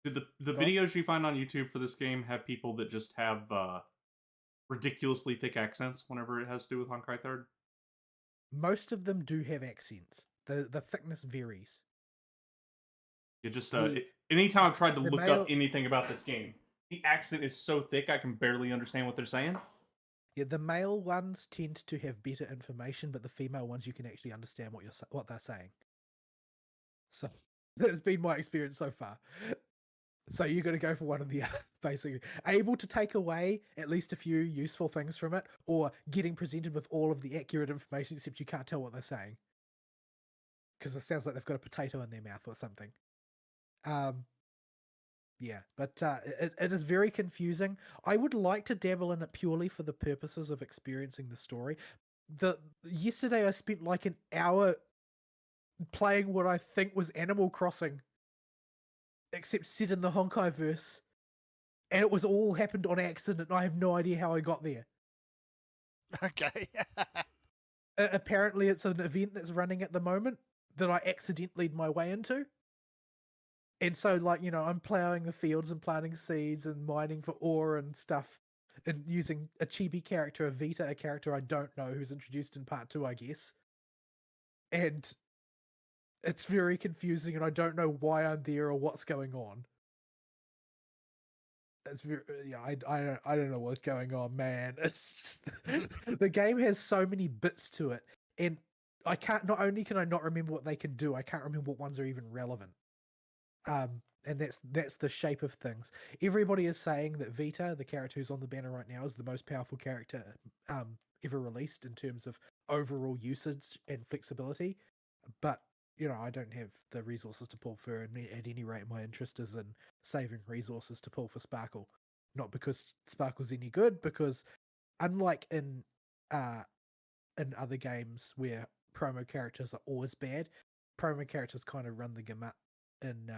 Do the videos you find on YouTube for this game have people that just have ridiculously thick accents whenever it has to do with Honkai 3rd? Most of them do have accents. The thickness varies. You just anytime I've tried to look up anything about this game, the accent is so thick I can barely understand what they're saying. Yeah, the male ones tend to have better information, but the female ones you can actually understand what they're saying. So that's been my experience so far. So you're going to go for one or the other, basically. Able to take away at least a few useful things from it, or getting presented with all of the accurate information, except you can't tell what they're saying. Because it sounds like they've got a potato in their mouth or something. Yeah, but it is very confusing. I would like to dabble in it purely for the purposes of experiencing the story. Yesterday I spent like an hour playing what I think was Animal Crossing, except set in the Honkai verse, and it was all happened on accident. I have no idea how I got there. Okay. Apparently, it's an event that's running at the moment that I accidentally my way into. And so, like, I'm plowing the fields and planting seeds and mining for ore and stuff and using a chibi character, a Vita, a character I don't know who's introduced in part 2, I guess. And it's very confusing and I don't know why I'm there or what's going on. it's very, yeah, I don't know what's going on, man. It's just, the game has so many bits to it, and I can't. Not only can I not remember what they can do, I can't remember what ones are even relevant. And that's the shape of things. Everybody is saying that Vita, the character who's on the banner right now, is the most powerful character ever released in terms of overall usage and flexibility. But I don't have the resources to pull for her, and at any rate, my interest is in saving resources to pull for Sparkle. Not because Sparkle's any good, because unlike in other games where promo characters are always bad, promo characters kind of run the gamut in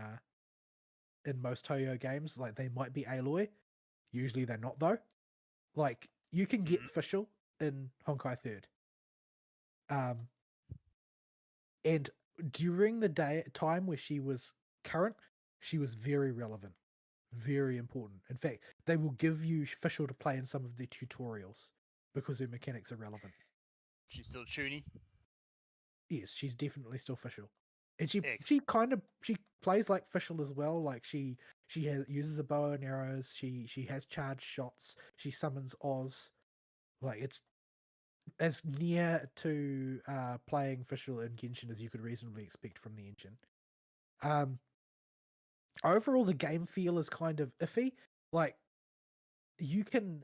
most Toyo games. Like, they might be Aloy, usually they're not though. Like, you can get Fischl in Honkai Third. And during the time where she was current, she was very relevant, very important. In fact, they will give you Fischl to play in some of the tutorials because her mechanics are relevant. She's still Chuny. Yes, she's definitely still Fischl. And she Excellent. she plays like Fischl as well. Like, she uses a bow and arrows. She has charged shots. She summons Oz. Like, it's as near to playing Fischl in Genshin as you could reasonably expect from the engine. Overall, the game feel is kind of iffy. Like, you can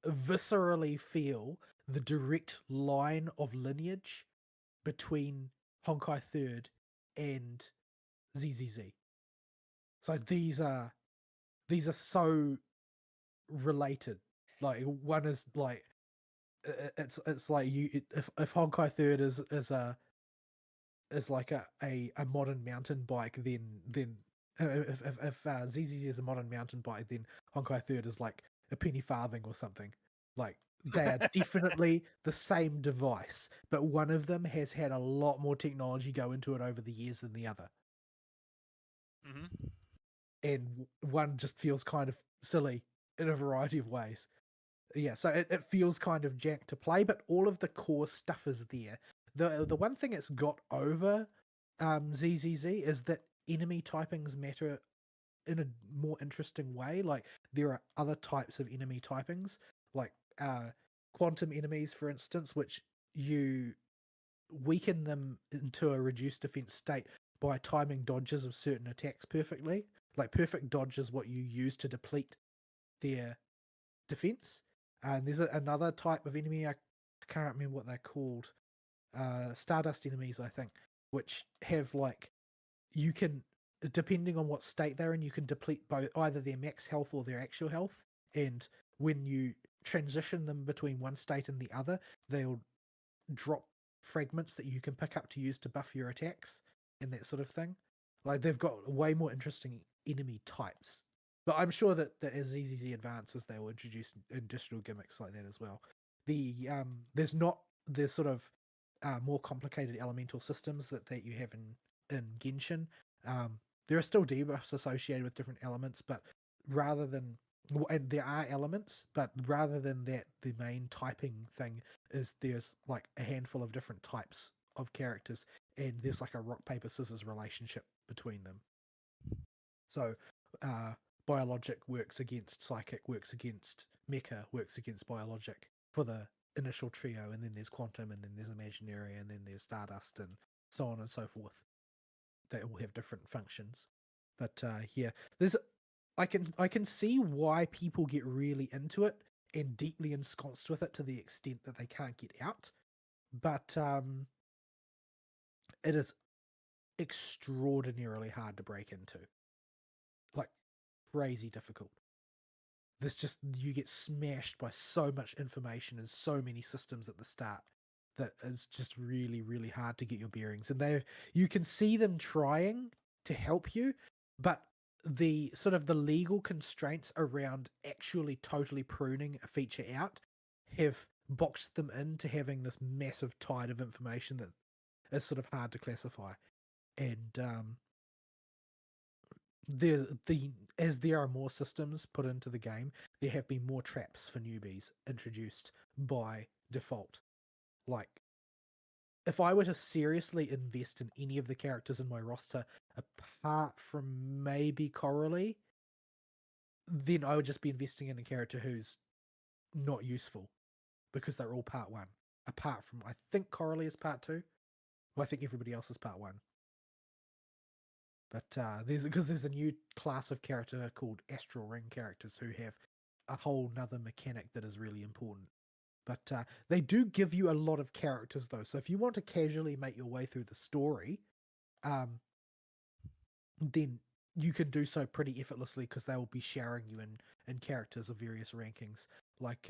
viscerally feel the direct line of lineage between Honkai Third and ZZZ. So these are so related. Like, one is like, it's like if Honkai Third is like a modern mountain bike, then if ZZZ is a modern mountain bike, then Honkai Third is like a penny farthing or something. Like, they are definitely the same device, but one of them has had a lot more technology go into it over the years than the other. Mm-hmm. And one just feels kind of silly in a variety of ways. Yeah, so it feels kind of jank to play, but all of the core stuff is there. The one thing it's got over ZZZ is that enemy typings matter in a more interesting way. Like, there are other types of enemy typings, like quantum enemies, for instance, which you weaken them into a reduced defense state by timing dodges of certain attacks perfectly. Like, perfect dodge is what you use to deplete their defense. And there's another type of enemy, I can't remember what they're called, Stardust enemies, I think, which have, like, you can, depending on what state they're in, you can deplete both either their max health or their actual health. And when you transition them between one state and the other, they'll drop fragments that you can pick up to use to buff your attacks and that sort of thing. Like, they've got way more interesting enemy types. But I'm sure that as ZZZ advances, they will introduce additional gimmicks like that as well. There's sort of more complicated elemental systems that you have in Genshin. There are still debuffs associated with different elements, but and there are elements, but rather than that, the main typing thing is there's like a handful of different types of characters, and there's like a rock paper scissors relationship between them. So biologic works against psychic, works against mecha, works against biologic for the initial trio, and then there's quantum, and then there's imaginary, and then there's stardust, and so on and so forth. They all have different functions. But yeah, I can see why people get really into it and deeply ensconced with it to the extent that they can't get out. But it is extraordinarily hard to break into. Like, crazy difficult. You get smashed by so much information and so many systems at the start that it's just really, really hard to get your bearings. And you can see them trying to help you, but the sort of the legal constraints around actually totally pruning a feature out have boxed them into having this massive tide of information that is sort of hard to classify. And as there are more systems put into the game, there have been more traps for newbies introduced by default. Like, if I were to seriously invest in any of the characters in my roster, apart from maybe Coralie, then I would just be investing in a character who's not useful because they're all part 1. Apart from, I think Coralie is part 2. Well, I think everybody else is part 1. But there's a new class of character called Astral Ring characters who have a whole nother mechanic that is really important. But they do give you a lot of characters though. So if you want to casually make your way through the story, then you can do so pretty effortlessly because they will be showering you in characters of various rankings. Like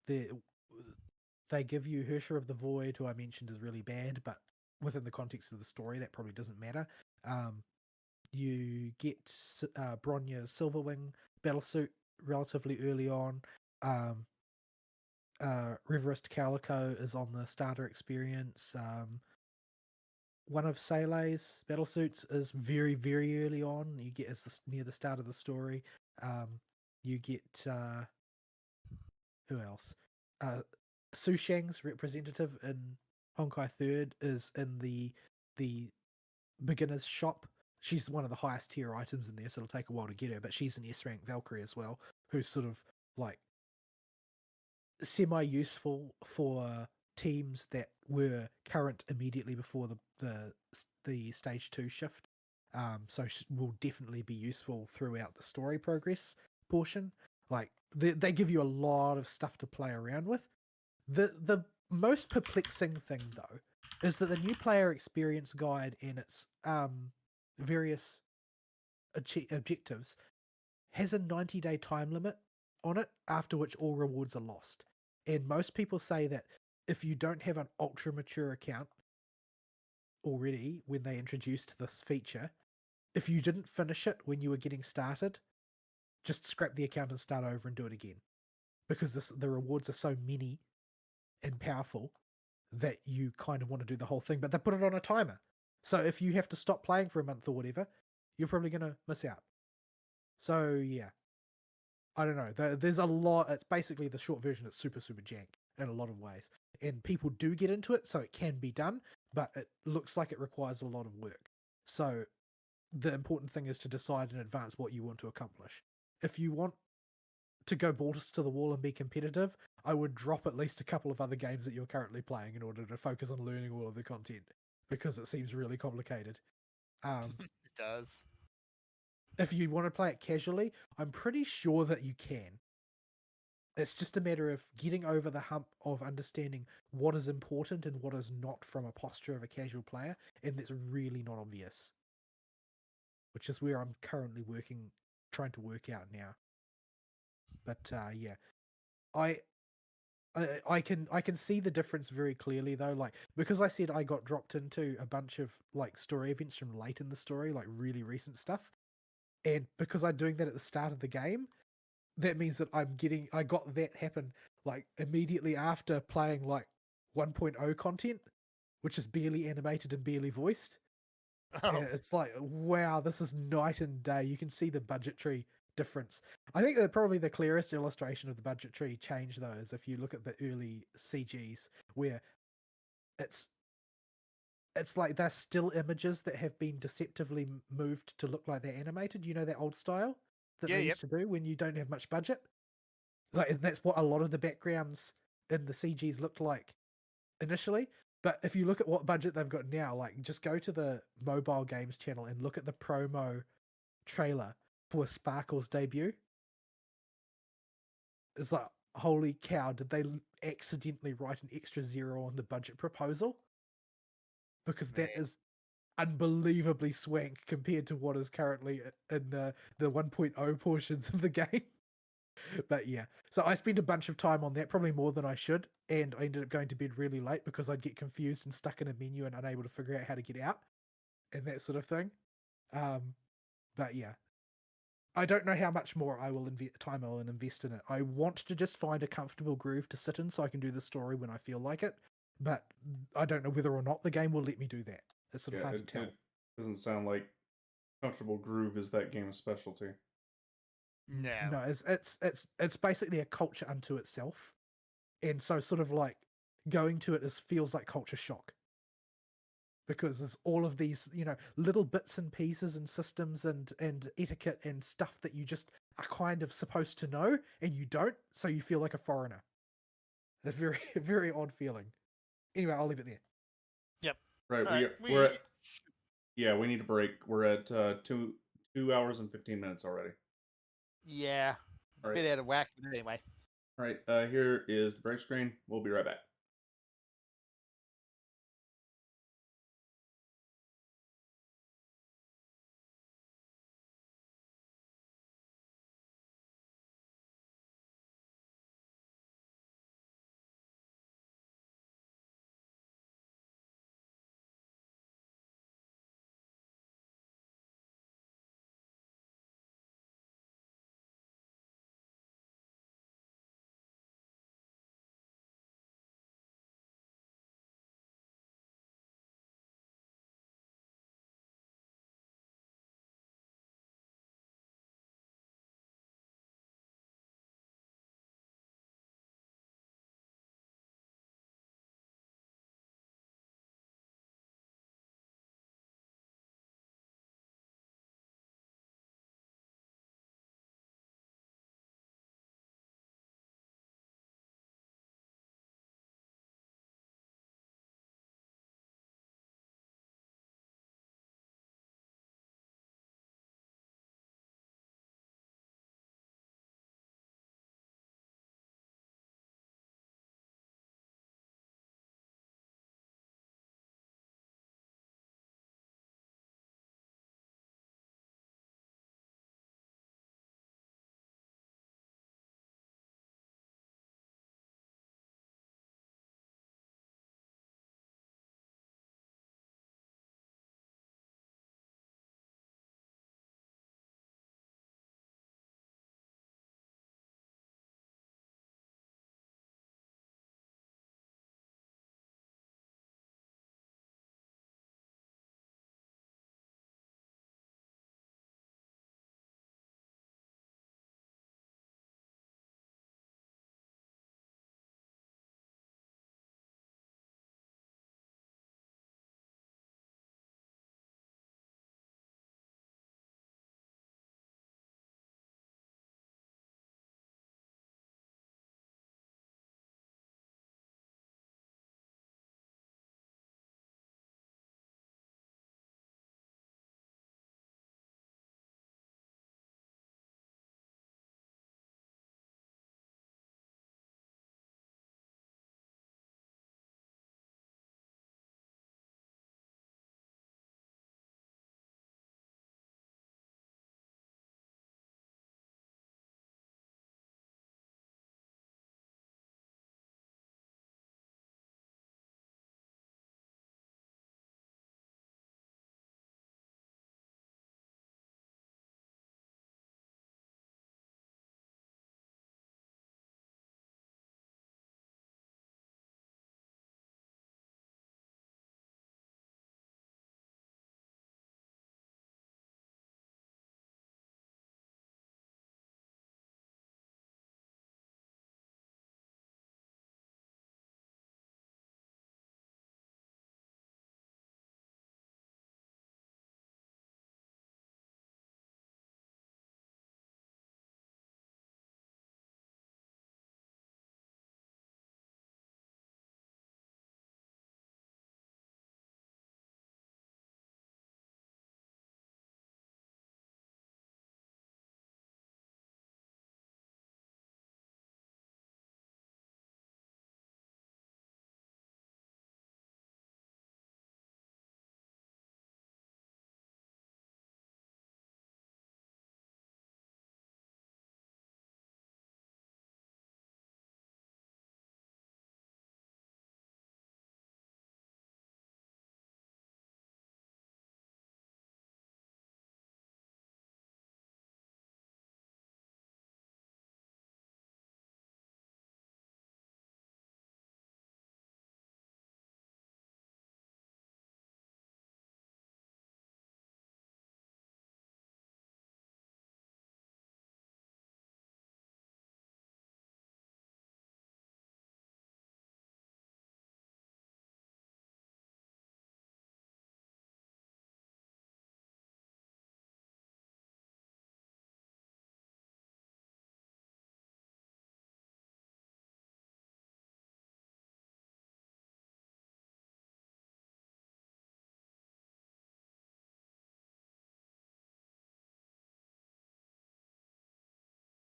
they give you Hersher of the Void, who I mentioned is really bad, but within the context of the story, that probably doesn't matter. You get Bronya's Silverwing battlesuit relatively early on. Riverist Calico is on the starter experience. One of Sele's battlesuits is very, very early on. You get as near the start of the story. You get who else? Su Shang's representative in Honkai 3rd is in the beginner's shop. She's one of the highest tier items in there, so it'll take a while to get her, but she's an S-rank Valkyrie as well, who's sort of like semi-useful for teams that were current immediately before the stage 2 shift. So will definitely be useful throughout the story progress portion. Like they give you a lot of stuff to play around with. The most perplexing thing though is that the new player experience guide and its various objectives has a 90-day time limit on it, after which all rewards are lost. And most people say that if you don't have an ultra mature account already when they introduced this feature, if you didn't finish it when you were getting started, just scrap the account and start over and do it again. Because the rewards are so many and powerful that you kind of want to do the whole thing, but they put it on a timer. So if you have to stop playing for a month or whatever, you're probably going to miss out. So yeah, I don't know. There's a lot. It's basically the short version. It's super, super jank in a lot of ways. And people do get into it, so it can be done, but it looks like it requires a lot of work. So the important thing is to decide in advance what you want to accomplish. If you want to go balls to the wall and be competitive, I would drop at least a couple of other games that you're currently playing in order to focus on learning all of the content, because it seems really complicated. It does. If you want to play it casually, I'm pretty sure that you can. It's just a matter of getting over the hump of understanding what is important and what is not from a posture of a casual player, and that's really not obvious. Which is where I'm currently trying to work out now. But yeah, I can see the difference very clearly though, like because I said I got dropped into a bunch of like story events from late in the story, like really recent stuff, and because I'm doing that at the start of the game, that means that I got that happen like immediately after playing like 1.0 content, which is barely animated and barely voiced. Oh, And it's like, wow, this is night and day. You can see the budgetary difference. I think that probably the clearest illustration of the budgetary change, though, is if you look at the early CGs, where it's like they're still images that have been deceptively moved to look like they're animated. You know, that old style that Yeah, they yep. used to do when you don't have much budget? Like, that's what a lot of the backgrounds in the CGs looked like initially. But if you look at what budget they've got now, like just go to the mobile games channel and look at the promo trailer for Sparkle's debut. It's like, holy cow, did they accidentally write an extra 0 on the budget proposal? Because that Man. is unbelievably swank compared to what is currently in the 1.0 portions of the game. But yeah, so I spent a bunch of time on that, probably more than I should, and I ended up going to bed really late because I'd get confused and stuck in a menu and unable to figure out how to get out and that sort of thing. But yeah, I don't know how much more time I will invest in it. I want to just find a comfortable groove to sit in so I can do the story when I feel like it, but I don't know whether or not the game will let me do that. It's sort of hard to tell. It doesn't sound like comfortable groove is that game's specialty. No. No, it's basically a culture unto itself, and so sort of like going to it feels like culture shock because there's all of these, little bits and pieces and systems and etiquette and stuff that you just are kind of supposed to know and you don't, so you feel like a foreigner. A very, very odd feeling. Anyway, I'll leave it there. Right, Alright, we're at, yeah, we need a break. We're at 2 hours and 15 minutes already. Yeah. All right, Bit out of whack, but anyway. all right. Here is the break screen. We'll be right back.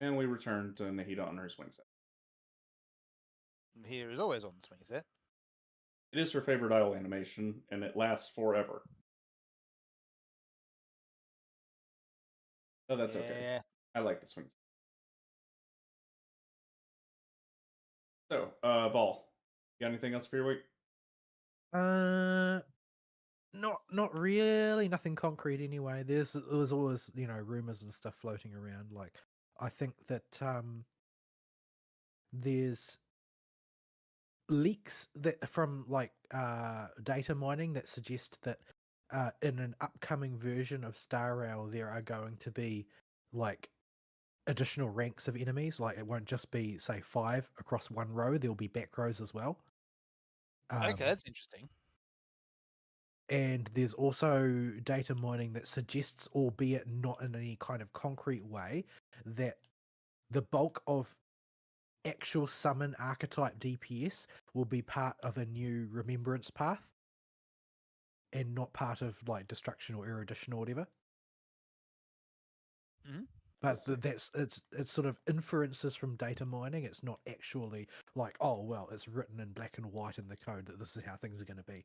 And we return to Nahida on her swing set. Here is always on the swing set. It is her favorite idol animation, and it lasts forever. Oh, that's okay. Yeah. I like the swing set. So, Vol, you got anything else for your week? Not really. Nothing concrete anyway. There's always rumors and stuff floating around. Like I think that there's leaks that from like data mining that suggest that in an upcoming version of Star Rail there are going to be like additional ranks of enemies. Like it won't just be say 5 across one row. There'll be back rows as well. Okay, that's interesting. And there's also data mining that suggests, albeit not in any kind of concrete way, that the bulk of actual summon archetype DPS will be part of a new remembrance path and not part of like destruction or erudition or whatever. Mm-hmm. But that's it's sort of inferences from data mining. It's not actually like, oh well, it's written in black and white in the code that this is how things are going to be.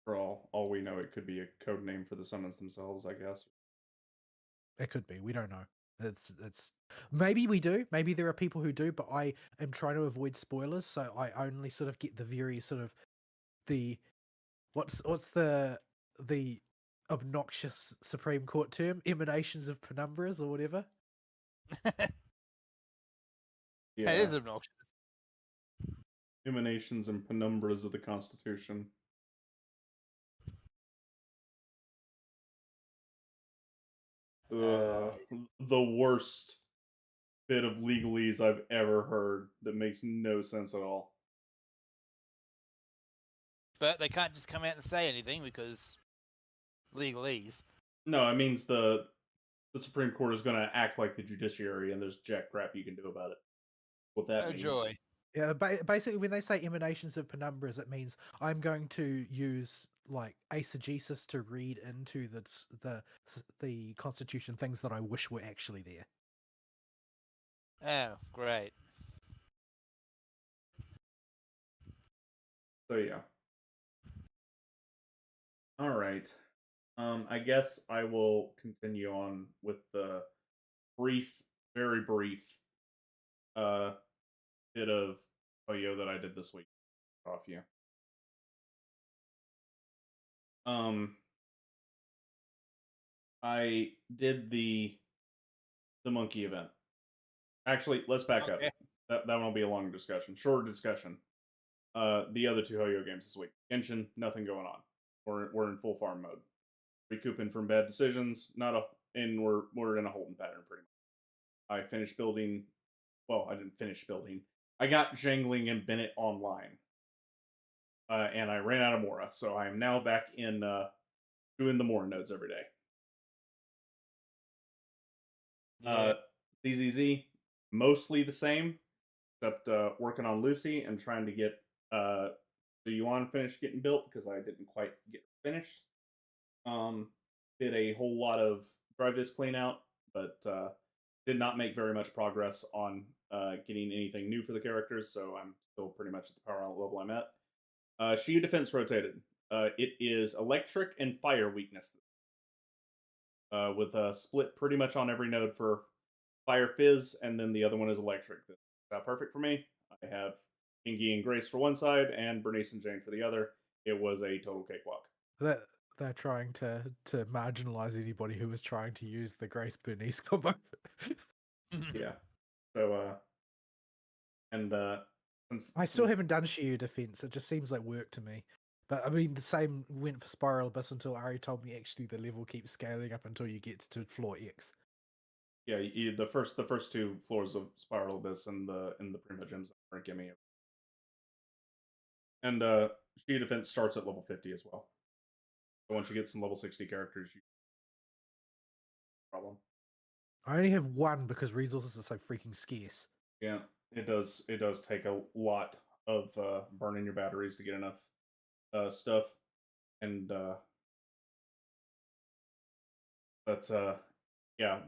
For all we know, it could be a code name for the summons themselves, I guess. It could be. We don't know. It's maybe we do. Maybe there are people who do, but I am trying to avoid spoilers, so I only sort of get the very sort of the what's the obnoxious Supreme Court term, emanations of penumbras or whatever. Yeah, It is obnoxious. emanations and penumbras of the Constitution. The worst bit of legalese I've ever heard that makes no sense at all. But they can't just come out and say anything because legalese. No, it means the Supreme Court is going to act like the judiciary, and there's jack crap you can do about it. What that Oh means. joy. Yeah, basically, when they say emanations of penumbras, it means I'm going to use like eisegesis to read into the Constitution things that I wish were actually there. Oh, great. So yeah. All right. I guess I will continue on with the very brief, bit of Oyo that I did this week. Off you. I did the monkey event. Actually, let's back up. That one will be a long discussion. Shorter discussion. The other 2 Hoyo games this week. Genshin, nothing going on. We're in full farm mode. Recouping from bad decisions. We're in a holding pattern pretty much. I finished building. Well, I didn't finish building. I got Jangling and Bennett online. And I ran out of Mora, so I am now back in doing the Mora nodes every day. Yeah. ZZZ, mostly the same, except working on Lucy and trying to get the Yuan finished getting built because I didn't quite get finished. Did a whole lot of drive disk clean out, but did not make very much progress on getting anything new for the characters, so I'm still pretty much at the power level I'm at. Shiyu defense rotated. It is electric and fire weakness. With a split pretty much on every node for Fire Fizz, and then the other one is Electric. That's perfect for me. I have Kingy and Grace for one side, and Bernice and Jane for the other. It was a total cakewalk. They're trying to marginalize anybody who was trying to use the Grace Bernice combo. Yeah. So, and since I still haven't done Shiyu defense. It just seems like work to me. But I mean, the same went for Spiral Abyss until Ari told me actually the level keeps scaling up until you get to floor X. Yeah, the first 2 floors of Spiral Abyss and the Prima Gems are gimme. And Shiyu defense starts at level 50 as well. So once you get some level 60 characters, you problem. I only have one because resources are so freaking scarce. Yeah, it does take a lot of burning your batteries to get enough stuff, and but Yeah,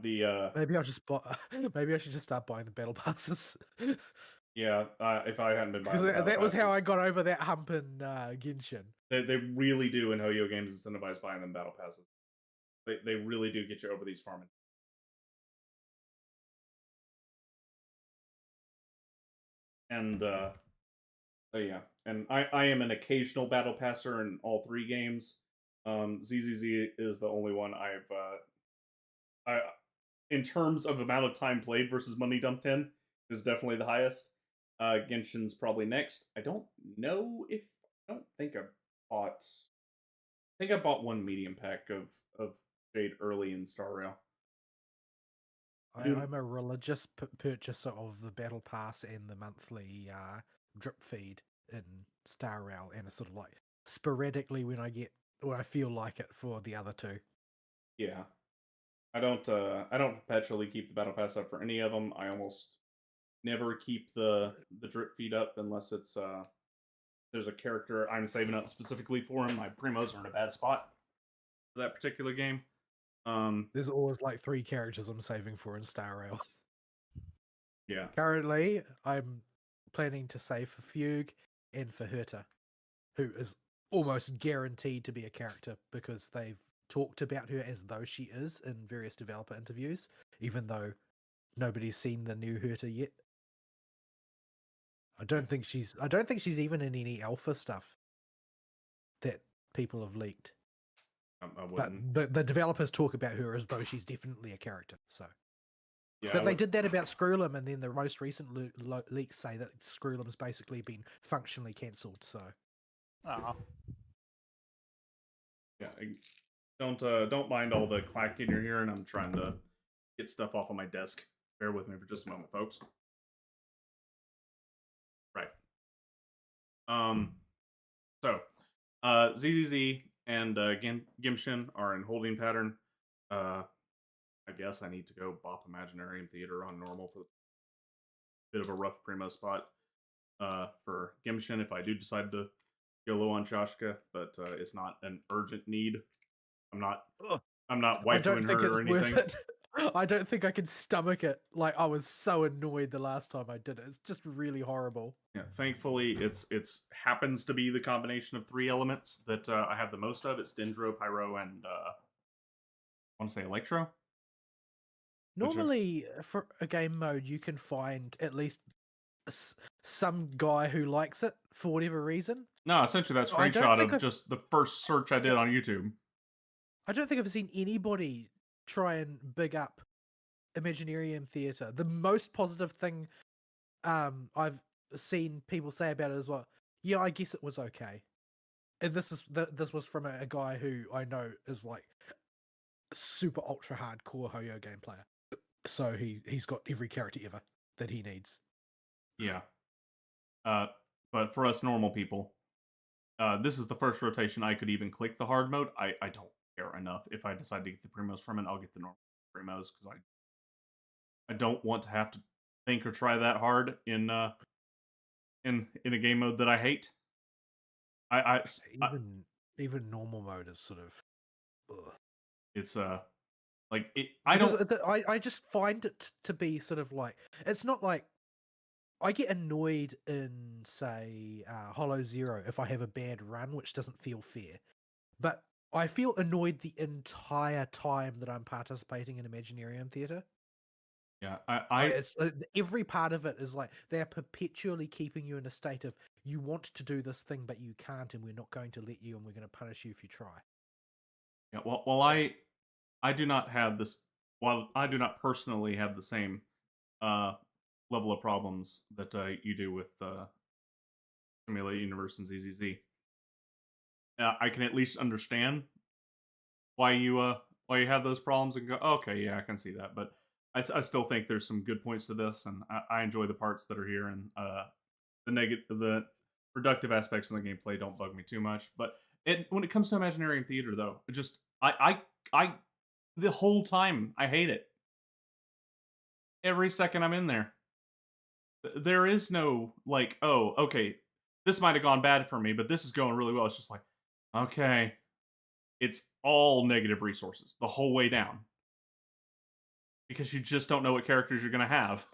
Maybe I'll just buy. Maybe I should just start buying the battle passes. yeah. If I hadn't been Because buying the battle that was how I passes, got over that hump in Genshin. they really do in Hoyo games incentivize buying them battle passes. They really do get you over these farming. And so yeah, and I am an occasional battle passer in all 3 games. ZZZ is the only one I in terms of amount of time played versus money dumped in is definitely the highest. Genshin's probably next. I don't know if I don't think I bought. I think I bought one medium pack of Jade early in Star Rail. Dude, I'm a religious purchaser of the battle pass and the monthly drip feed in Star Rail, and it's sort of like sporadically when I feel like it for the other 2. yeah, I don't perpetually keep the battle pass up for any of them. I almost never keep the drip feed up unless it's there's a character I'm saving up specifically for him. My primos are in a bad spot for that particular game. There's always like 3 characters I'm saving for in Star Rail. Yeah, Currently, I'm planning to save for Fugue and for Herta, who is almost guaranteed to be a character because they've talked about her as though she is in various developer interviews, even though nobody's seen the new Herta yet. I don't think she's even in any alpha stuff that people have leaked. I wouldn't. But the developers talk about her as though she's definitely a character. So, Yeah, but they did that about Squirrel, and then the most recent leaks say that Squirrel's basically been functionally cancelled. So, Oh. yeah. Don't mind all the clacking you're hearing. I'm trying to get stuff off of my desk. Bear with me for just a moment, folks. Right. So, ZZZ and Gimshin are in holding pattern. I guess I need to go bop Imaginarium Theater on normal for a bit of a rough primo spot for Gimshin if I do decide to go low on Shashka, but it's not an urgent need. I'm not ugh, I don't waifuing think her or it's worth anything. it. I don't think I can stomach it. Like, I was so annoyed the last time I did it. It's just really horrible. Yeah, thankfully, it's happens to be the combination of 3 elements that I have the most of. It's Dendro, Pyro, and I want to say Electro. Normally, for a game mode, you can find at least some guy who likes it for whatever reason. No, essentially that I don't screenshot think of I've- just the first search I did Yeah. on YouTube. I don't think I've seen anybody try and big up Imaginarium Theatre. The most positive thing I've seen people say about it is, well, yeah, I guess it was okay. And this was from a guy who I know is like super ultra hardcore Hoyo game player. So he's got every character ever that he needs. Yeah. But for us normal people, this is the first rotation I could even click the hard mode. I don't care enough. If I decide to get the primos from it, I'll get the normal primos because I don't want to have to think or try that hard in a game mode that I hate. Even normal mode is sort of. Ugh. It's like it. I don't. I just find it to be sort of like, it's not like I get annoyed in, say, Hollow Zero if I have a bad run, which doesn't feel fair. But I feel annoyed the entire time that I'm participating in Imaginarium Theatre. Yeah, It's every part of it is like they're perpetually keeping you in a state of, you want to do this thing but you can't, and we're not going to let you, and we're going to punish you if you try. Yeah, well, I do not have this. While I do not personally have the same level of problems that you do with Simulated Universe and ZZZ, I can at least understand why you have those problems and go, okay, yeah, I can see that. But I still think there's some good points to this, and I enjoy the parts that are here, and the reductive aspects in the gameplay don't bug me too much. But when it comes to Imaginarium Theater, though, it just I the whole time I hate it. Every second I'm in there, there is no like, oh, okay, this might have gone bad for me, but this is going really well. It's just like, okay, it's all negative resources the whole way down. because you just don't know what characters you're gonna have.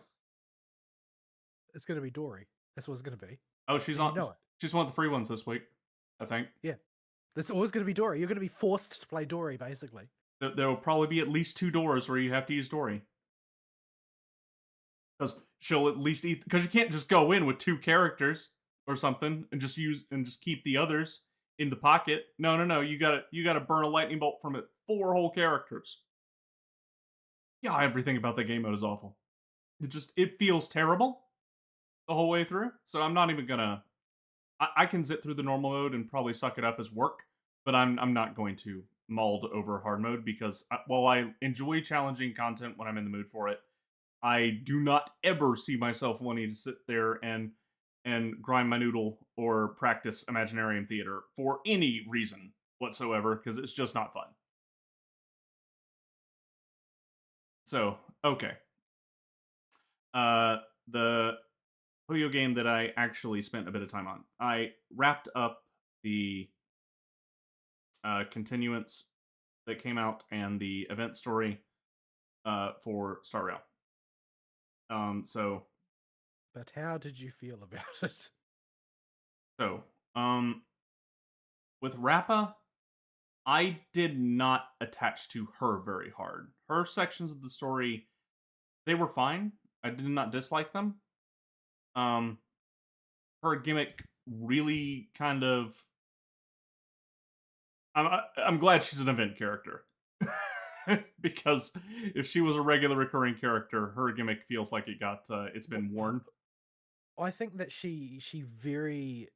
It's going to be Dory. That's what it's going to be. Oh, she's And you on. know it. She's one of the free ones this week, I think. That's always going to be Dory. You're going to be forced to play Dory, basically. There will probably be at least 2 doors where you have to use Dory. Because she'll at least eat. Because you can't just go in with 2 characters or something and just keep the others in the pocket. No. You gotta burn a lightning bolt from it. 4 whole characters. Yeah, everything about that game mode is awful. It feels terrible the whole way through. So I'm not even gonna. I can zip through the normal mode and probably suck it up as work, but I'm not going to mauled over hard mode because while I enjoy challenging content when I'm in the mood for it, I do not ever see myself wanting to sit there and grind my noodle or practice Imaginarium theater for any reason whatsoever because it's just not fun. So, okay. The Puyo game that I actually spent a bit of time on. I wrapped up the continuance that came out and the event story for Star Rail. But how did you feel about it? So, with Rappa, I did not attach to her very hard. Her sections of the story, they were fine. I did not dislike them. Her gimmick really kind of. I'm glad she's an event character. Because if she was a regular recurring character, her gimmick feels like it's been worn. I think that she very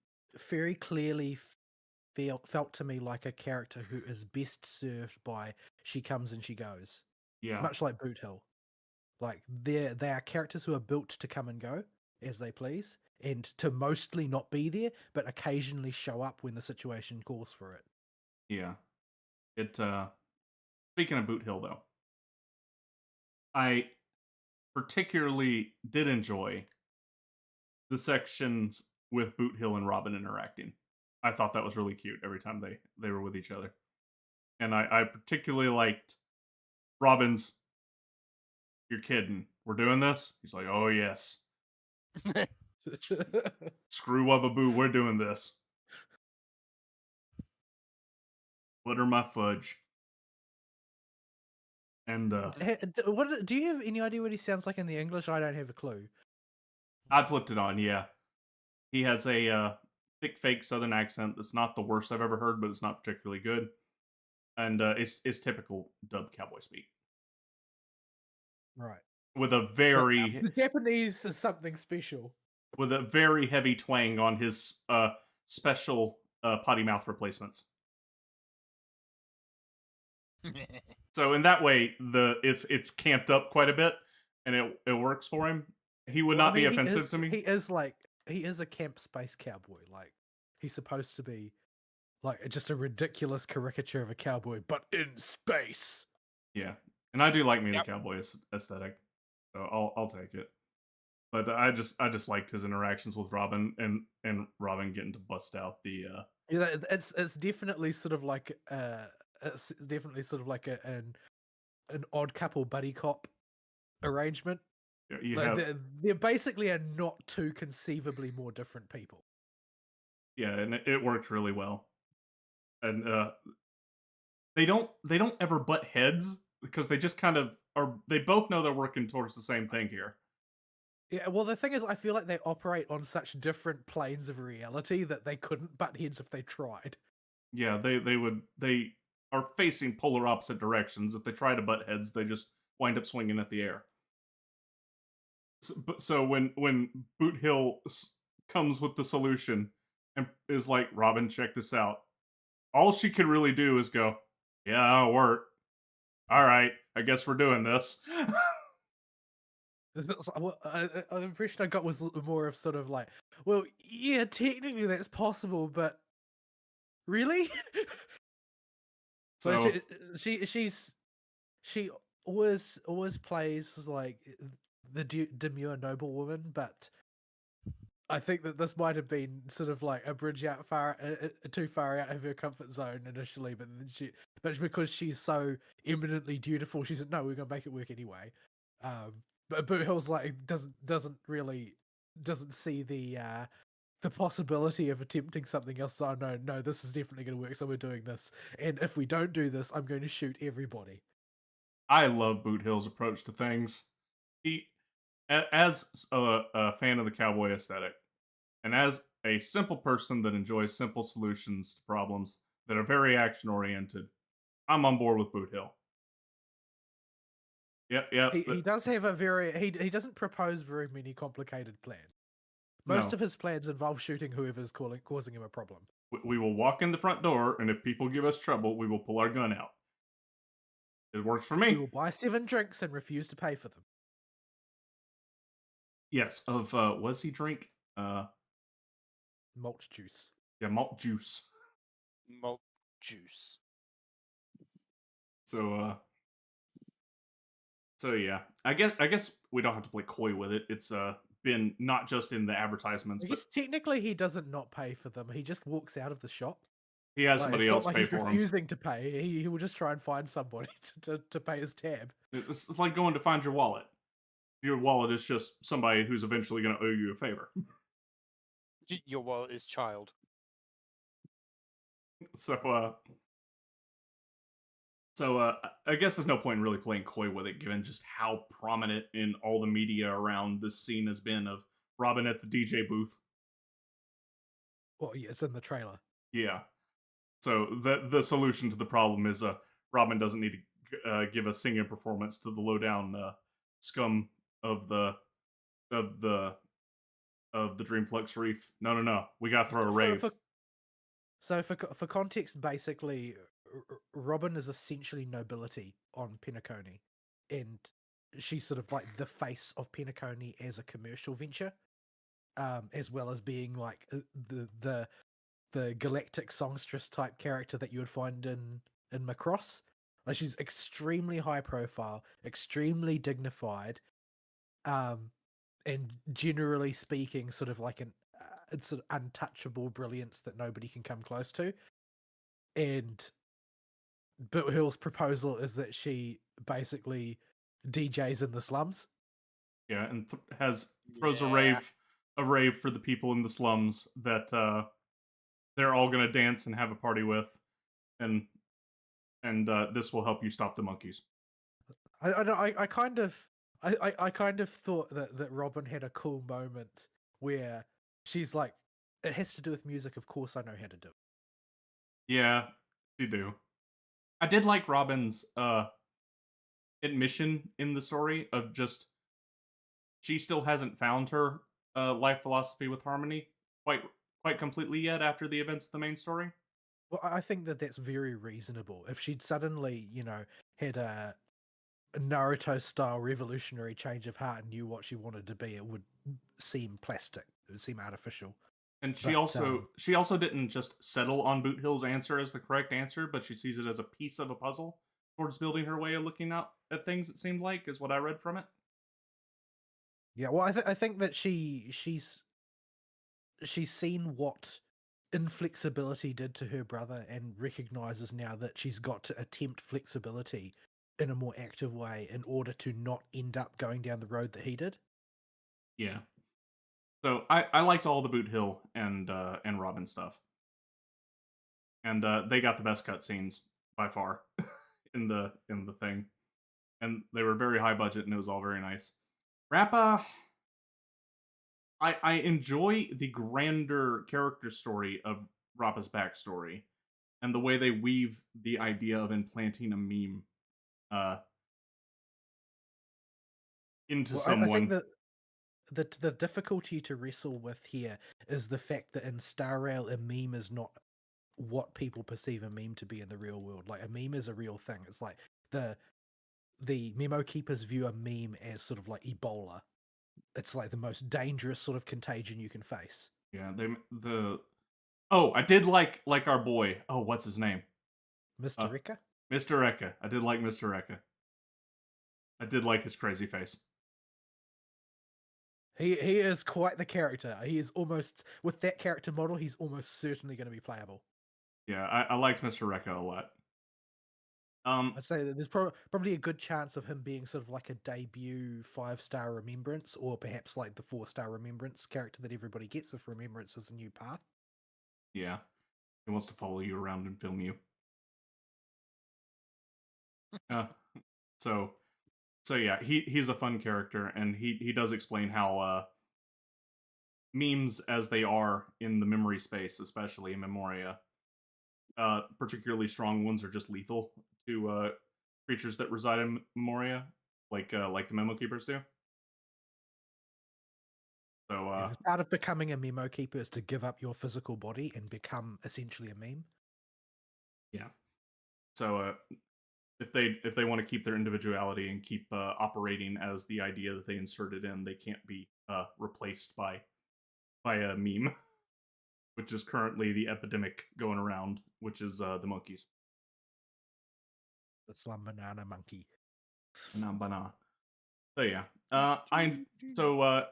clearly felt to me like a character who is best served by she comes and she goes. Yeah. Much like Boot Hill. Like they are characters who are built to come and go as they please and to mostly not be there, but occasionally show up when the situation calls for it. Yeah. Speaking of Boot Hill though, I particularly did enjoy the sections with Boot Hill and Robin interacting. I thought that was really cute every time they were with each other. And I particularly liked Robin's, "You're kidding. We're doing this?" He's like, "Oh, yes. Screw Wubbaboo, we're doing this. Butter my fudge." And What do you have any idea what he sounds like in the English? I don't have a clue. I flipped it on, yeah. He has a thick fake southern accent that's not the worst I've ever heard, but it's not particularly good. And it's typical dub cowboy speak. Right. With a very The Japanese is something special. With a very heavy twang on his special potty mouth replacements. So in that way, it's camped up quite a bit, and it works for him. He would not be offensive to me. He is a camp space cowboy. Like he's supposed to be like just a ridiculous caricature of a cowboy, but in space. Yeah, and I do like me the cowboy aesthetic, so I'll take it. But I just liked his interactions with Robin and Robin getting to bust out the. Yeah, it's definitely sort of like an odd couple buddy cop arrangement. They're basically are not two conceivably more different people. Yeah, and it worked really well. And they don't ever butt heads because they just kind of are. They both know they're working towards the same thing here. Yeah, well, the thing is, I feel like they operate on such different planes of reality that they couldn't butt heads if they tried. Yeah, they are facing polar opposite directions. If they try to butt heads, they just wind up swinging at the air. So when Boot Hill comes with the solution and is like, "Robin, check this out," all she could really do is go, "Yeah, that'll work. All right, I guess we're doing this." The impression I got was more of sort of like, well, yeah, technically that's possible, but really? So she always plays like the demure noblewoman, but I think that this might have been sort of like a bridge out too far out of her comfort zone initially, but then but because she's so eminently dutiful, she said, "No, we're gonna make it work anyway." But Boot Hill's like doesn't see the possibility of attempting something else. So no, this is definitely gonna work. So we're doing this, and if we don't do this, I'm going to shoot everybody. I love Boot Hill's approach to things. He, as a fan of the cowboy aesthetic, and as a simple person that enjoys simple solutions to problems that are very action oriented, I'm on board with Boot Hill. Yep. He does have a he doesn't propose very many complicated plans. Most No. of his plans involve shooting whoever's causing him a problem. We will walk in the front door, and if people give us trouble, we will pull our gun out. It works for We me. will buy 7 drinks and refuse to pay for them. Yes. Of what does he drink? Malt juice. Yeah, malt juice. Malt juice. So yeah, I guess we don't have to play coy with it. It's been not just in the advertisements, I but guess technically he doesn't not pay for them. He just walks out of the shop. he has Like, somebody it's not else like pay he's for him. refusing to pay. He will just try and find somebody to pay his tab. It's like going to find your wallet. Your wallet is just somebody who's eventually going to owe you a favor. Your wallet is child. So I guess there's no point in really playing coy with it, given just how prominent in all the media around this scene has been of Robin at the DJ booth. Well, yeah, it's in the trailer. Yeah. So the solution to the problem is Robin doesn't need to give a singing performance to the lowdown scum of the Dreamflux Reef. No. We gotta throw a rave. For context, basically, Robin is essentially nobility on Penacony, and she's sort of like the face of Penacony as a commercial venture, as well as being like the galactic songstress type character that you would find in Macross. Like, she's extremely high profile, extremely dignified, and generally speaking, sort of like it's sort of untouchable brilliance that nobody can come close to. And Boot Hill's proposal is that she basically DJs in the slums. Yeah, and throws Yeah. a rave for the people in the slums that they're all gonna dance and have a party with, and this will help you stop the monkeys. I kind of thought that Robin had a cool moment where she's like, it has to do with music, of course I know how to do it. Yeah, you do. I did like Robin's admission in the story of just she still hasn't found her life philosophy with Harmony quite completely yet after the events of the main story. Well, I think that that's very reasonable. If she'd suddenly, had a Naruto-style revolutionary change of heart and knew what she wanted to be, it would seem plastic. It would seem artificial. And she also didn't just settle on Boot Hill's answer as the correct answer, but she sees it as a piece of a puzzle towards building her way of looking out at things. It seemed like is what I read from it. Yeah, well, I think that she's seen what inflexibility did to her brother and recognizes now that she's got to attempt flexibility in a more active way in order to not end up going down the road that he did. Yeah. So I liked all the Boot Hill and Robin stuff, and they got the best cutscenes by far in the thing, and they were very high budget and it was all very nice. Rappa, I enjoy the grander character story of Rappa's backstory and the way they weave the idea of implanting a meme into someone. I think that the difficulty to wrestle with here is the fact that in Star Rail, a meme is not what people perceive a meme to be in the real world. Like, a meme is a real thing. It's like the memo keepers view a meme as sort of like Ebola. It's like the most dangerous sort of contagion you can face. Yeah, I did like our boy. Oh, what's his name? Mr. Eka? Mr. Eka. I did like Mr. Eka. I did like his crazy face. He is quite the character. He is almost with that character model. He's almost certainly going to be playable. Yeah, I liked Mr. Rekka a lot. I'd say that there's probably a good chance of him being sort of like a debut 5-star Remembrance, or perhaps like the 4-star Remembrance character that everybody gets if Remembrance is a new path. Yeah, he wants to follow you around and film you. Uh, so yeah, he's a fun character, and he does explain how memes as they are in the memory space, especially in Memoria, particularly strong ones are just lethal to creatures that reside in Memoria, like the Memo Keepers do. So Yeah, 'cause part of becoming a memo keeper is to give up your physical body and become essentially a meme. yeah. So if they want to keep their individuality and keep operating as the idea that they inserted in, they can't be replaced by a meme, which is currently the epidemic going around, which is the monkeys. The slum banana monkey. Banana. So yeah,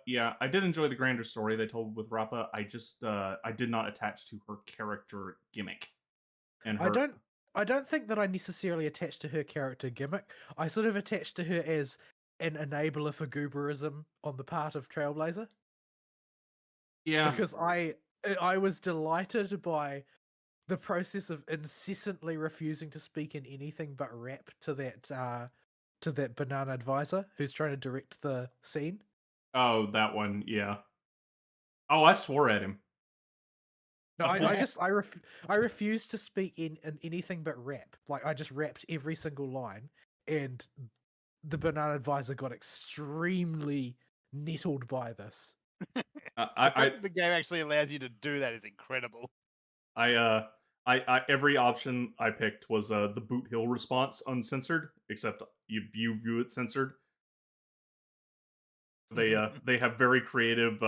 yeah, I did enjoy the grander story they told with Rappa. I just I did not attach to her character gimmick, and her. I don't think that I necessarily attached to her character gimmick. I sort of attached to her as an enabler for gooberism on the part of Trailblazer. Yeah, Because I was delighted by the process of incessantly refusing to speak in anything but rap to that banana advisor who's trying to direct the scene. oh, that one, yeah. Oh, I swore at him. No, I pulled- I refused to speak in anything but rap. Like I just rapped every single line, and the banana advisor got extremely nettled by this. The fact that the game actually allows you to do that is incredible. I every option I picked was the Boot Hill response uncensored, except you view it censored. They have very creative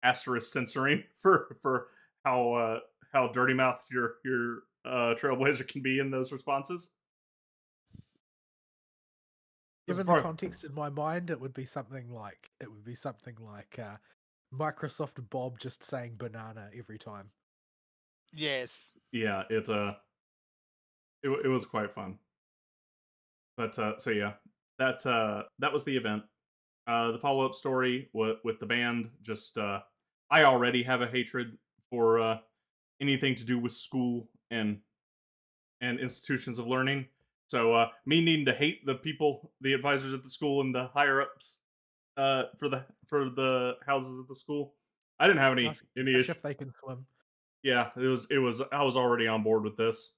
asterisk censoring for how dirty mouthed your Trailblazer can be in those responses. Given the context in my mind, it would be something like Microsoft Bob just saying banana every time. Yes. Yeah, it was quite fun. But so yeah, that was the event. The follow up story with the band. Just I already have a hatred for anything to do with school and institutions of learning. So me needing to hate the people, the advisors at the school, and the higher ups for the houses at the school. I didn't have any Ask issues. if they can swim. Yeah, it was. I was already on board with this.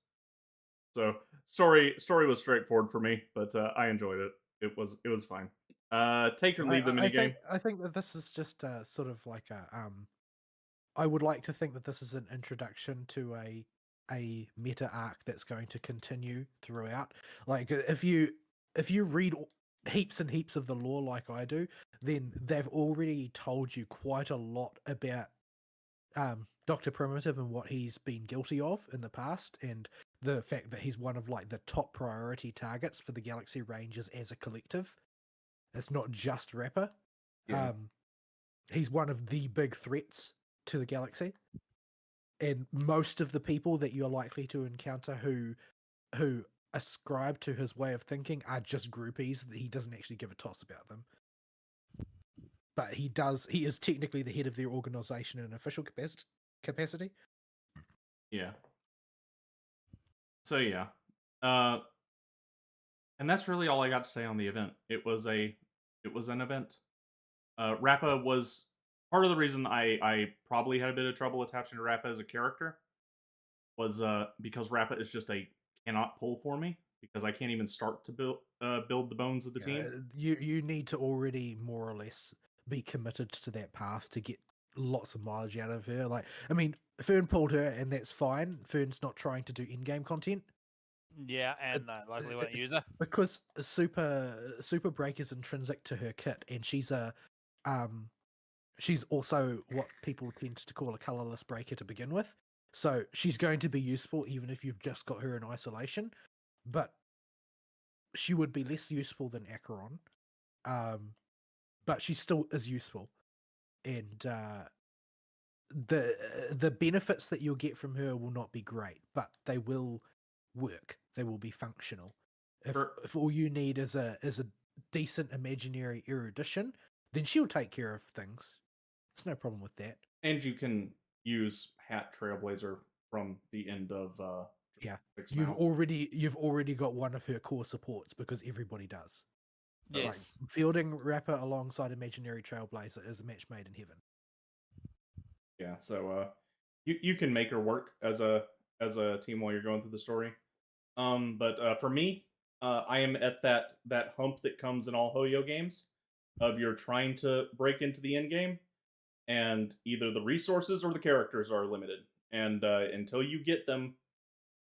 So story was straightforward for me, but I enjoyed it. It was fine. Take or leave the minigame. I think that this is just sort of like a I would like to think that this is an introduction to a meta arc that's going to continue throughout. Like if you read heaps and heaps of the lore like I do, then they've already told you quite a lot about Dr. Primitive and what he's been guilty of in the past, and the fact that he's one of like the top priority targets for the Galaxy Rangers as a collective. It's not just Rapper. Yeah. He's one of the big threats to the galaxy, and most of the people that you're likely to encounter who ascribe to his way of thinking are just groupies. He doesn't actually give a toss about them, but he is technically the head of their organization in an official capacity. Yeah. So yeah, and that's really all I got to say on the event. It was an event. Rappa was part of the reason I probably had a bit of trouble attaching to Rappa as a character was because Rappa is just a cannot pull for me because I can't even start to build the bones of the team. You need to already more or less be committed to that path to get lots of mileage out of her. Like, I mean, Fern pulled her, and that's fine. Fern's not trying to do in-game content. Yeah, and likely won't use her because Super Break is intrinsic to her kit, and she's also what people tend to call a colorless breaker to begin with. So she's going to be useful even if you've just got her in isolation, but she would be less useful than Acheron. But she still is useful. and the benefits that you'll get from her will not be great, but they will work. They will be functional. If all you need is a decent imaginary erudition, then she'll take care of things. It's no problem with that. And you can use Hat Trailblazer from the end of Yeah, 6 you've now. already got one of her core supports because everybody does. Yes. Like, fielding Rapper alongside Imaginary Trailblazer is a match made in heaven. Yeah, so you can make her work as a team while you're going through the story. But for me, I am at that hump that comes in all Hoyo games of you're trying to break into the end game, and either the resources or the characters are limited, and until you get them,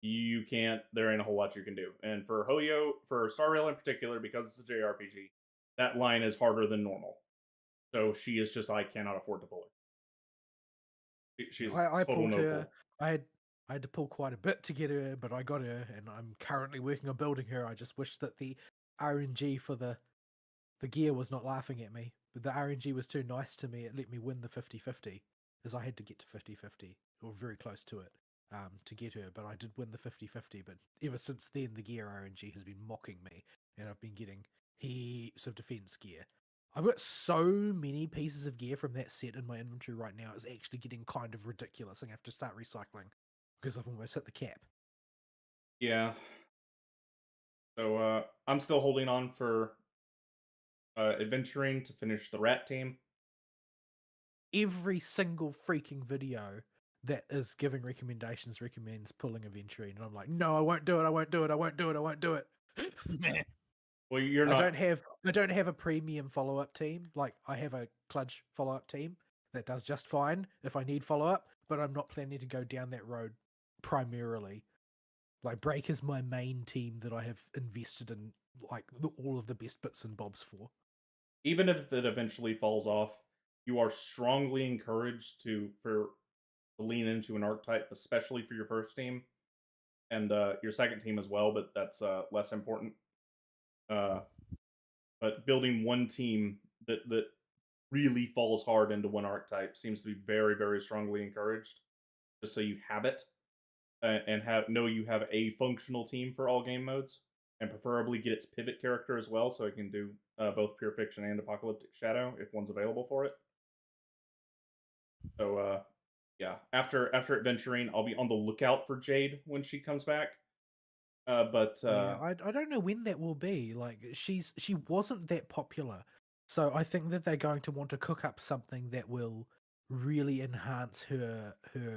you can't. There ain't a whole lot you can do. And for Hoyo, for Star Rail in particular, because it's a JRPG, that line is harder than normal. So she is just I cannot afford to pull her. She's I total pulled no her. pull. I had to pull quite a bit to get her, but I got her, and I'm currently working on building her. I just wish that the RNG for the gear was not laughing at me, but the RNG was too nice to me. It let me win the 50-50, as I had to get to 50-50, or very close to it, to get her, but I did win the 50-50, but ever since then, the gear RNG has been mocking me, and I've been getting heaps of defense gear. I've got so many pieces of gear from that set in my inventory right now, it's actually getting kind of ridiculous. I have to start recycling, because I've almost hit the cap. Yeah. So I'm still holding on for adventuring to finish the rat team. Every single freaking video that is giving recommendations recommends pulling Aventurine, and I'm like, no, I won't do it. I won't do it. I won't do it. I won't do it. Well, you're I not. don't have a premium follow-up team. Like, I have a Kludge follow-up team that does just fine if I need follow-up, but I'm not planning to go down that road primarily. Like, Break is my main team that I have invested in, like, all of the best bits and bobs for. Even if it eventually falls off, you are strongly encouraged to lean into an archetype, especially for your first team and your second team as well. But that's less important. But building one team that really falls hard into one archetype seems to be very, very strongly encouraged. Just so you have it and know you have a functional team for all game modes, and preferably get its pivot character as well, so it can do both Pure Fiction and Apocalyptic Shadow if one's available for it. So yeah, after adventuring, I'll be on the lookout for Jade when she comes back. Yeah, I don't know when that will be. Like, she wasn't that popular, so I think that they're going to want to cook up something that will really enhance her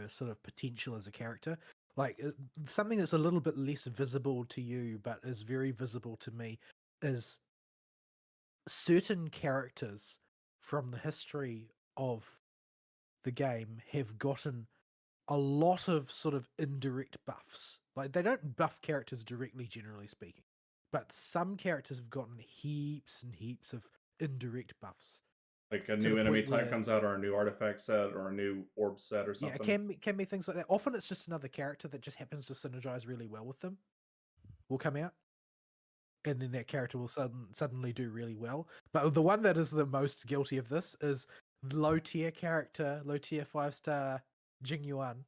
sort of potential as a character. Like, something that's a little bit less visible to you, but is very visible to me, is certain characters from the history of the game have gotten a lot of sort of indirect buffs. Like, they don't buff characters directly, generally speaking, but some characters have gotten heaps and heaps of indirect buffs. like a to new the enemy point type where- comes out, or a new artifact set, or a new orb set, or Yeah, something. it can be things like that. Often it's just another character that just happens to synergize really well with them will come out, and then that character will suddenly do really well. But the one that is the most guilty of this is low tier 5-star Jing Yuan,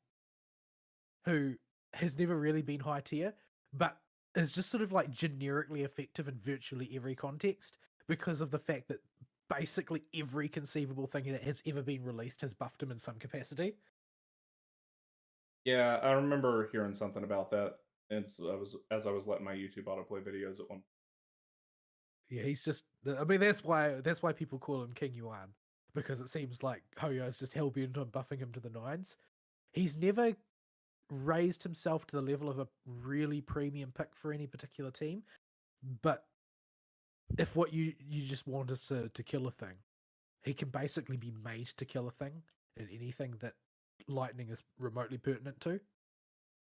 who has never really been high tier, but is just sort of like generically effective in virtually every context because of the fact that basically every conceivable thing that has ever been released has buffed him in some capacity. Yeah, I remember hearing something about that. And so as I was letting my YouTube autoplay videos at one. Yeah, he's just. I mean, that's why people call him King Yuan, because it seems like Hoyo is just hell bent on buffing him to the nines. He's never raised himself to the level of a really premium pick for any particular team, but if what you just want is to kill a thing, he can basically be made to kill a thing in anything that lightning is remotely pertinent to.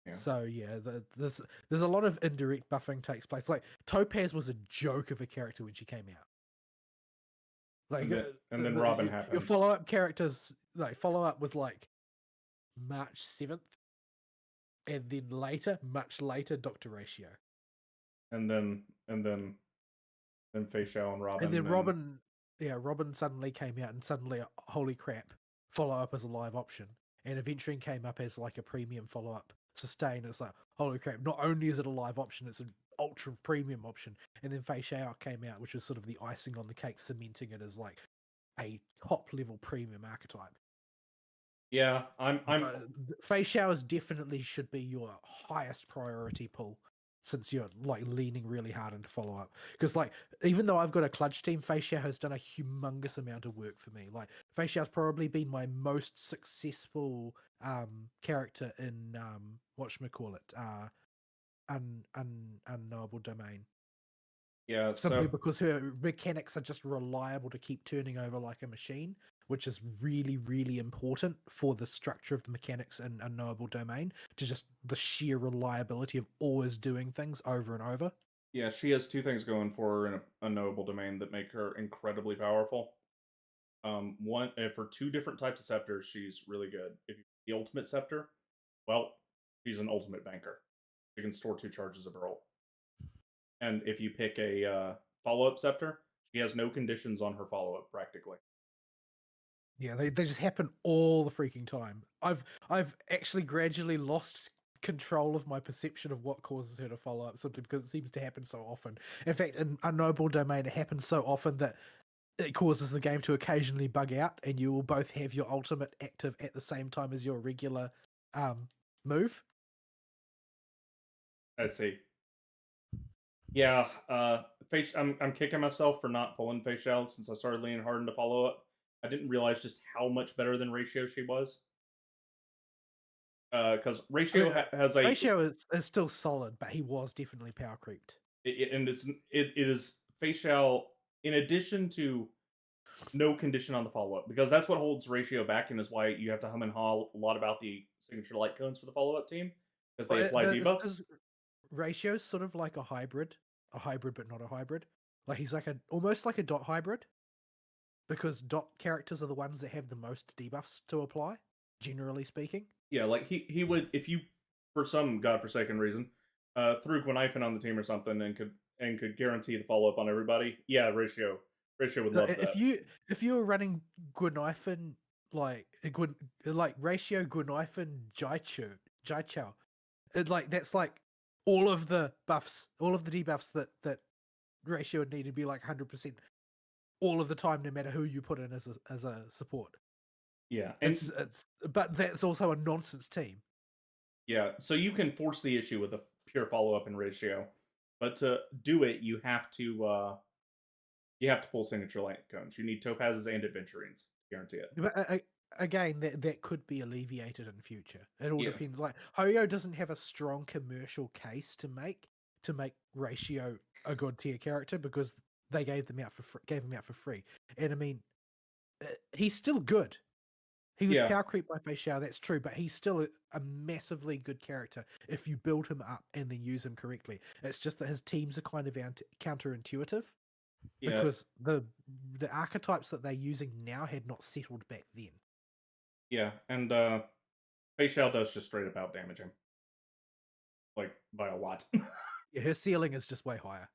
Yeah. So yeah, there's a lot of indirect buffing takes place. Like, Topaz was a joke of a character when she came out. Like, and then Robin your happened. follow-up characters, like, follow-up was like March 7th, and then much later, Dr. Ratio. And then Fei Xiao and Robin. And then Robin, Robin suddenly came out and suddenly, holy crap, follow up as a live option. And Adventuring came up as like a premium follow up. Sustain, it's like, holy crap, not only is it a live option, it's an ultra premium option. And then Fei Xiao came out, which was sort of the icing on the cake, cementing it as like a top level premium archetype. Yeah, I'm Fei Xiao's definitely should be your highest priority pull, since you're like leaning really hard into follow up. Because like, even though I've got a clutch team, Fei Xiao has done a humongous amount of work for me. Like Fei Xiao's probably been my most successful character in whatchamacallit, unknowable domain. yeah. Simply So because her mechanics are just reliable to keep turning over like a machine, which is really, really important for the structure of the mechanics in unknowable domain, to just the sheer reliability of always doing things over and over. yeah, she has two things going for her in a unknowable domain that make her incredibly powerful. One for two different types of scepters, she's really good. If you the ultimate scepter, well, she's an ultimate banker. She can store 2 charges of her ult. And if you pick a follow-up scepter, she has no conditions on her follow-up practically. Yeah, they just happen all the freaking time. I've actually gradually lost control of my perception of what causes her to follow up, simply because it seems to happen so often. In fact, in unknowable domain, it happens so often that it causes the game to occasionally bug out, and you will both have your ultimate active at the same time as your regular move. I see. Yeah, I'm kicking myself for not pulling facial since I started leaning hard into follow up. I didn't realize just how much better than Ratio she was. Because Ratio has a Ratio is still solid, but he was definitely power creeped. and it is facial in addition to no condition on the follow up, because that's what holds Ratio back and is why you have to hum and haw a lot about the signature light cones for the follow up team, because they apply debuffs. Ratio's sort of like a hybrid but not a hybrid. Like he's like almost like a dot hybrid, because dot characters are the ones that have the most debuffs to apply, generally speaking. Yeah, like he would, if you for some godforsaken reason threw Gwynifen on the team or something and could guarantee the follow up on everybody. Yeah, Ratio would love that. If you were running Gwynifen like Ratio Gwynifen Jaichou, that's like all of the buffs, all of the debuffs that Ratio would need to be like 100% all of the time, no matter who you put in as a support. Yeah, and but that's also a nonsense team. Yeah, so you can force the issue with a pure follow up in Ratio, but to do it, you have to pull signature light cones. You need topazes and adventurines to guarantee it. But again, that could be alleviated in future. It all Yeah. depends. Like Hoyo doesn't have a strong commercial case to make Ratio a god tier character, because they gave him out for free. And I mean, he's still good. He was power creep by Fei Xiao, that's true, but he's still a massively good character if you build him up and then use him correctly. It's just that his teams are kind of counterintuitive, because the archetypes that they're using now had not settled back then. Yeah, and Fei Xiao does just straight up out damage him, like by a lot. Yeah, her ceiling is just way higher.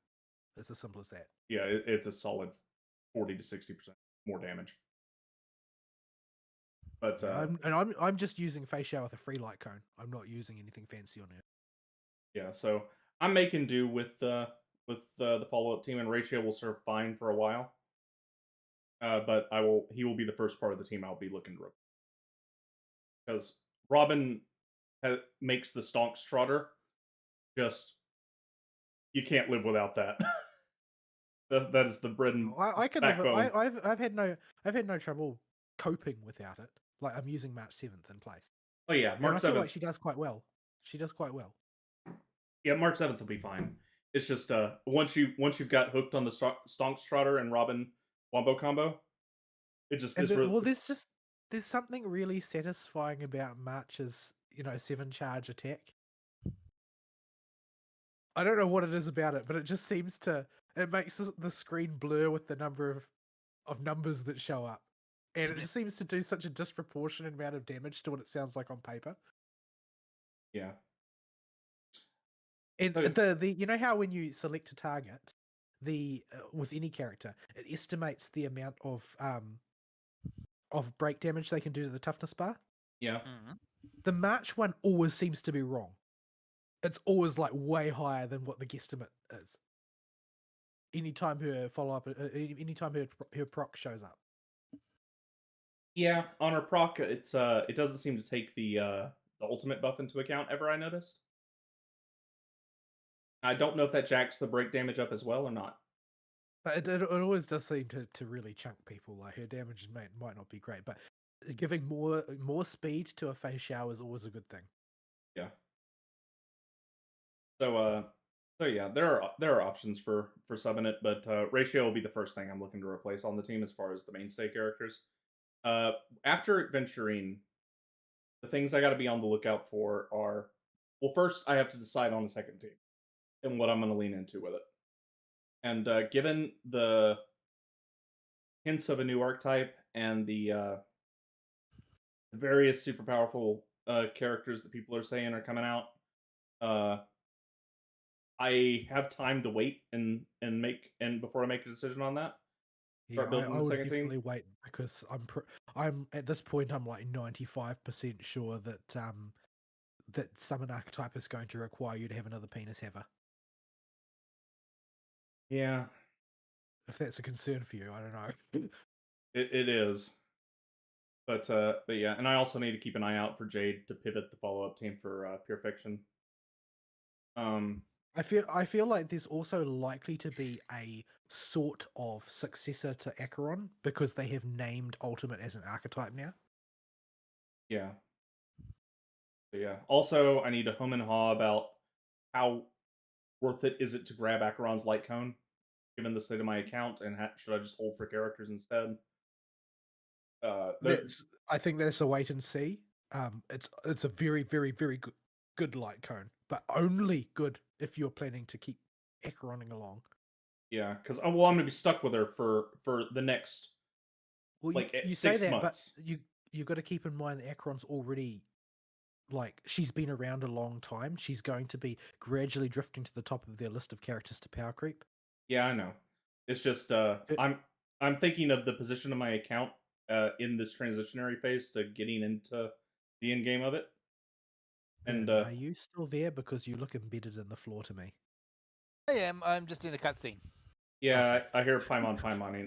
It's as simple as that. Yeah, it's a solid 40 to 60% more damage. But I'm just using Fei Xiao with a free light cone. I'm not using anything fancy on her. Yeah, so I'm making do with the follow up team, and Ratio will serve fine for a while. But he will be the first part of the team I'll be looking to, because Robin makes the Stonks Trotter just, you can't live without that. that is the bread and backbone. I've had no trouble coping without it. Like I'm using March 7th in place. Oh yeah, March 7th. I feel like she does quite well. Yeah, March 7th will be fine. It's just once you've got hooked on the Stonks Trotter and Robin Wombo combo, it just there's something really satisfying about March's 7 charge attack. I don't know what it is about it, but it just seems to, it makes the screen blur with the number of numbers that show up. And it just seems to do such a disproportionate amount of damage to what it sounds like on paper. Yeah. And the how when you select a target, with any character, it estimates the amount of break damage they can do to the toughness bar. Yeah. Mhm. The March one always seems to be wrong. It's always like way higher than what the guesstimate is. Anytime her anytime her proc shows up. Yeah, on her proc, it doesn't seem to take the ultimate buff into account ever. I noticed. I don't know if that jacks the break damage up as well or not. But it always does seem to really chunk people. Like her damage might not be great, but giving more speed to a phase shower is always a good thing. Yeah. So yeah, there are options for subbing it, but ratio will be the first thing I'm looking to replace on the team as far as the mainstay characters. After adventuring, the things I got to be on the lookout for are, well, first I have to decide on a second team and what I'm going to lean into with it. And given the hints of a new archetype and the various super powerful characters that people are saying are coming out, I have time to wait and before I make a decision on that. Yeah, Start building I the would second team. definitely wait because I'm at this point I'm like 95% sure that that summon archetype is going to require you to have another penis haver. Yeah, If that's a concern for you, I don't know. it is. But yeah, and I also need to keep an eye out for Jade to pivot the follow up team for Pure Fiction. I feel like there's also likely to be a sort of successor to Acheron because they have named Ultimate as an archetype now. Yeah. So yeah. Also, I need to hum and haw about how worth it is it to grab Acheron's Light Cone, given the state of my account, and should I just hold for characters instead? I think that's a wait and see. It's a very very very good light cone, but only good if you're planning to keep Acheroning along. Yeah, because I'm gonna be stuck with her for the next Well, like you say 6 that, months. but you've got to keep in mind that Acheron's already like she's been around a long time. She's going to be gradually drifting to the top of their list of characters to power creep. Yeah, I know. It's just I'm thinking of the position of my account in this transitionary phase to getting into the end game of it. And Are you still there? Because you look embedded in the floor to me. I am. I'm just in a cutscene. yeah, Okay. I hear Paimon.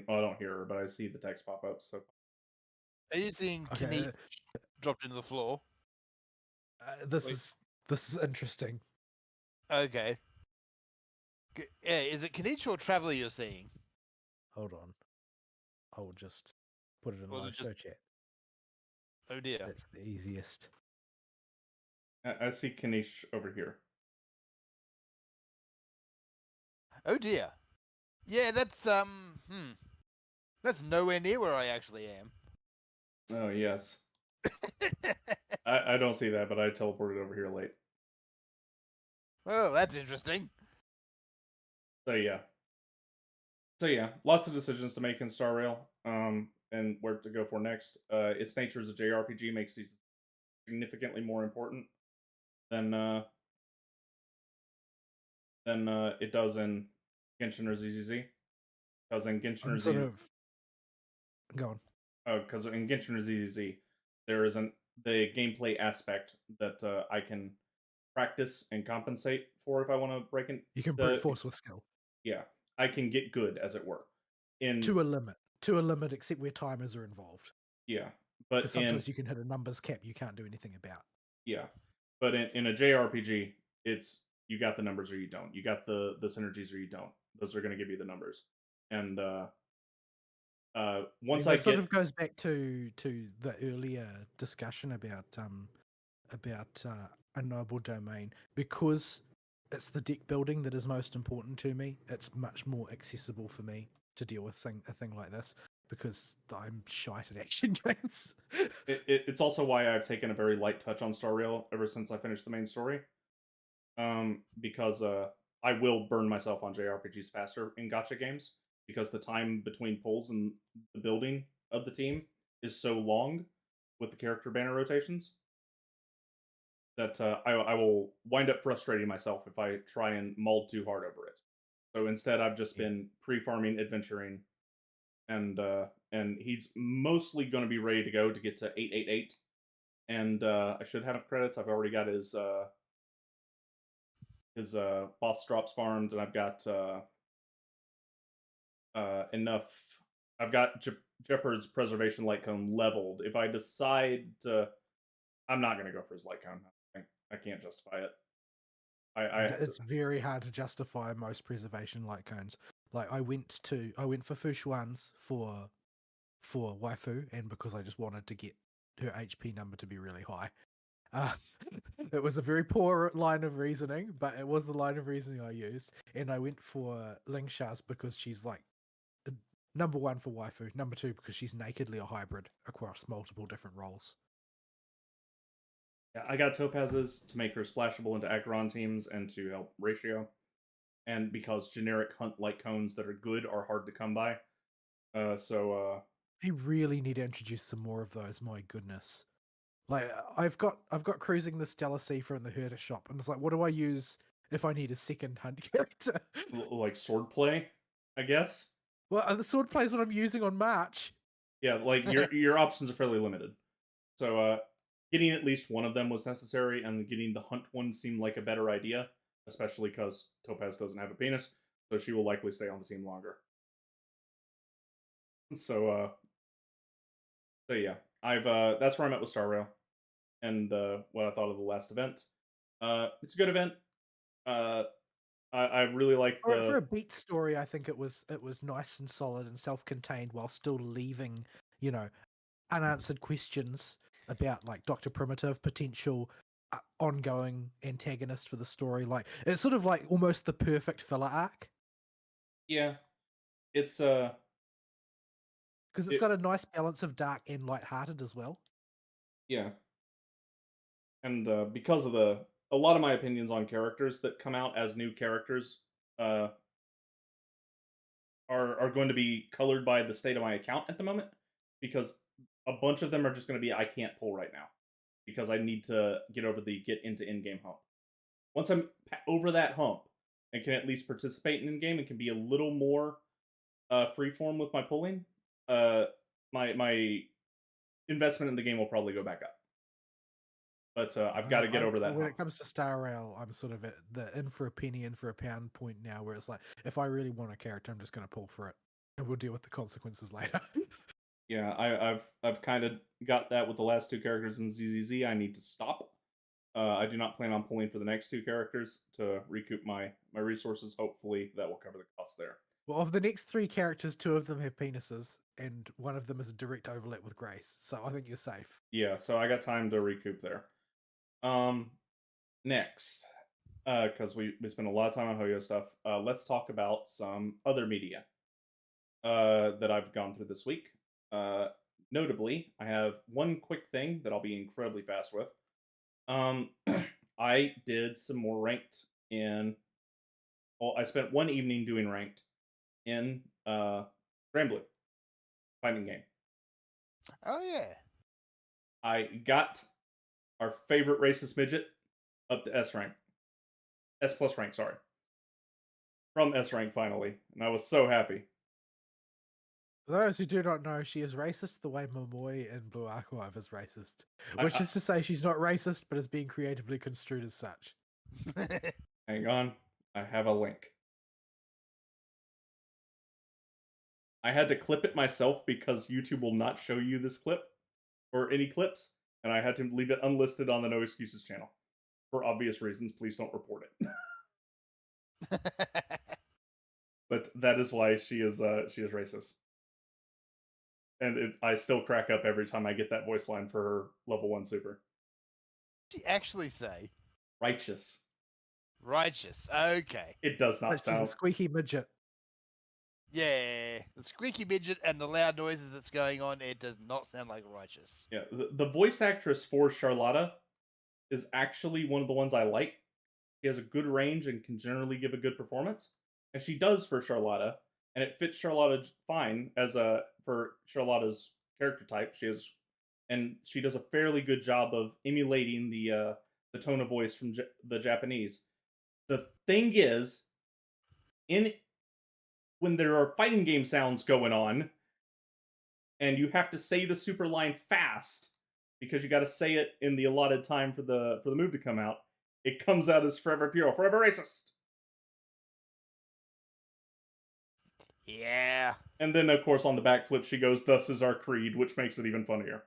Well, I don't hear her, but I see the text pop up. So Are you seeing Okay, Kanish dropped into the floor? this Wait. is interesting. Okay. Yeah, is it Kanish or Traveler you're seeing? Hold on, I will just put it in Or is live it just- show chat. Oh dear. That's the easiest. I see Kanish over here. Oh dear. Yeah, that's that's nowhere near where I actually am. Oh yes, I don't see that, but I teleported over here late. Well, that's interesting. So yeah, lots of decisions to make in Star Rail, and where to go for next. Its nature as a JRPG makes these significantly more important than it does in Genshin or ZZZ. Because in Genshin or I'm sort ZZZ, of go on. because in Genshin or ZZZ, there isn't the gameplay aspect that I can practice and compensate for if I want to break in. You can brute force with skill Yeah, I can get good, as it were. to a limit, except where timers are involved. Yeah, but Because sometimes you can hit a numbers cap you can't do anything about. Yeah, but in a JRPG, it's you got the numbers or you don't. You got the synergies or you don't. Those are going to give you the numbers. And once I that get sort of goes back to the earlier discussion about a noble domain, because it's the deck building that is most important to me. It's much more accessible for me to deal with a thing like this because I'm shite at action games. it's also why I've taken a very light touch on Star Rail ever since I finished the main story. Because I will burn myself on JRPGs faster in gacha games because the time between pulls and the building of the team is so long with the character banner rotations that I will wind up frustrating myself if I try and mull too hard over it. So instead, I've just been pre-farming, adventuring, and he's mostly going to be ready to go to get to 888, and I should have credits. I've already got his boss drops farmed, and I've got enough. I've got Jeopard's preservation light cone leveled. If I decide to, I'm not going to go for his light cone. I can't justify it. It's very hard to justify most preservation light cones. Like I went for Fushuan's for waifu, and because I just wanted to get her HP number to be really high. It was a very poor line of reasoning, but it was the line of reasoning I used. And I went for Lingsha's because she's like number one for waifu, number two because she's nakedly a hybrid across multiple different roles. Yeah, I got Topaz's to make her splashable into Acheron teams and to help ratio. And because generic hunt light cones that are good are hard to come by. I really need to introduce some more of those, my goodness. Like I've got cruising the Stellar Sea from the herder shop, and it's like, what do I use if I need a second hunt character? like swordplay, I guess. Well, the swordplay is what I'm using on March. Yeah, like your options are fairly limited. So getting at least one of them was necessary, and getting the hunt one seemed like a better idea, especially because Topaz doesn't have a penis, so she will likely stay on the team longer. So yeah, I've that's where I'm at with Star Rail, and what I thought of the last event. It's a good event. I really like For a beat story. I think it was nice and solid and self-contained while still leaving, unanswered questions about like Dr. Primitive, potential ongoing antagonist for the story. Like it's sort of like almost the perfect filler arc. Yeah, it's because it's got a nice balance of dark and lighthearted as well. Yeah, and because of a lot of my opinions on characters that come out as new characters are going to be colored by the state of my account at the moment, because a bunch of them are just going to be I can't pull right now because I need to get over the get into in-game hump. Once I'm over that hump and can at least participate in in-game and can be a little more freeform with my pulling, my investment in the game will probably go back up. But I've got to get over that. When it comes to Star Rail, I'm sort of at the in for a penny, in for a pound point now, where it's like, if I really want a character, I'm just going to pull for it, and we'll deal with the consequences later. Yeah, I've kind of got that with the last two characters in ZZZ. I need to stop. I do not plan on pulling for the next two characters to recoup my resources. Hopefully, that will cover the cost there. Well, of the next three characters, two of them have penises, and one of them is a direct overlap with Grace. So I think you're safe. Yeah, so I got time to recoup there. Next, because we spent a lot of time on Hoyo stuff, let's talk about some other media that I've gone through this week. Notably, I have one quick thing that I'll be incredibly fast with. I did some more ranked in. Well, I spent one evening doing ranked in Grand Blue fighting game. Oh yeah. I got our favorite racist midget up to S rank. S plus rank, sorry. From S rank finally, and I was so happy. For those who do not know, she is racist the way Momoi in Blue Archive is racist. Which is to say she's not racist, but is being creatively construed as such. Hang on, I have a link. I had to clip it myself because YouTube will not show you this clip, or any clips, and I had to leave it unlisted on the No Excuses channel. For obvious reasons, please don't report it. But that is why she is racist. And I still crack up every time I get that voice line for her level 1 super. What did she actually say? Righteous. Righteous. Okay. It does not sound. She's a squeaky midget. Yeah, the squeaky midget and the loud noises that's going on, it does not sound like righteous. Yeah, the voice actress for Charlotta is actually one of the ones I like. She has a good range and can generally give a good performance. And she does for Charlotta, and it fits Charlotta fine for Charlotta's character type. She does a fairly good job of emulating the tone of voice from the Japanese. The thing is, in when there are fighting game sounds going on, and you have to say the super line fast because you got to say it in the allotted time for the move to come out. It comes out as "Forever Pure, Forever Racist," Yeah. and then of course on the backflip she goes, "Thus is our creed," which makes it even funnier.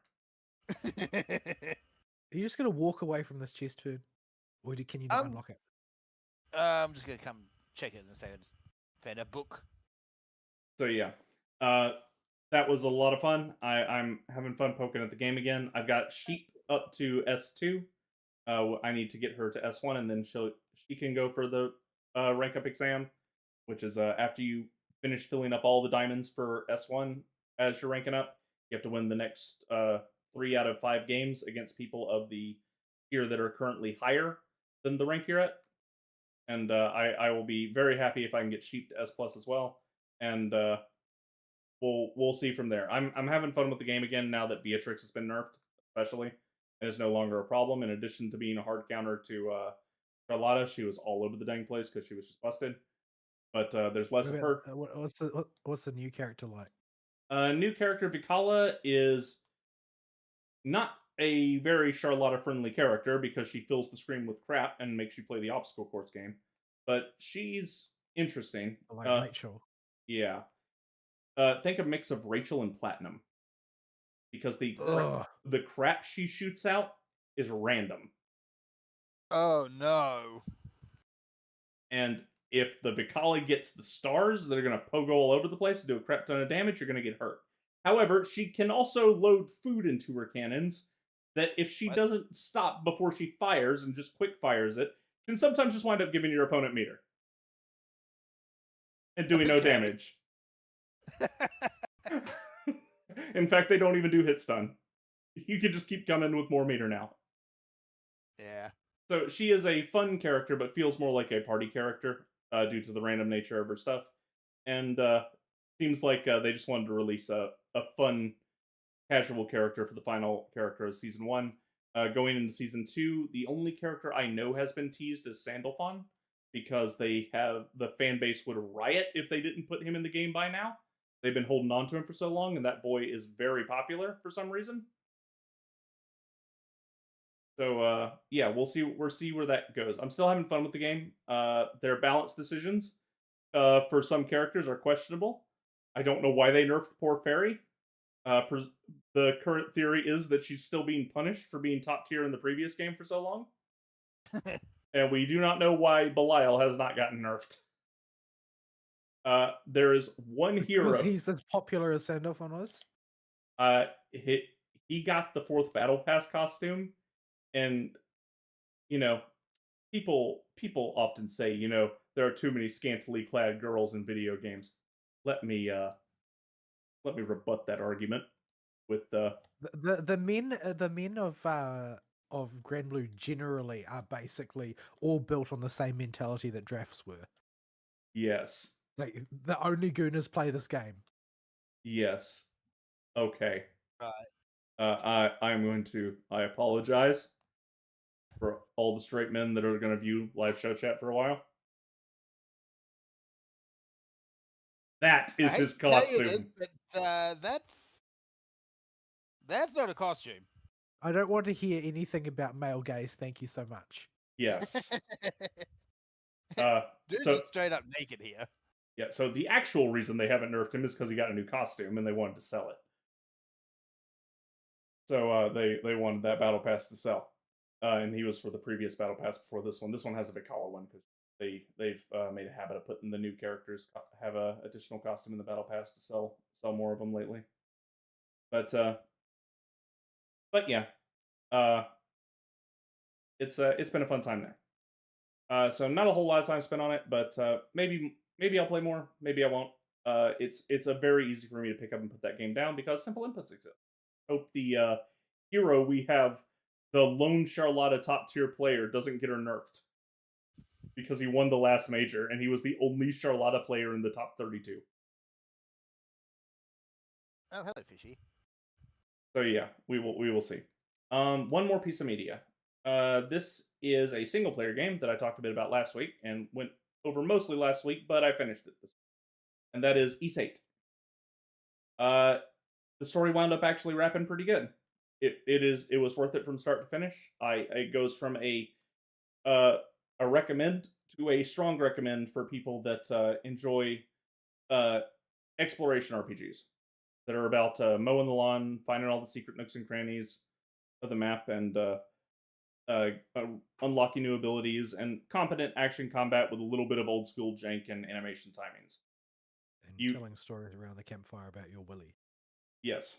Are you just gonna walk away from this chest turn, or can you not unlock it? I'm just gonna come check it in a second. Just found a book. So yeah, that was a lot of fun. I'm having fun poking at the game again. I've got Sheep up to S2. I need to get her to S1, and then she can go for the rank up exam, which is after you finish filling up all the diamonds for S1 as you're ranking up. You have to win the next 3 out of 5 games against people of the tier that are currently higher than the rank you're at. And I will be very happy if I can get Sheep to S plus as well. And we'll see from there. I'm having fun with the game again now that Beatrix has been nerfed, especially, and it's no longer a problem. In addition to being a hard counter to Charlotta, she was all over the dang place because she was just busted. But there's less of her. What's the new character like? New character Vikala is not a very Charlotta friendly character because she fills the screen with crap and makes you play the obstacle course game. But she's interesting. Like Rachel. Yeah. Think a mix of Rachel and Platinum. Because the crap she shoots out is random. Oh no. And if the Vikali gets the stars that are going to pogo all over the place and do a crap ton of damage, you're going to get hurt. However, she can also load food into her cannons that if she doesn't stop before she fires and just quick fires it, can sometimes just wind up giving your opponent meter. And doing no damage. In fact, they don't even do hit stun. You can just keep coming with more meter now. Yeah. So she is a fun character, but feels more like a party character due to the random nature of her stuff. And seems like they just wanted to release a fun, casual character for the final character of Season 1. Going into Season 2, the only character I know has been teased is Sandalphon, because the fan base would riot if they didn't put him in the game by now. They've been holding on to him for so long, and that boy is very popular for some reason. So yeah, we'll see where that goes. I'm still having fun with the game. Their balance decisions for some characters are questionable. I don't know why they nerfed poor Fairy. The current theory is that she's still being punished for being top tier in the previous game for so long. And we do not know why Belial has not gotten nerfed. There is one hero. Because he's as popular as Sandalphon was? He got the 4th Battle Pass costume, and people often say, there are too many scantily clad girls in video games. Let me rebut that argument with the men of Grand Blue generally are basically all built on the same mentality that drafts were. Yes. Like, the only gooners play this game. Yes. Okay. Right. I apologize for all the straight men that are going to view live show chat for a while. That is his costume. This, but that's not a costume. I don't want to hear anything about male gaze. Thank you so much. Yes. Dude's just straight up naked here. Yeah, so the actual reason they haven't nerfed him is because he got a new costume and they wanted to sell it. So they wanted that battle pass to sell. And he was for the previous battle pass before this one. This one has a Vikala one because they've made a habit of putting the new characters have a additional costume in the battle pass to sell more of them lately. But yeah, it's been a fun time there. So not a whole lot of time spent on it, but maybe I'll play more, maybe I won't. It's a very easy for me to pick up and put that game down because simple inputs exist. Hope the hero we have, the lone Charlotta top tier player, doesn't get her nerfed because he won the last major and he was the only Charlotta player in the top 32. Oh, hello, Fishy. So yeah, we will see. One more piece of media. This is a single player game that I talked a bit about last week and went over mostly last week, but I finished it this week, and that is Ys 8. Uh, the story wound up actually wrapping pretty good. It was worth it from start to finish. It goes from uh, a recommend to a strong recommend for people that enjoy uh, exploration RPGs that are about mowing the lawn, finding all the secret nooks and crannies of the map, and uh, uh, unlocking new abilities, and competent action combat with a little bit of old school jank and animation timings. And telling stories around the campfire about your willy. Yes,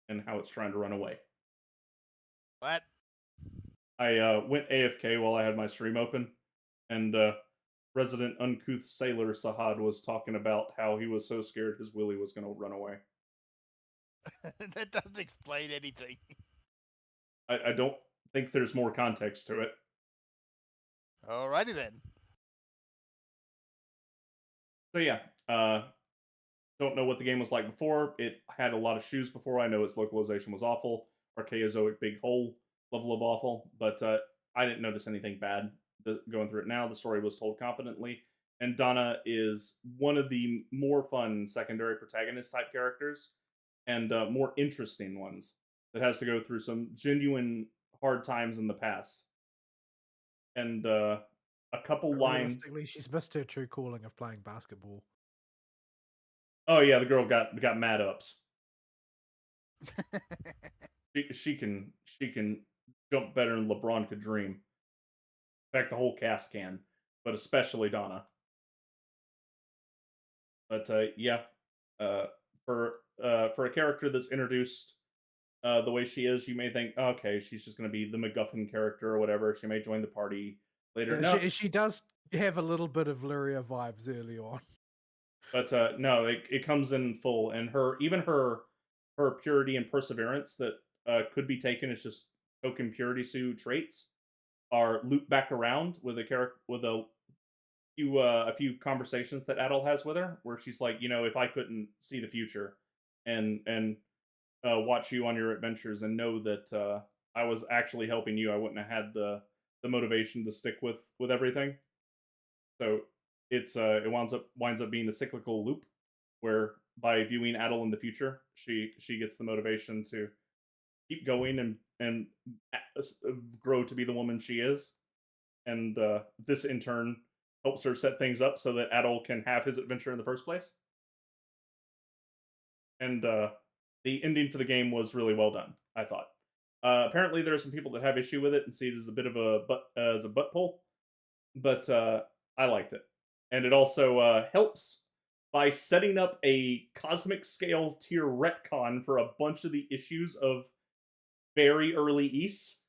and how it's trying to run away. What? I went AFK while I had my stream open, and resident uncouth sailor Sahad was talking about how he was so scared his willy was going to run away. That doesn't explain anything. I don't think there's more context to it. Alrighty then. So yeah, don't know what the game was like before. It had a lot of shoes before. I know its localization was awful. Archaeozoic big hole level of awful, but I didn't notice anything bad going through it now. The story was told competently, and Donna is one of the more fun secondary protagonist type characters, and more interesting ones that has to go through some genuine hard times in the past. And a couple lines. Realistically, she's missed her true calling of playing basketball. Oh yeah, the girl got mad ups. She can jump better than LeBron could dream. In fact, the whole cast can, but especially Donna. But yeah, for a character that's introduced the way she is, you may think, okay, she's just going to be the MacGuffin character or whatever. She may join the party later. No, she does have a little bit of Lyria vibes early on. But no, it comes in full, and her purity and perseverance that could be taken as just token purity Sue traits are looped back around with a few conversations that Adol has with her, where she's like, if I couldn't see the future and watch you on your adventures and know that I was actually helping you, I wouldn't have had the motivation to stick with everything. So it winds up being a cyclical loop where by viewing Adel in the future, she gets the motivation to keep going and grow to be the woman she is, and this in turn helps her set things up so that Adel can have his adventure in the first place. And the ending for the game was really well done, I thought. Apparently, there are some people that have issue with it and see it as a bit of a butt pull, but I liked it. And it also helps by setting up a cosmic scale tier retcon for a bunch of the issues of very early Ys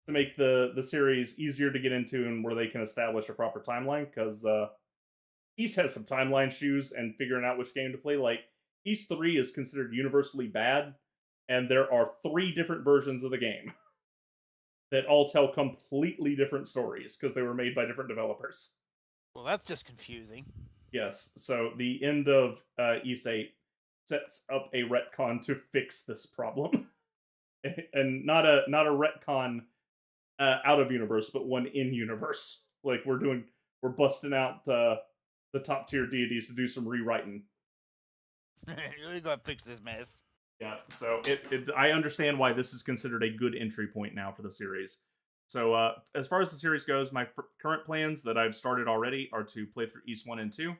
to make the series easier to get into and where they can establish a proper timeline, because Ys has some timeline issues and figuring out which game to play. Like, Ys 3 is considered universally bad, and there are 3 different versions of the game that all tell completely different stories because they were made by different developers. Well, that's just confusing. Yes, so the end of Ys 8 sets up a retcon to fix this problem. And not a retcon out of universe, but one in universe. Like, we're busting out the top tier deities to do some rewriting. We gotta fix this mess. Yeah, so I understand why this is considered a good entry point now for the series. So as far as the series goes, my current plans that I've started already are to play through Ys 1 and 2,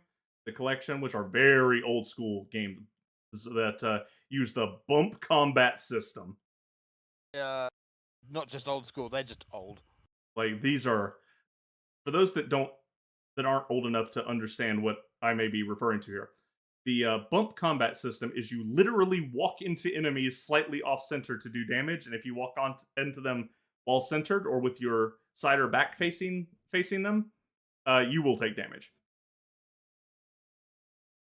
the collection, which are very old school games that use the bump combat system. Not just old school, they're just old. Like, these are, for those that aren't old enough to understand what I may be referring to here. The bump combat system is you literally walk into enemies slightly off center to do damage, and if you walk into them while centered or with your side or back facing them, you will take damage.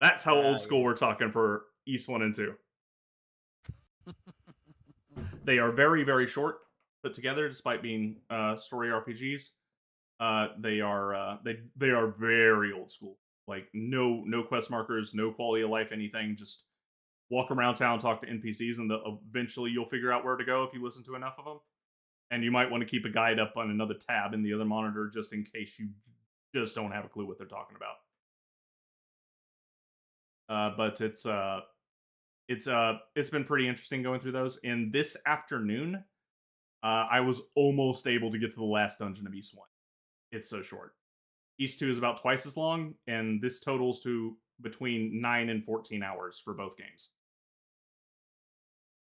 That's how old school we're talking for Ys 1 and 2. They are very, very short put together, despite being story RPGs. They are very old school. Like, no quest markers, no quality of life, anything. Just walk around town, talk to NPCs, and eventually you'll figure out where to go if you listen to enough of them. And you might want to keep a guide up on another tab in the other monitor just in case you just don't have a clue what they're talking about. But it's been pretty interesting going through those. And this afternoon, I was almost able to get to the last dungeon of East 1. It's so short. East 2 is about twice as long, and this totals to between 9 and 14 hours for both games.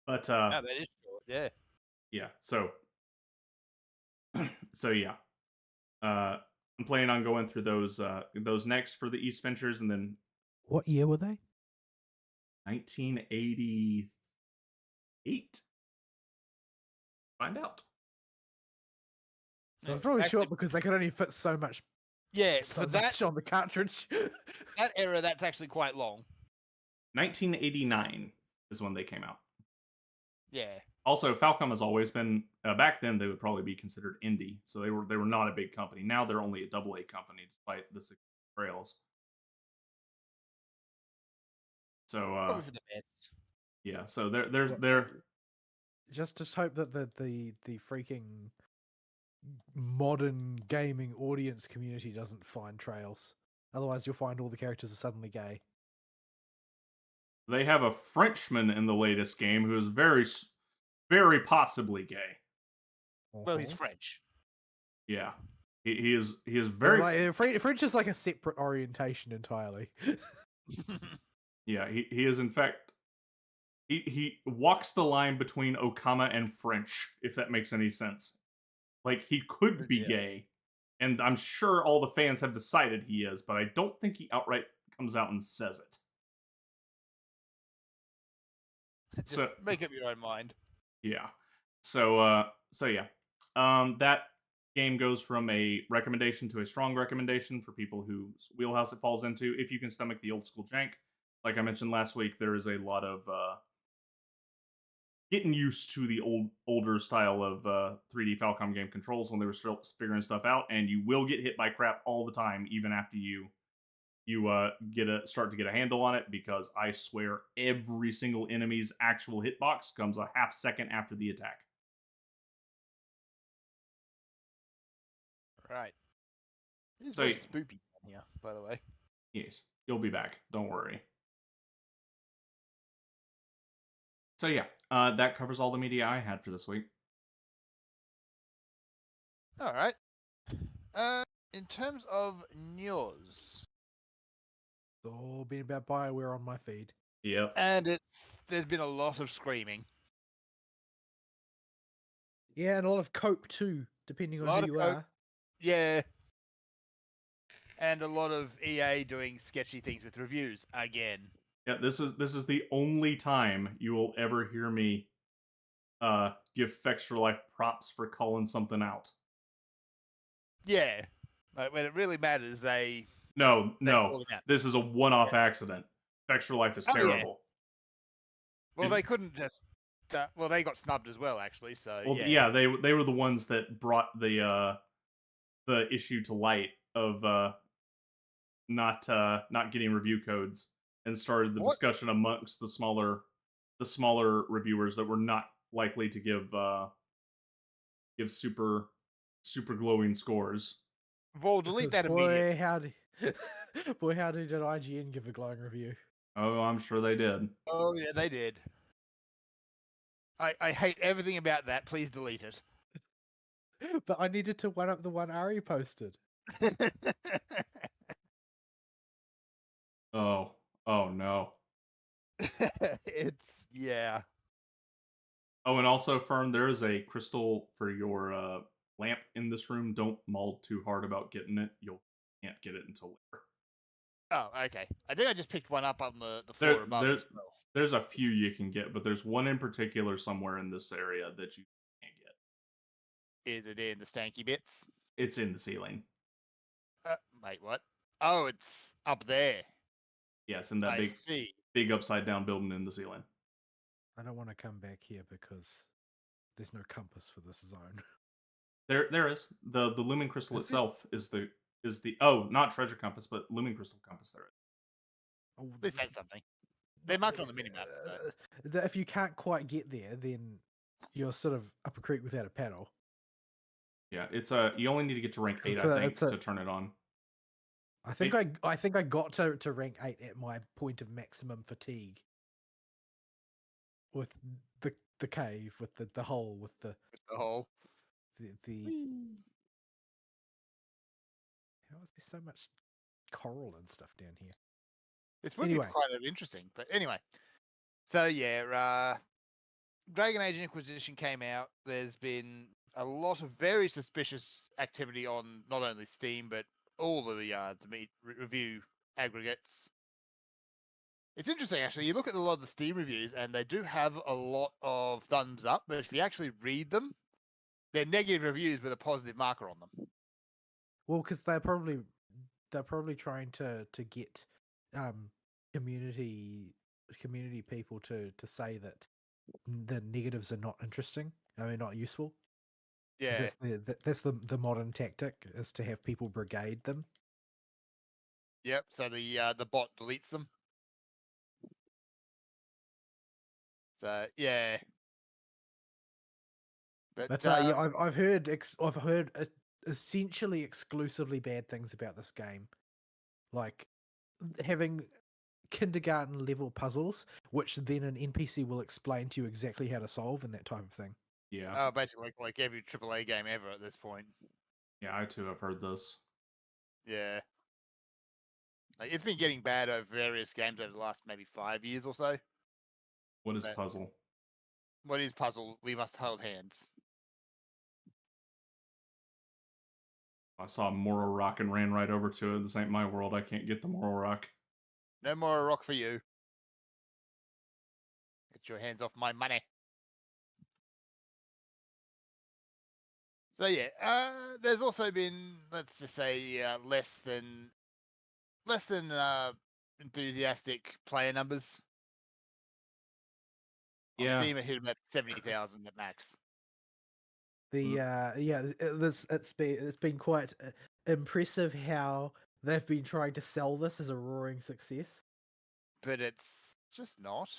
But Oh, that is short, yeah. yeah, so yeah. I'm planning on going through those next for the East Ventures, and then What year were they? 1988. Find out. So it's probably Actually, short because they could only fit so much, Yeah, so for that much on the cartridge. that era, that's actually quite long. 1989 is when they came out. Yeah. Also, Falcom has always been back then. They would probably be considered indie, so they were not a big company. Now they're only a AA company, despite the trails. So Probably for the best. yeah, so they're Just hope that the freaking modern gaming audience community doesn't find trails. Otherwise, you'll find all the characters are suddenly gay. they have a Frenchman in the latest game who is very possibly gay. Well, he's Uh-huh. French. Yeah, he is Yeah, very like, French is like a separate orientation entirely. yeah. He is in fact he walks the line between Okama and French, if that makes any sense. Like he could be Yeah. gay, and I'm sure all the fans have decided he is, but I don't think he outright comes out and says it. Just So make up your own mind. yeah. So yeah. That game goes from a recommendation to a strong recommendation for people whose wheelhouse it falls into. If you can stomach the old school jank, like I mentioned last week, there is a lot of getting used to the older style of 3D Falcom game controls when they were still figuring stuff out, and you will get hit by crap all the time, even after you start to get a handle on it, because I swear every single enemy's actual hitbox comes a half second after the attack. Right. It's So, very yeah. spoopy here, by the way. Yes, you'll be back. Don't worry. So yeah, that covers all the media I had for this week. All right. In terms of news, Oh, being about BioWare on my feed. Yep. and there's been a lot of screaming. Yeah, and a lot of cope too, depending on Lot who of you cope. are. Yeah. And a lot of EA doing sketchy things with reviews again. Yeah, this is the only time you will ever hear me give Fextra Life props for calling something out. Yeah. Like when it really matters, they No, call it out. this is a one-off accident. Fextra Life is Oh, yeah. terrible. Well, It- they couldn't just. Well, they got snubbed as well, actually. So Well, yeah. they were the ones that brought the issue to light of not getting review codes and started the What? discussion amongst the smaller reviewers that were not likely to give super glowing scores. Well, delete that Because immediately. boy, howdy did IGN give a glowing review. Oh, I'm sure they did. Oh yeah, they did. I hate everything about that. Please delete it. But I needed to one up the one Ari posted. Oh no. It's yeah. Oh, and also, Fern, there is a crystal for your lamp in this room. Don't maul too hard about getting it. You can't get it until later. Oh, okay. I think I just picked one up on the floor above there's as well. there's a few you can get, but there's one in particular somewhere in this area that you can't get. Is it in the stanky bits? It's in the ceiling. Wait, what? Oh, it's up there. Yes, in that I big see. upside down building in the ceiling. I don't want to come back here because there's no compass for this zone. There is the lumen crystal Is it? itself is the not treasure compass, but lumen crystal compass. There is. Oh, They say something. They mark it on the minimap. So. that if you can't quite get there, then you're sort of up a creek without a paddle. Yeah, it's you only need to get to rank 8, It's I think, to turn it on. I think I got to rank 8 at my point of maximum fatigue. With the cave, with the hole, with the hole. How is there so much coral and stuff down here? This would be quite interesting, but anyway. So yeah, Dragon Age Inquisition came out. There's been a lot of very suspicious activity on not only Steam but all of the review aggregates. It's interesting, actually. You look at a lot of the Steam reviews, and they do have a lot of thumbs up, but if you actually read them, they're negative reviews with a positive marker on them. Well, because they're probably trying to get community people to say that the negatives are not interesting. I mean, not useful. Yeah, that's the modern tactic, is to have people brigade them. Yep. So the bot deletes them. So yeah. But yeah, I've heard essentially exclusively bad things about this game, like having kindergarten level puzzles, which then an NPC will explain to you exactly how to solve and that type of thing. Yeah. Basically like every AAA game ever at this point. Yeah, I too have heard this. Yeah. Like, it's been getting bad over various games over the last maybe 5 years or so. What is puzzle? What is puzzle? We must hold hands. I saw Moral Rock and ran right over to it. This ain't my world. I can't get the Moral Rock. No more rock for you. Get your hands off my money. So yeah, there's also been, let's just say, less than enthusiastic player numbers. Yeah. On Steam, it hit about 70,000 at max. It's been quite impressive how they've been trying to sell this as a roaring success. But it's just not.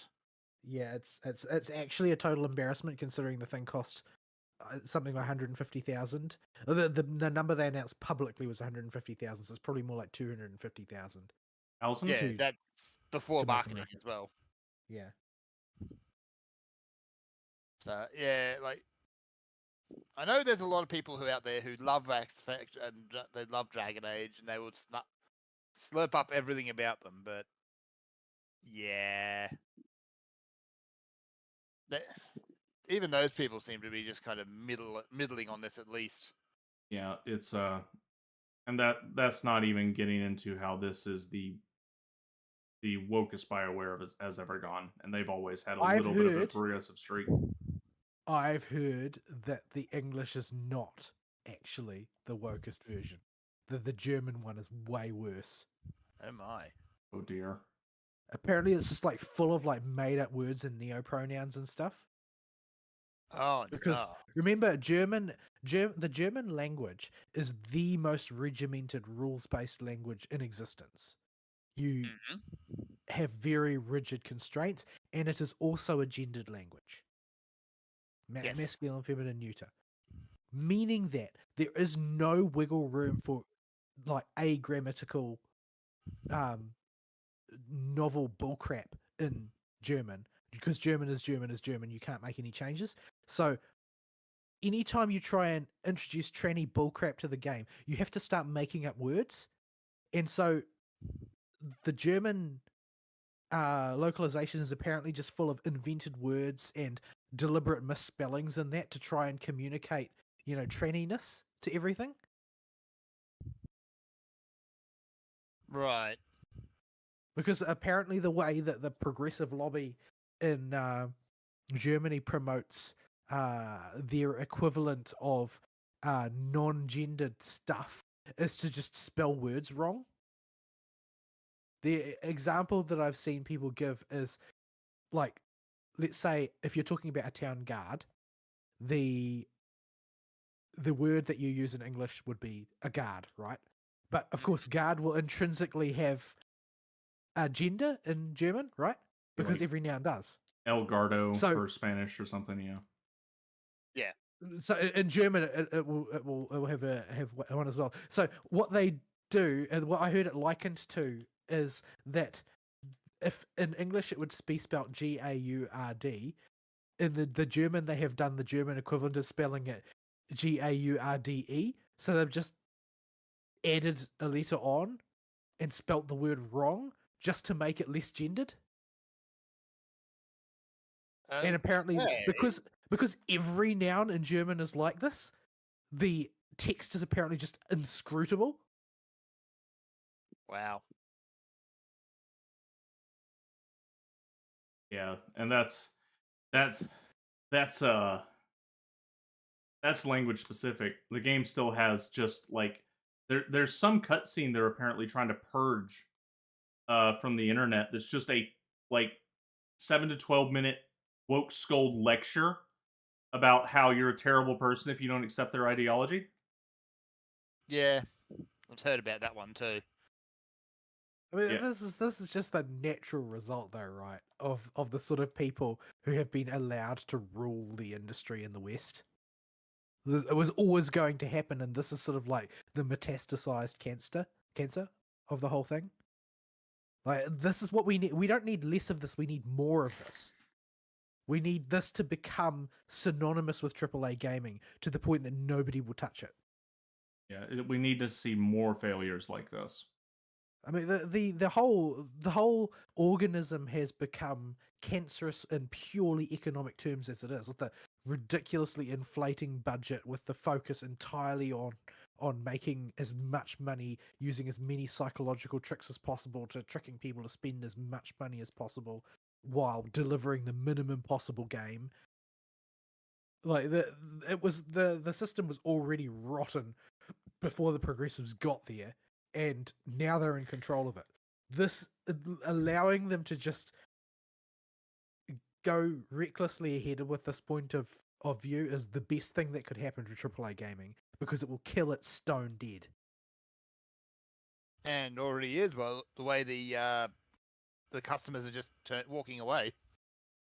Yeah, it's actually a total embarrassment considering the thing cost something like 150,000. The number they announced publicly was 150,000, so it's probably more like 250,000. Yeah, that's before marketing as well. Yeah. So yeah, like, I know there's a lot of people out there who love Max Effect and they love Dragon Age, and they will slurp up everything about them, but yeah, even those people seem to be just kind of middling on this at least. Yeah, it's and that's not even getting into how this is the wokest BioWare has ever gone, and they've always had a little bit of a progressive streak. I've heard that the English is not actually the wokest version. The German one is way worse. Oh my. Oh dear. Apparently it's just like full of like made up words and neo-pronouns and stuff. Oh, because remember, the German language is the most regimented rules-based language in existence. You have very rigid constraints, and it is also a gendered language. Masculine, feminine, neuter. Meaning that there is no wiggle room for like agrammatical novel bullcrap in German, because German is German is German. You can't make any changes. So anytime you try and introduce tranny bullcrap to the game, you have to start making up words. And so the German localization is apparently just full of invented words and deliberate misspellings in that to try and communicate, tranniness to everything. Right. Because apparently the way that the progressive lobby in Germany promotes their equivalent of non-gendered stuff is to just spell words wrong. The example that I've seen people give is, like, let's say if you're talking about a town guard, the word that you use in English would be a guard, right? But of course, guard will intrinsically have a gender in German, right? Because like every noun does. El Gardo for Spanish or something, yeah. So in German, it will have one as well. So what they do, and what I heard it likened to, is that if in English it would be spelled Gaurd, in the German they have done the German equivalent of spelling it Gaurde. So they've just added a letter on and spelt the word wrong just to make it less gendered. And apparently, Okay. because every noun in German is like this, the text is apparently just inscrutable. Wow. Yeah, and that's language specific. The game still has just like there's some cutscene they're apparently trying to purge from the internet. That's just a like 7 to 12 minute woke scold lecture about how you're a terrible person if you don't accept their ideology. Yeah, I've heard about that one too. I mean, Yeah. this is just the natural result, though, right? Of the sort of people who have been allowed to rule the industry in the West. It was always going to happen, and this is sort of like the metastasized cancer of the whole thing. Like, this is what we need. We don't need less of this. We need more of this. We need this to become synonymous with AAA gaming to the point that nobody will touch it. Yeah, we need to see more failures like this. I mean, the whole organism has become cancerous in purely economic terms as it is, with the ridiculously inflating budget, with the focus entirely on making as much money, using as many psychological tricks as possible to tricking people to spend as much money as possible while delivering the minimum possible game. Like the system was already rotten before the progressives got there, and now they're in control of it. This allowing them to just go recklessly ahead with this point of view is the best thing that could happen to AAA gaming, because it will kill it stone dead. And already is. Well, the way the customers are just walking away.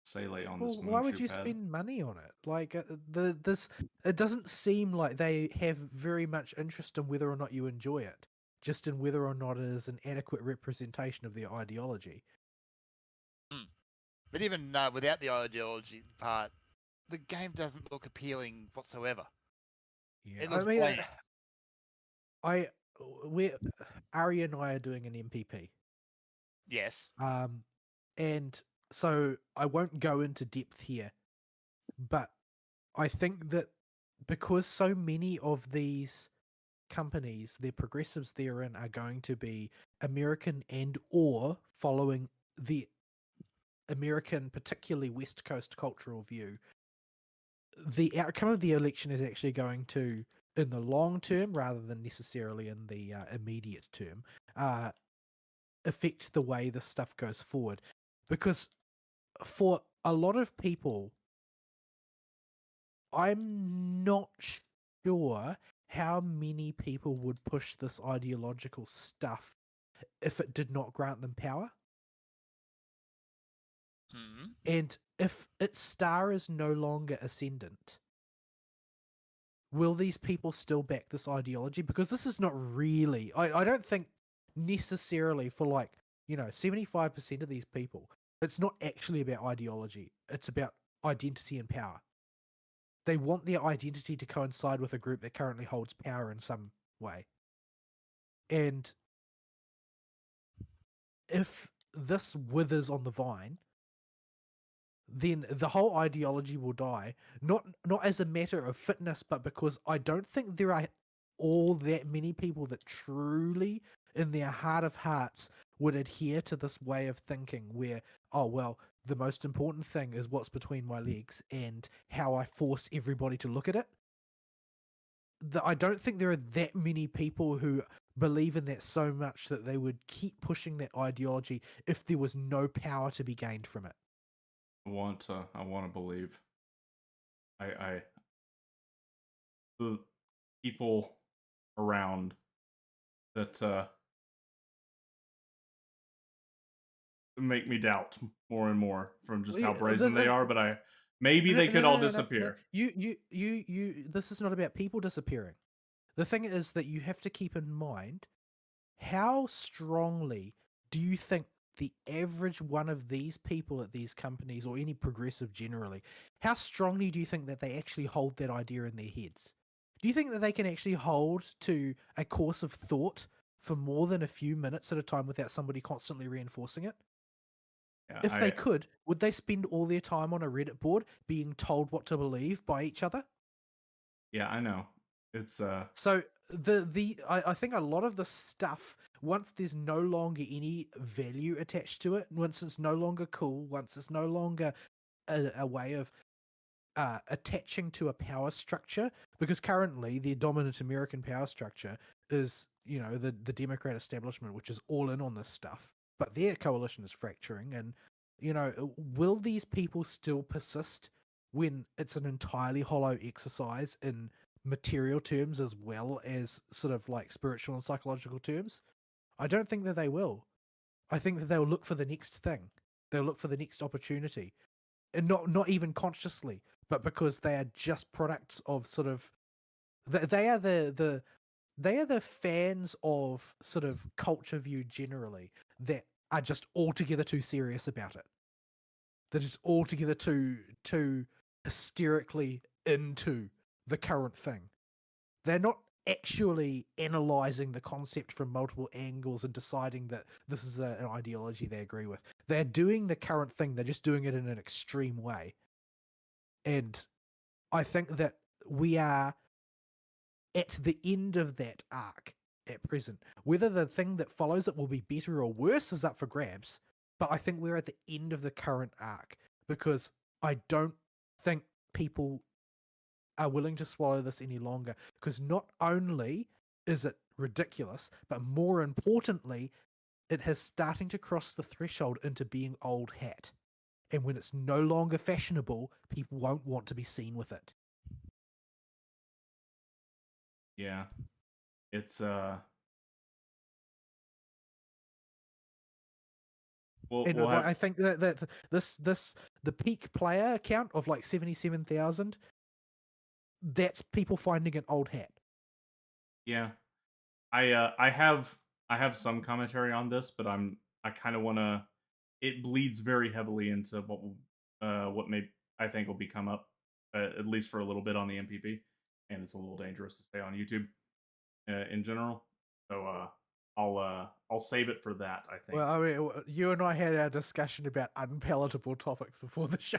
Sailate on Well, this why would moonshoe you pad. spend money on it? Like it doesn't seem like they have very much interest in whether or not you enjoy it, just in whether or not it is an adequate representation of their ideology. But even without the ideology part, the game doesn't look appealing whatsoever. Yeah, It I looks mean, bland. Ari and I are doing an MPP. Yes. And so I won't go into depth here, but I think that because so many of these companies, their progressives therein, are going to be American and or following the American, particularly West Coast cultural view, the outcome of the election is actually going to, in the long term, rather than necessarily in the immediate term, affect the way this stuff goes forward. Because for a lot of people, I'm not sure how many people would push this ideological stuff if it did not grant them power. And if its star is no longer ascendant, will these people still back this ideology? Because this is not really, I don't think necessarily for 75% of these people, it's not actually about ideology. It's about identity and power. They want their identity to coincide with a group that currently holds power in some way. And if this withers on the vine, then the whole ideology will die. Not as a matter of fitness, but because I don't think there are all that many people that truly, in their heart of hearts, would adhere to this way of thinking where, oh, well, the most important thing is what's between my legs and how I force everybody to look at it. I don't think there are that many people who believe in that so much that they would keep pushing that ideology if there was no power to be gained from it. I want to believe. The people around that make me doubt more and more from just how brazen they are, but Maybe they could all disappear. You. This is not about people disappearing. The thing is that you have to keep in mind how strongly do you think the average one of these people at these companies, or any progressive generally, how strongly do you think that they actually hold that idea in their heads? Do you think that they can actually hold to a course of thought for more than a few minutes at a time without somebody constantly reinforcing it? Yeah, If they could, would they spend all their time on a Reddit board being told what to believe by each other? yeah, I know. It's So I think a lot of the stuff, once there's no longer any value attached to it, once it's no longer cool, once it's no longer a way of attaching to a power structure, because currently the dominant American power structure is, the Democrat establishment, which is all in on this stuff, but their coalition is fracturing. And will these people still persist when it's an entirely hollow exercise in material terms as well as sort of like spiritual and psychological terms? I don't think that they will. I think that they'll look for the next thing. They'll look for the next opportunity, and not even consciously, but because they are just products of sort of they are the fans of sort of culture view generally that are just altogether too serious about it. They're just altogether too hysterically into the current thing. They're not actually analyzing the concept from multiple angles and deciding that this is an ideology they agree with. They're doing the current thing. They're just doing it in an extreme way. And I think that we are at the end of that arc at present. Whether the thing that follows it will be better or worse is up for grabs, but I think we're at the end of the current arc, because I don't think people are willing to swallow this any longer, because not only is it ridiculous, but more importantly, it has starting to cross the threshold into being old hat. And when it's no longer fashionable, people won't want to be seen with it. yeah. It's we'll have, I think that the peak player count of like 77,000, that's people finding an old hat. yeah. I have some commentary on this, but I kind of want to. It bleeds very heavily into what may I think will become up at least for a little bit on the MPP, and it's a little dangerous to stay on YouTube in general. So I'll save it for that. I think. Well, I mean, you and I had our discussion about unpalatable topics before the show.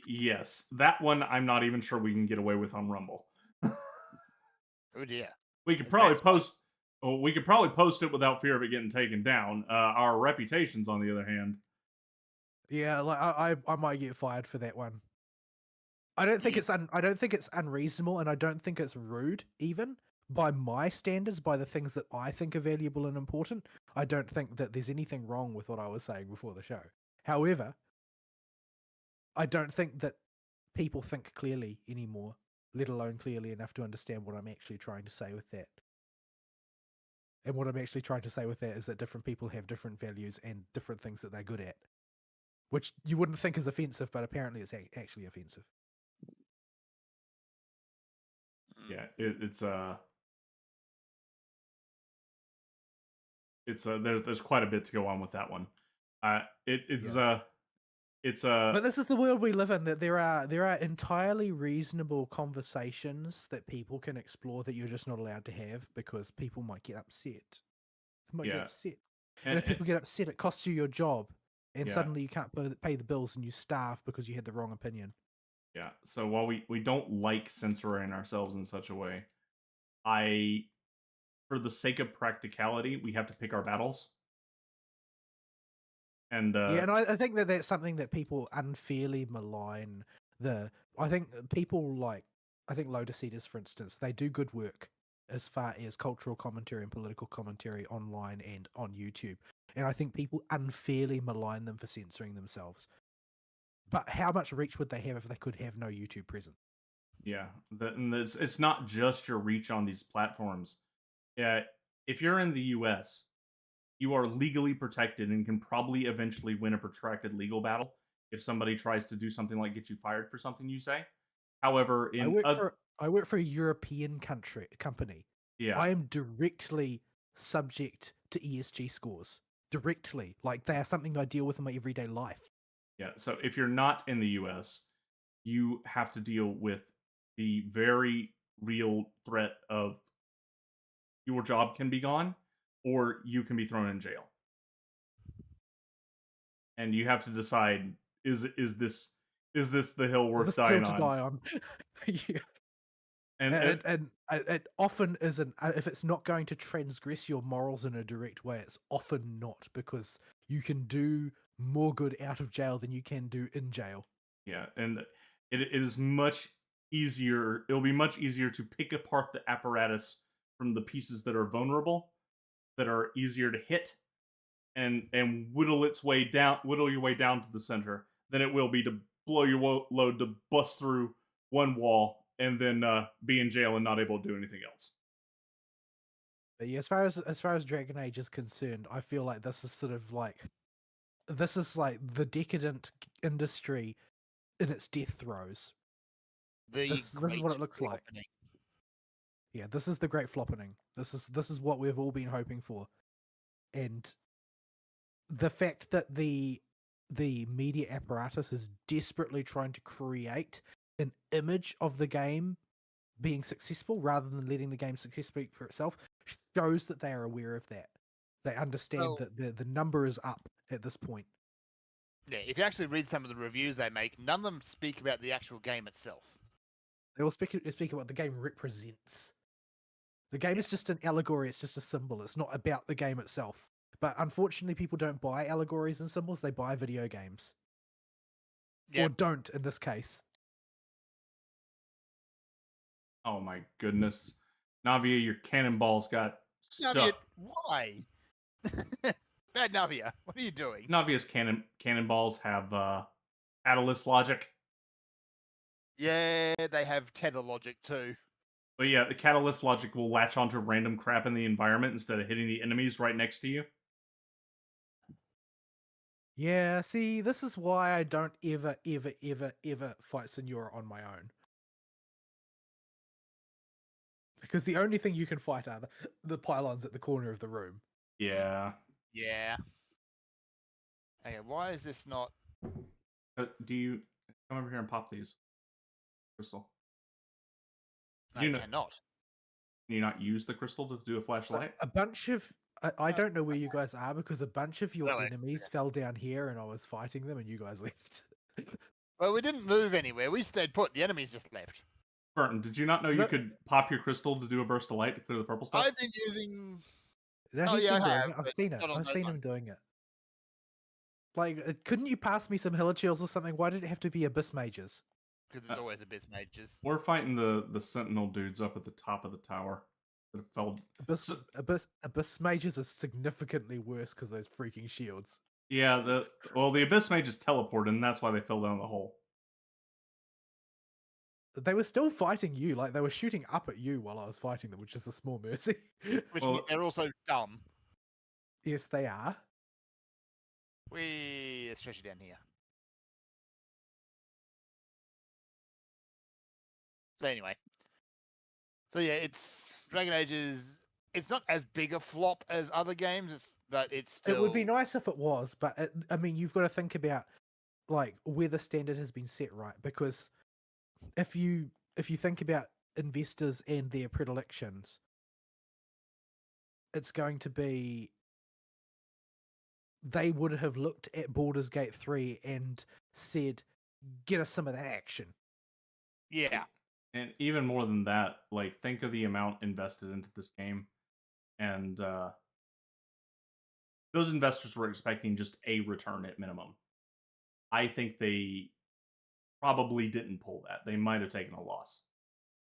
Yes, that one I'm not even sure we can get away with on Rumble. Oh dear. We could Is probably that- post. Well, we could probably post it without fear of it getting taken down. Our reputations, on the other hand, Yeah, like I might get fired for that one. I don't think it's unreasonable, and I don't think it's rude even by my standards, by the things that I think are valuable and important. I don't think that there's anything wrong with what I was saying before the show. However, I don't think that people think clearly anymore, let alone clearly enough to understand what I'm actually trying to say with that. And what I'm actually trying to say with that is that different people have different values and different things that they're good at, which you wouldn't think is offensive, but apparently it's actually offensive. yeah, there's quite a bit to go on with that one. But this is the world we live in, that there are entirely reasonable conversations that people can explore that you're just not allowed to have because people might get upset. They might get upset. And if people get upset, it costs you your job. And Yeah. suddenly you can't pay the bills and you starve because you had the wrong opinion. Yeah. So while we don't like censoring ourselves in such a way, for the sake of practicality, we have to pick our battles. And yeah, and I think that that's something that people unfairly malign. I think people like, I think Lotus Eaters, for instance, they do good work as far as cultural commentary and political commentary online and on YouTube. And I think people unfairly malign them for censoring themselves. But how much reach would they have if they could have no YouTube presence? yeah, it's not just your reach on these platforms. Yeah, if you're in the U.S., you are legally protected and can probably eventually win a protracted legal battle if somebody tries to do something like get you fired for something you say. However, I work for a European company. yeah, I am directly subject to ESG scores. Directly. Like they are something I deal with in my everyday life. yeah. So if you're not in the US, you have to deal with the very real threat of your job can be gone or you can be thrown in jail. And you have to decide is this the hill Is worth this the hill dying to on? die on? Yeah. And And it often isn't. If it's not going to transgress your morals in a direct way, it's often not, because you can do more good out of jail than you can do in jail. yeah, and it is much easier. It'll be much easier to pick apart the apparatus from the pieces that are vulnerable, that are easier to hit, and whittle your way down to the center, than it will be to blow your load to bust through one wall and then be in jail and not able to do anything else. But yeah, as far as Dragon Age is concerned, I feel like this is like the decadent industry in its death throes. This is what it looks like. Floppening. Yeah, this is the great floppening. This is what we've all been hoping for. And the fact that the media apparatus is desperately trying to create an image of the game being successful rather than letting the game success speak for itself shows that they are aware of that. They understand Well, that the number is up at this point. Yeah, if you actually read some of the reviews they make, none of them speak about the actual game itself. They will speak about what the game represents. The game is just an allegory, it's just a symbol, it's not about the game itself. But unfortunately, people don't buy allegories and symbols, they buy video games. Yeah, Or don't, in this case. Oh my goodness, Navia, your cannonballs got stuck. Navia, why? Bad Navia, what are you doing? Navia's cannonballs have catalyst logic. Yeah, they have tether logic too. But yeah, the catalyst logic will latch onto random crap in the environment instead of hitting the enemies right next to you. Yeah, see, this is why I don't ever fight Senora on my own. Because the only thing you can fight are the pylons at the corner of the room. Yeah. Yeah. Okay, why is this not... Do you come over here and pop these, Crystal? I cannot. Can you not use the crystal to do a So flashlight? a bunch of... I don't know where you guys are, because a bunch of your Well, enemies fell down here and I was fighting them and you guys left. Well, we didn't move anywhere. We stayed put. The enemies just left. Burton, did you not know you could pop your crystal to do a burst of light to clear the purple stuff? I've been using... No, Oh, he's yeah, been I doing have, it. I've but seen it. not on I've those seen him ones. doing it. Like, couldn't you pass me some Hilichils or something? Why did it have to be Abyss Mages? Because there's always Abyss Mages. We're fighting the sentinel dudes up at the top of the tower that have fell. Abyss Mages are significantly worse because those freaking shields. Yeah, the abyss mages teleported, and that's why they fell down the hole. They were still fighting you, like they were shooting up at you while I was fighting them, which is a small mercy. Which Well- means they're also dumb. Yes, they are. There's treasure down here. So anyway. So yeah, Dragon Age is... It's not as big a flop as other games, but it's still... It would be nice if it was, but I mean, you've got to think about like where the standard has been set, right? Because if you think about investors and their predilections, it's going to be they would have looked at Baldur's Gate 3 and said, "Get us some of that action." Yeah. And even more than that, like, think of the amount invested into this game. And those investors were expecting just a return at minimum. I think they probably didn't pull that. They might have taken a loss.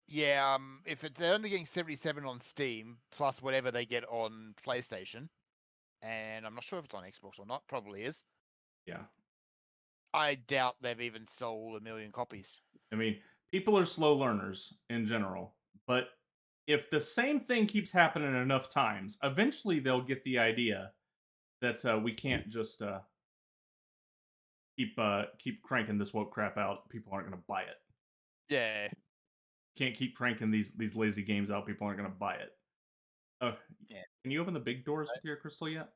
Yeah, if they're only getting 77 on Steam, plus whatever they get on PlayStation, and I'm not sure if it's on Xbox or not, probably is. Yeah. I doubt they've even sold 1 million copies. I mean, people are slow learners in general, but if the same thing keeps happening enough times, eventually they'll get the idea that we can't just keep cranking this woke crap out. People aren't going to buy it. Yeah. Can't keep cranking these lazy games out. People aren't going to buy it. Yeah. Can you open the big doors with your crystal yet?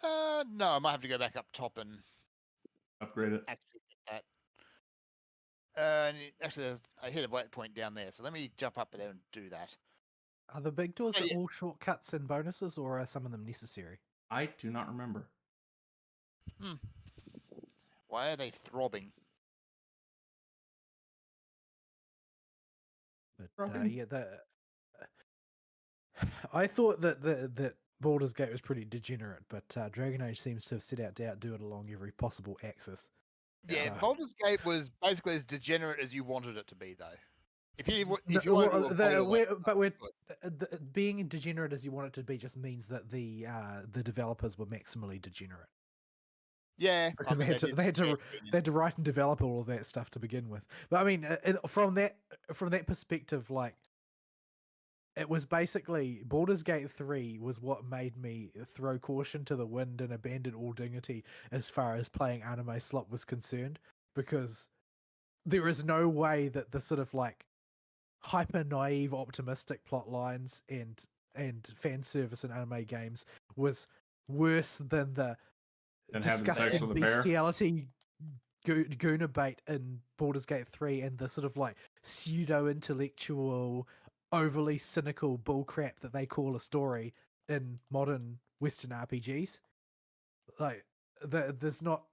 No, I might have to go back up top and Upgrade it. actually get that. Actually, I hit a waypoint down there, so let me jump up there and do that. Are the big doors Oh, yeah. all shortcuts and bonuses, or are some of them necessary? I do not remember. Why are they throbbing? But Throbbing? yeah, I thought that Baldur's Gate was pretty degenerate, but Dragon Age seems to have set out to outdo it along every possible axis. Yeah, So- Baldur's Gate was basically as degenerate as you wanted it to be, though. If you wanted to do a being degenerate as you want it to be just means that the developers were maximally degenerate. Yeah, Because I mean, they had to write and develop all of that stuff to begin with. But I mean, from that perspective, like, it was basically Baldur's Gate 3 was what made me throw caution to the wind and abandon all dignity as far as playing anime slot was concerned, because there is no way that the sort of like hyper naive optimistic plot lines and fan service in anime games was worse than the And having sex disgusting with a bear? bestiality Guna bait in Baldur's Gate 3 and the sort of like pseudo intellectual, overly cynical bullcrap that they call a story in modern Western RPGs. Like, there's not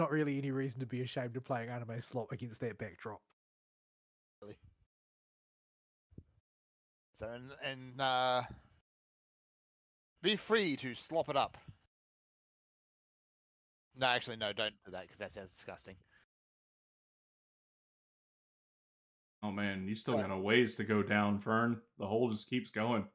really any reason to be ashamed of playing anime slot against that backdrop. Really. So and be free to slop it up. No, actually, no, don't do that because that sounds disgusting. Oh man, you still got a ways to go down, Fern. The hole just keeps going.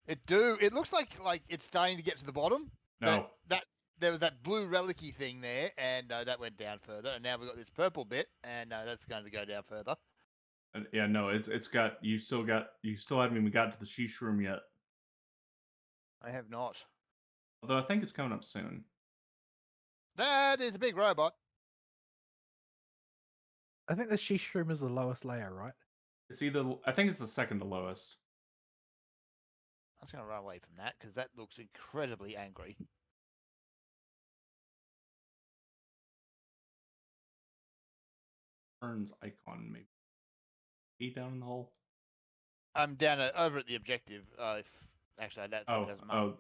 It looks like it's starting to get to the bottom. No. That there was that blue relicy thing there, and that went down further. And now we've got this purple bit, and that's going to go down further. Yeah, no, it's got you still haven't even got to the sheesh room yet. I have not. Although I think it's coming up soon. That is a big robot. I think the sheesh room is the lowest layer, right? I think it's the second to lowest. I'm just going to run away from that because that looks incredibly angry. Fern's icon maybe. Be down in the hole. I'm down over at the objective. Actually, that doesn't matter.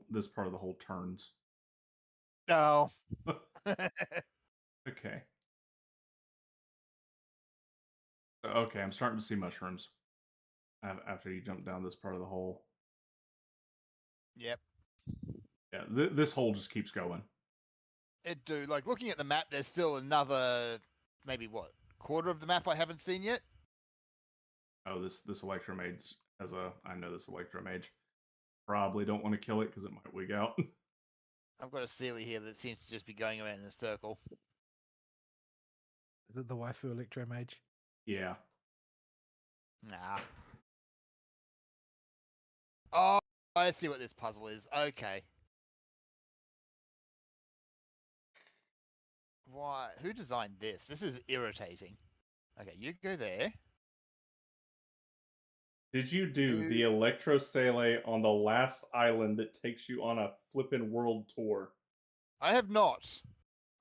This part of the hole turns. No. Okay. Okay, I'm starting to see mushrooms. After you jump down this part of the hole. Yep. Yeah, this hole just keeps going. It do. Like, looking at the map, there's still another, maybe what, quarter of the map I haven't seen yet? Oh, this Electromage I know this Electromage. Probably don't want to kill it because it might wig out. I've got a Sealy here that seems to just be going around in a circle. Is it the waifu Electromage? Yeah. Nah. Oh, I see what this puzzle is. Okay. Why? Who designed this? This is irritating. Okay, you go there. Did you do the Electro Sele on the last island that takes you on a flippin' world tour? I have not.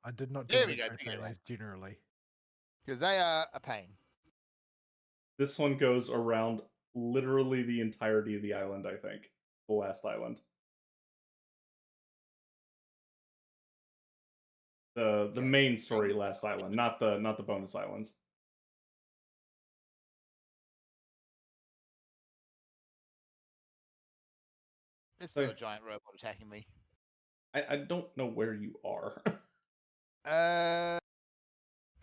I did not do There we go, Electro generally. Because they are a pain. This one goes around literally the entirety of the island, I think. The last island. The main story last island, not the bonus islands. It's still a giant robot attacking me. I don't know where you are. I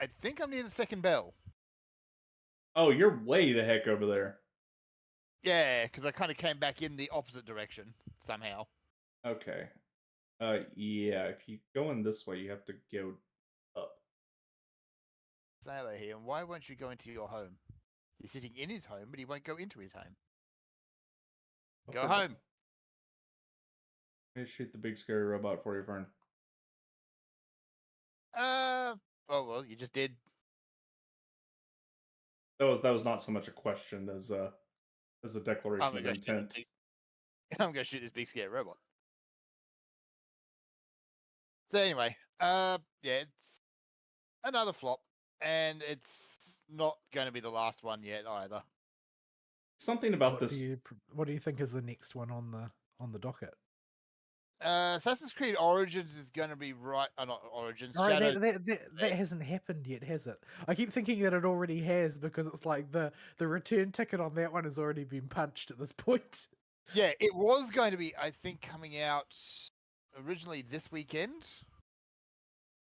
think I'm near the second bell. Oh, you're way the heck over there. Yeah, because I kind of came back in the opposite direction somehow. Okay. Yeah, if you go in this way, you have to go up. Sailor here, and why won't you go into your home? He's sitting in his home, but he won't go into his home. Go home. I'm gonna shoot the big scary robot for you, Fern. Oh well, you just did. That was not so much a question as a I'm declaration gonna of go shoot this intent. big. I'm gonna shoot this big scary robot. So anyway, yeah, it's another flop, and it's not going to be the last one yet either. Something about What this. what do you think is the next one on the docket? Assassin's Creed Origins is going to be right. Not Origins. All right, Shadows. that hasn't happened yet, has it? I keep thinking that it already has because it's like the return ticket on that one has already been punched at this point. Yeah, it was going to be, I think, coming out originally this weekend,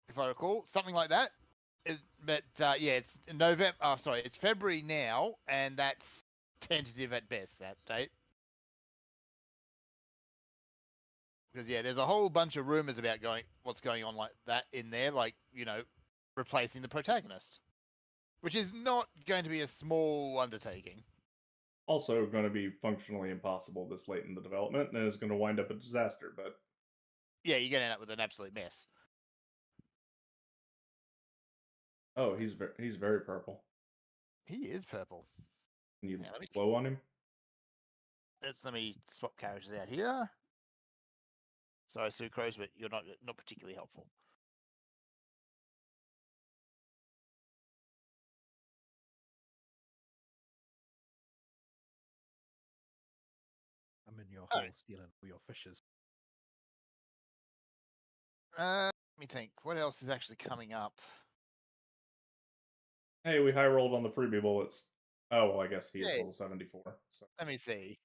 if I recall, something like that. But yeah, it's November. Oh, sorry, it's February now, and that's tentative at best. That date. Because yeah, there's a whole bunch of rumors about what's going on like that in there, like replacing the protagonist, which is not going to be a small undertaking. Also going to be functionally impossible this late in the development, and is going to wind up a disaster. But Yeah, you're going to end up with an absolute mess. oh, he's very purple. He is purple. Can you Yeah, blow on him? Let me swap characters out here. Sorry, Sucrose, but you're not particularly helpful. I'm in your Oh. hole stealing all your fishes. Let me think. What else is actually coming up? Hey, we high rolled on the freebie bullets. Oh well, I guess he is Hey. level 74. So Let me see.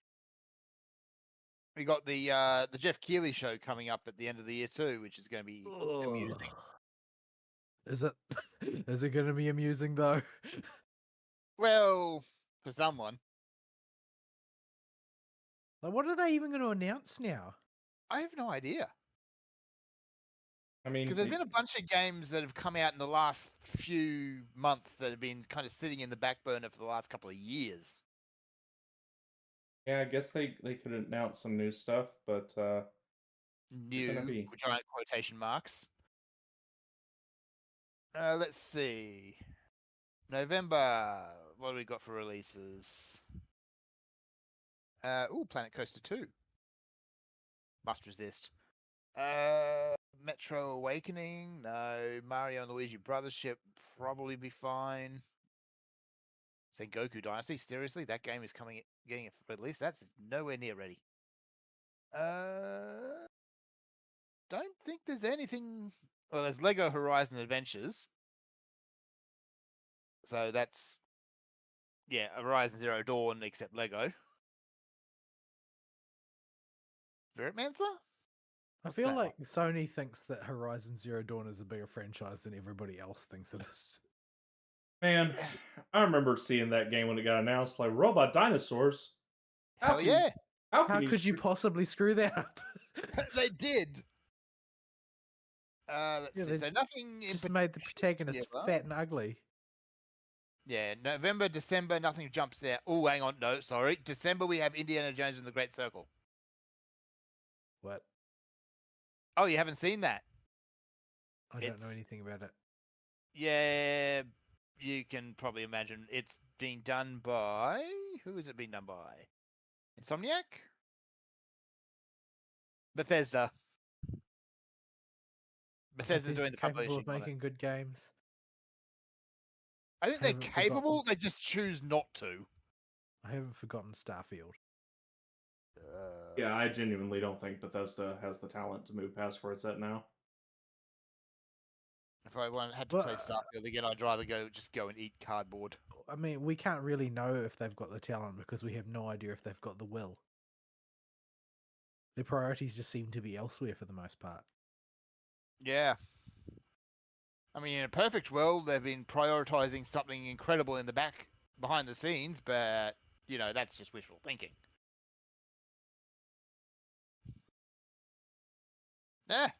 We got the Jeff Keighley show coming up at the end of the year too, which is going to be amusing. Is it? Is it going to be amusing though? Well, for someone, Like, what are they even going to announce now? I have no idea. I mean, Because there's been a bunch of games that have come out in the last few months that have been kind of sitting in the back burner for the last couple of years. yeah, I guess they could announce some new stuff, but New, be? giant quotation marks. Let's see. November. What do we got for releases? Planet Coaster 2. Must resist. Metro Awakening. No. Mario and Luigi Brothers Ship. Probably be fine. Sengoku Dynasty. Seriously, that game is getting a release. That's nowhere near ready. Don't think there's anything. Well, there's Lego Horizon Adventures. So that's Horizon Zero Dawn except Lego. Spiritmancer? I What's feel that like Sony thinks that Horizon Zero Dawn is a bigger franchise than everybody else thinks it is. Man, I remember seeing that game when it got announced. Like robot dinosaurs. Hell yeah! How How could you possibly screw that up? They did. Let's see. they So nothing in just made the protagonist particular. fat and ugly. Yeah, November, December, nothing jumps out. Oh, hang on. No, sorry. December, we have Indiana Jones and the Great Circle. What? Oh, you haven't seen that? I don't know anything about it. Yeah, you can probably imagine. It's being done by... Who is it being done by? Insomniac? Bethesda. Bethesda's doing the capable publishing of on it. making good games. I think they're capable. They just choose not to. I haven't forgotten Starfield. Yeah, I genuinely don't think Bethesda has the talent to move past where it's at now. If I had to play Starfield again, I'd rather go and eat cardboard. I mean, we can't really know if they've got the talent because we have no idea if they've got the will. Their priorities just seem to be elsewhere for the most part. Yeah. I mean, in a perfect world, they've been prioritizing something incredible in the behind the scenes, but, that's just wishful thinking.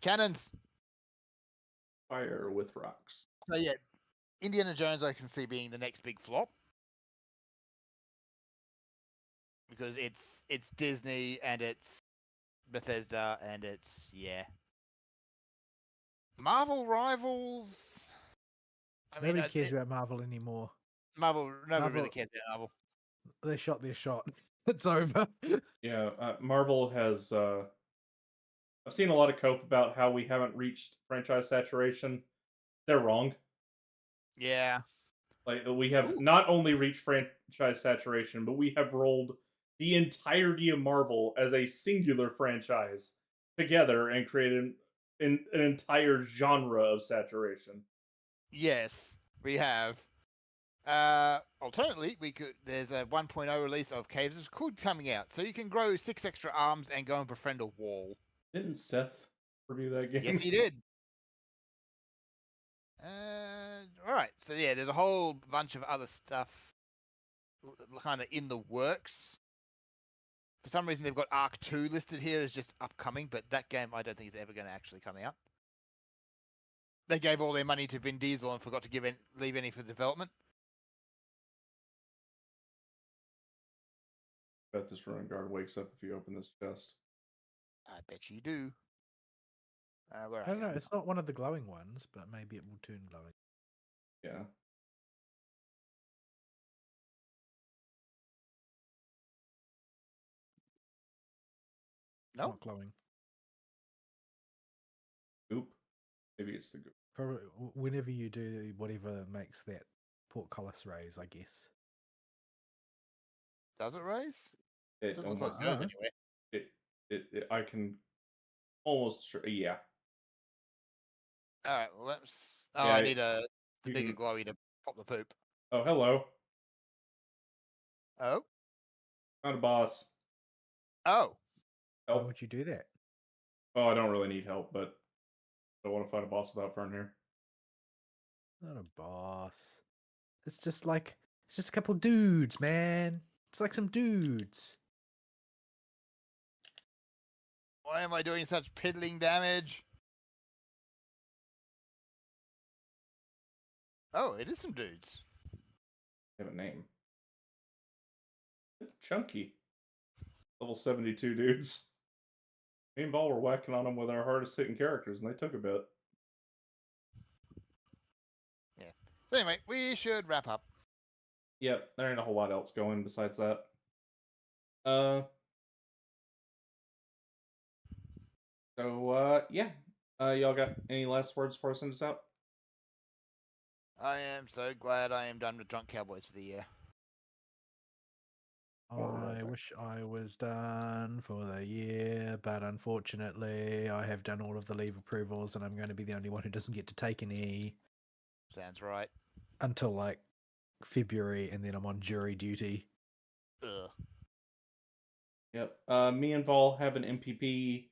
Cannons. Fire with rocks. So, yeah, Indiana Jones I can see being the next big flop. Because it's Disney and it's Bethesda and it's, Marvel Rivals. I mean, Nobody cares about Marvel anymore. Marvel. Nobody really Marvel- cares about Marvel. They shot their shot. It's over. Yeah, Marvel has. I've seen a lot of cope about how we haven't reached franchise saturation. They're wrong. Yeah. Like we have Ooh. not only reached franchise saturation, but we have rolled the entirety of Marvel as a singular franchise together and created an entire genre of saturation. Yes, we have. Alternatively, there's a 1.0 release of Caves of Could coming out, so you can grow 6 extra arms and go and befriend a wall. Didn't Seth review that game? Yes, he did. All right. So yeah, there's a whole bunch of other stuff kind of in the works. For some reason, they've got Arc 2 listed here as just upcoming, but that game I don't think is ever going to actually come out. They gave all their money to Vin Diesel and forgot to leave any for development. Bet this ruin guard wakes up if you open this chest. I bet you do. Where I are don't you? know. It's not one of the glowing ones, but maybe it will turn glowing. Yeah. It's No? not glowing. Goop. Maybe it's the goop. Probably whenever you do whatever makes that portcullis raise, I guess. Does it raise? It Doesn't look like almost. it goes Uh-huh. anywhere. I can almost sure. Yeah. All right. Well, let's. Oh, Yeah, I need the you bigger can- glowy to pop the poop. Oh, hello. Oh. Found a boss. Oh. Why Help. would you do that? Oh, I don't really need help, but I don't want to fight a boss without Fern here. Not a boss. It's just a couple dudes, man. It's like some dudes. Why am I doing such piddling damage? Oh, it is some dudes. They have a name. Chunky. Level 72 dudes. Me and Vol were whacking on them with our hardest hitting characters, and they took a bit. Yeah. So anyway, we should wrap up. Yep, there ain't a whole lot else going besides that. Yeah. Y'all got any last words before I send us out? I am so glad I am done with Drunk Cowboys for the year. I wish I was done for the year, but unfortunately, I have done all of the leave approvals, and I'm going to be the only one who doesn't get to take any Sounds right. until like February, and then I'm on jury duty. Ugh. Yep. Me and Vol have an MPP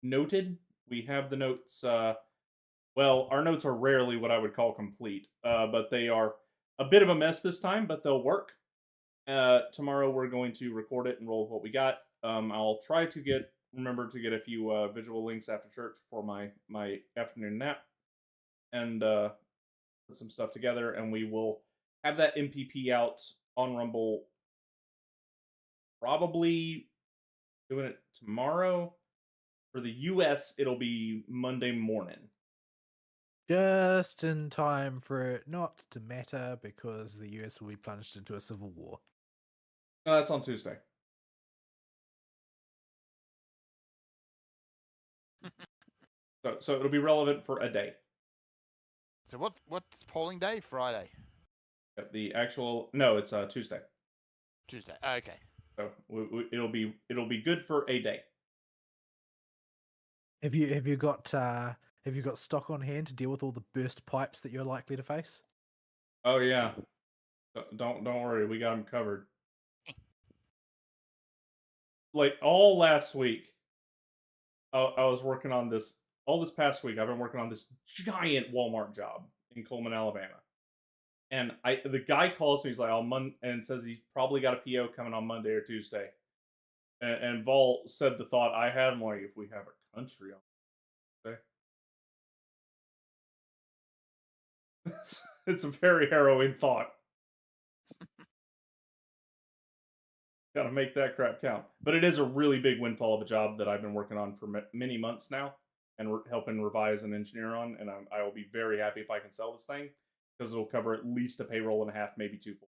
noted. We have the notes. Well, our notes are rarely what I would call complete, but they are a bit of a mess this time, but they'll work. Tomorrow we're going to record it and roll what we got. I'll try to remember to get a few visual links after church for my afternoon nap, and put some stuff together, and we will have that MPP out on Rumble. Probably doing it tomorrow. For the US, it'll be Monday morning. Just in time for it not to matter because the US will be plunged into a civil war. No, that's on Tuesday. So it'll be relevant for a day. So what's polling day? Friday. No, it's Tuesday. Tuesday. Okay. So it'll be good for a day. Have you got stock on hand to deal with all the burst pipes that you're likely to face? Oh yeah. Don't worry, we got them covered. Like all last week, I was working on this. All this past week, I've been working on this giant Walmart job in Coleman, Alabama. And the guy calls me. He's like, and says he's probably got a PO coming on Monday or Tuesday. And Vol said the thought I had. I'm like, if we have a country on Tuesday, it's a very harrowing thought. Got to make that crap count. But it is a really big windfall of a job that I've been working on for many months now. and helping revise and engineer on, and I will be very happy if I can sell this thing because it'll cover at least a payroll and a half, maybe 2 full.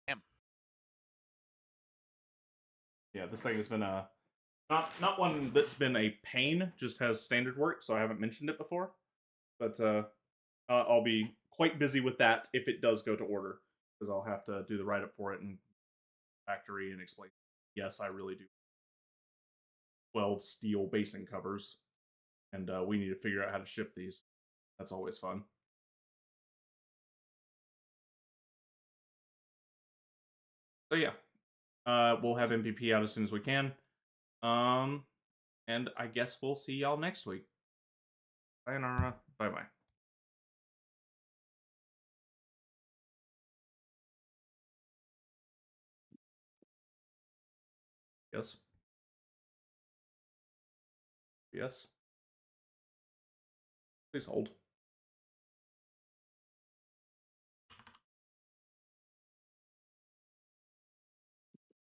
Damn. Yeah, this thing has been a not one that's been a pain, just has standard work, so I haven't mentioned it before. But I'll be quite busy with that if it does go to order, because I'll have to do the write up for it and factory and explain. Yes, I really do. 12 steel basing covers, and we need to figure out how to ship these. That's always fun. So yeah, we'll have MPP out as soon as we can. And I guess we'll see y'all next week. Sayonara. Bye bye. Yes. Yes. Please hold.